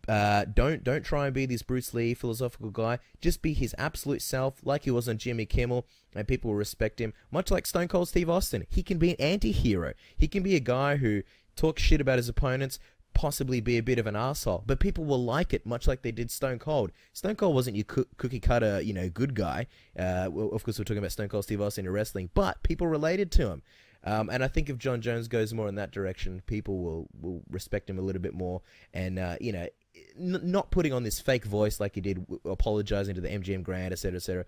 Don't try and be this Bruce Lee philosophical guy. Just be his absolute self, like he was on Jimmy Kimmel, and people will respect him. Much like Stone Cold Steve Austin, he can be an anti-hero. He can be a guy who talks shit about his opponents, possibly be a bit of an asshole, but people will like it, much like they did Stone Cold. Stone Cold wasn't your cookie cutter, good guy. Of course, we're talking about Stone Cold Steve Austin in wrestling, but people related to him. And I think if Jon Jones goes more in that direction, people will respect him a little bit more. And, not putting on this fake voice like he did, apologizing to the MGM Grand, etc., etc.,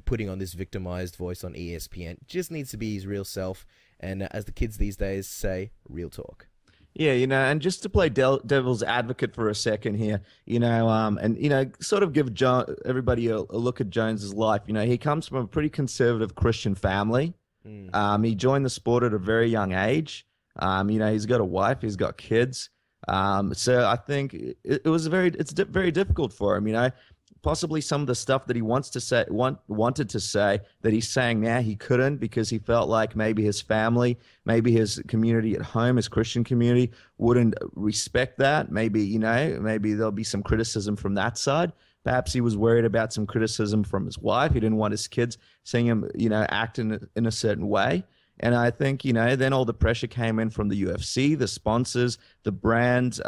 putting on this victimized voice on ESPN. Just needs to be his real self. And as the kids these days say, real talk. Yeah, and just to play devil's advocate for a second here, and sort of give everybody a look at Jones's life. He comes from a pretty conservative Christian family. He joined the sport at a very young age. He's got a wife, he's got kids. So I think it's very difficult for him. Possibly some of the stuff that he wanted to say that he's saying now he couldn't because he felt like maybe his family, maybe his community at home, his Christian community wouldn't respect that. Maybe there'll be some criticism from that side. Perhaps he was worried about some criticism from his wife. He didn't want his kids seeing him, act in a certain way. And I think, then all the pressure came in from the UFC, the sponsors, the brands,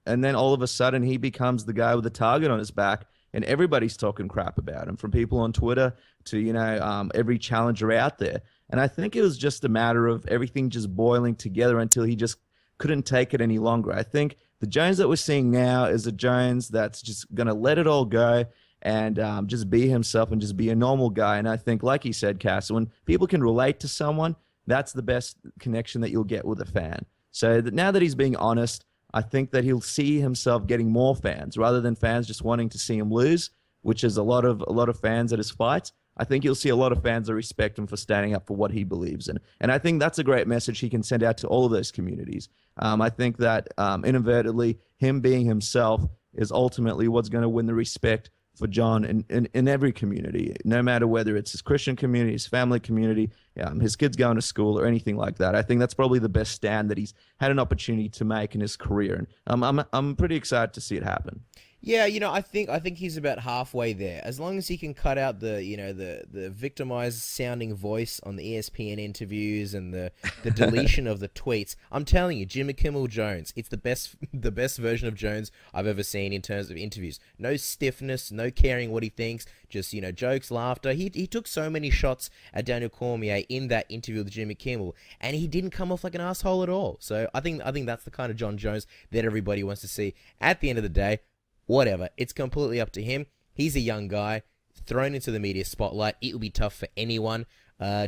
and then all of a sudden he becomes the guy with the target on his back. And everybody's talking crap about him, from people on Twitter to, every challenger out there. And I think it was just a matter of everything just boiling together until he just couldn't take it any longer. I think the Jones that we're seeing now is a Jones that's just going to let it all go and just be himself and just be a normal guy. And I think, like he said, Cass, when people can relate to someone, that's the best connection that you'll get with a fan. So now that he's being honest, I think that he'll see himself getting more fans rather than fans just wanting to see him lose, which is a lot of fans at his fights. I think you'll see a lot of fans that respect him for standing up for what he believes in. And I think that's a great message he can send out to all of those communities. I think that inadvertently, him being himself is ultimately what's going to win the respect for Jon in every community, no matter whether it's his Christian community, his family community, his kids going to school or anything like that. I think that's probably the best stand that he's had an opportunity to make in his career. And I'm pretty excited to see it happen. Yeah, I think he's about halfway there. As long as he can cut out the victimized sounding voice on the ESPN interviews and the deletion of the tweets. I'm telling you, Jimmy Kimmel Jones, it's the best version of Jones I've ever seen in terms of interviews. No stiffness, no caring what he thinks, just jokes, laughter. He took so many shots at Daniel Cormier in that interview with Jimmy Kimmel, and he didn't come off like an asshole at all. So I think that's the kind of Jon Jones that everybody wants to see. At the end of the day, whatever. It's completely up to him. He's a young guy thrown into the media spotlight. It will be tough for anyone.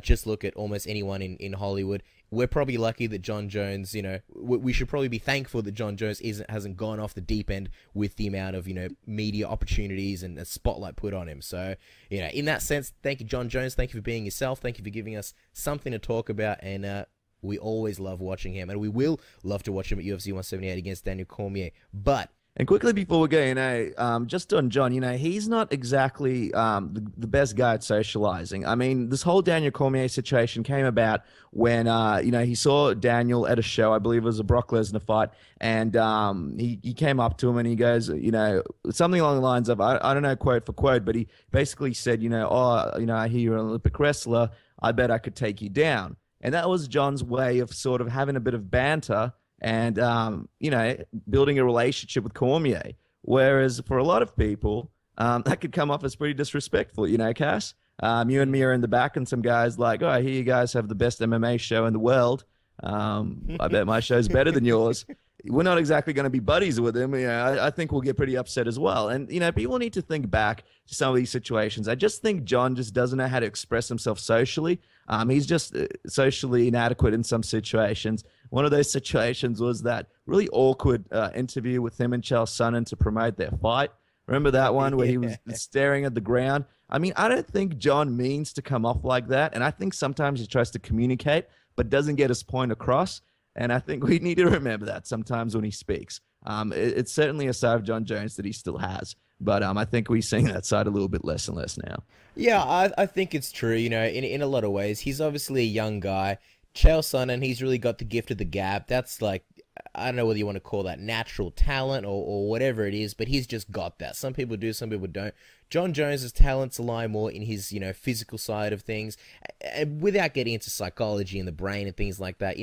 Just look at almost anyone in Hollywood. We're probably lucky that Jon Jones, we should probably be thankful that Jon Jones hasn't gone off the deep end with the amount of, media opportunities and a spotlight put on him. So, in that sense, thank you, Jon Jones. Thank you for being yourself. Thank you for giving us something to talk about. And we always love watching him. And we will love to watch him at UFC 178 against Daniel Cormier. But and quickly before we go, just on Jon, he's not exactly the best guy at socializing. I mean, this whole Daniel Cormier situation came about when, he saw Daniel at a show, I believe it was a Brock Lesnar fight, and he came up to him and he goes, something along the lines of, I don't know quote for quote, but he basically said, I hear you're an Olympic wrestler, I bet I could take you down. And that was Jon's way of sort of having a bit of banter and, building a relationship with Cormier. Whereas for a lot of people, that could come off as pretty disrespectful, Cass? You and me are in the back and some guys like, oh, I hear you guys have the best MMA show in the world. I bet my show's better than yours. We're not exactly going to be buddies with him. I think we'll get pretty upset as well. And, people need to think back to some of these situations. I just think Jon just doesn't know how to express himself socially. He's just socially inadequate in some situations. One of those situations was that really awkward interview with him and Chael Sonnen to promote their fight. Remember that one where he was staring at the ground? I mean, I don't think Jon means to come off like that. And I think sometimes he tries to communicate, but doesn't get his point across. And I think we need to remember that sometimes when he speaks. It's certainly a side of Jon Jones that he still has. But I think we're seeing that side a little bit less and less now. Yeah, I think it's true. In a lot of ways, he's obviously a young guy. Chael Sonnen, he's really got the gift of the gab. That's like, I don't know whether you want to call that natural talent or whatever it is, but he's just got that. Some people do, some people don't. Jon Jones's talents lie more in his, physical side of things. Without getting into psychology and the brain and things like that,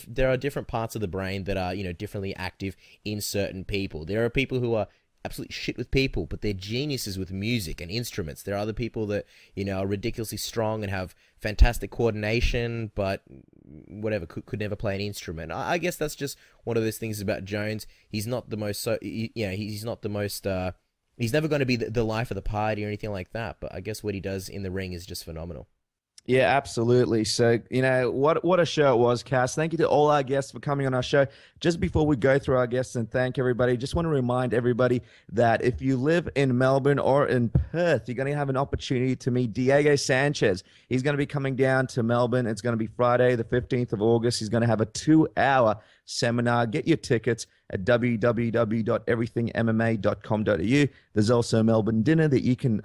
there are different parts of the brain that are, differently active in certain people. There are people who are absolute shit with people, but they're geniuses with music and instruments. There are other people that, you know, are ridiculously strong and have fantastic coordination, but whatever, could never play an instrument. I guess that's just one of those things about Jones. He's not the most, he's not the most, he's never going to be the life of the party or anything like that, but I guess what he does in the ring is just phenomenal. Yeah, absolutely. So, you know, what a show it was, Cass. Thank you to all our guests for coming on our show. Just before we go through our guests and thank everybody, just want to remind everybody that if you live in Melbourne or in Perth, you're going to have an opportunity to meet Diego Sanchez. He's going to be coming down to Melbourne. It's going to be Friday, the 15th of August. He's going to have a 2-hour seminar. Get your tickets at www.everythingmma.com.au. There's also a Melbourne dinner that you can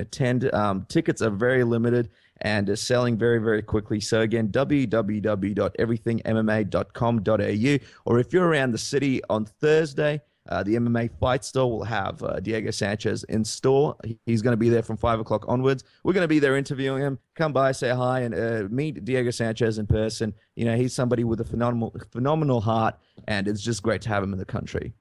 attend. Tickets are very limited and are selling very, very quickly. So again, www.everythingmma.com.au. Or if you're around the city on Thursday, the MMA Fight Store will have Diego Sanchez in store. He's going to be there from 5 o'clock onwards. We're going to be there interviewing him. Come by, say hi, and meet Diego Sanchez in person. You know, he's somebody with a phenomenal heart, and it's just great to have him in the country.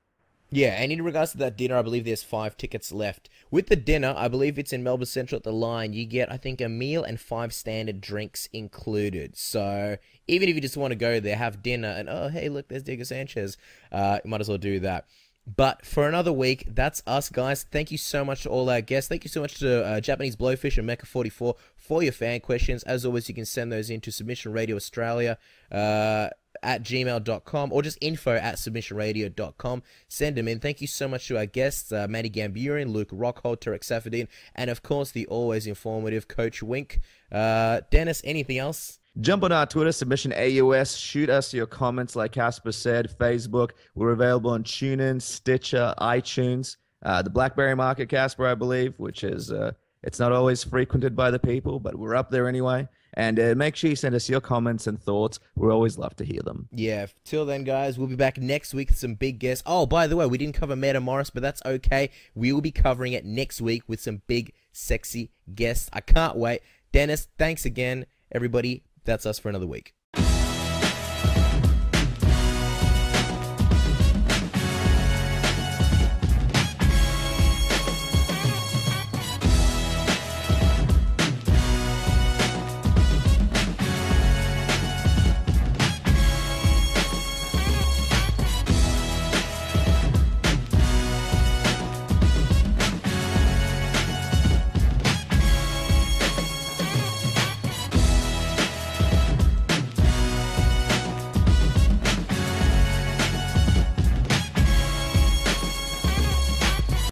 Yeah, and in regards to that dinner, I believe there's 5 tickets left. With the dinner, I believe it's in Melbourne Central at the Line. You get, I think, a meal and 5 standard drinks included. So even if you just want to go there, have dinner, and, oh, hey, look, there's Diego Sanchez, you might as well do that. But for another week, that's us, guys. Thank you so much to all our guests. Thank you so much to Japanese Blowfish and Mecha44 for your fan questions. As always, you can send those in to Submission Radio Australia at gmail.com or just info@submissionradio.com. Send them in. Thank you so much to our guests, Manny Gamburyan, Luke Rockhold, Tarec Saffiedine, and of course, the always informative Coach Wink. Dennis, anything else? Jump on our Twitter, Submission AUS. Shoot us your comments, like Casper said. Facebook. We're available on TuneIn, Stitcher, iTunes. The BlackBerry market, Casper, I believe, which is it's not always frequented by the people, but we're up there anyway. And make sure you send us your comments and thoughts. We always love to hear them. Yeah, till then, guys, we'll be back next week with some big guests. Oh, by the way, we didn't cover Meta Morris, but that's okay. We will be covering it next week with some big, sexy guests. I can't wait. Dennis, thanks again, everybody. That's us for another week.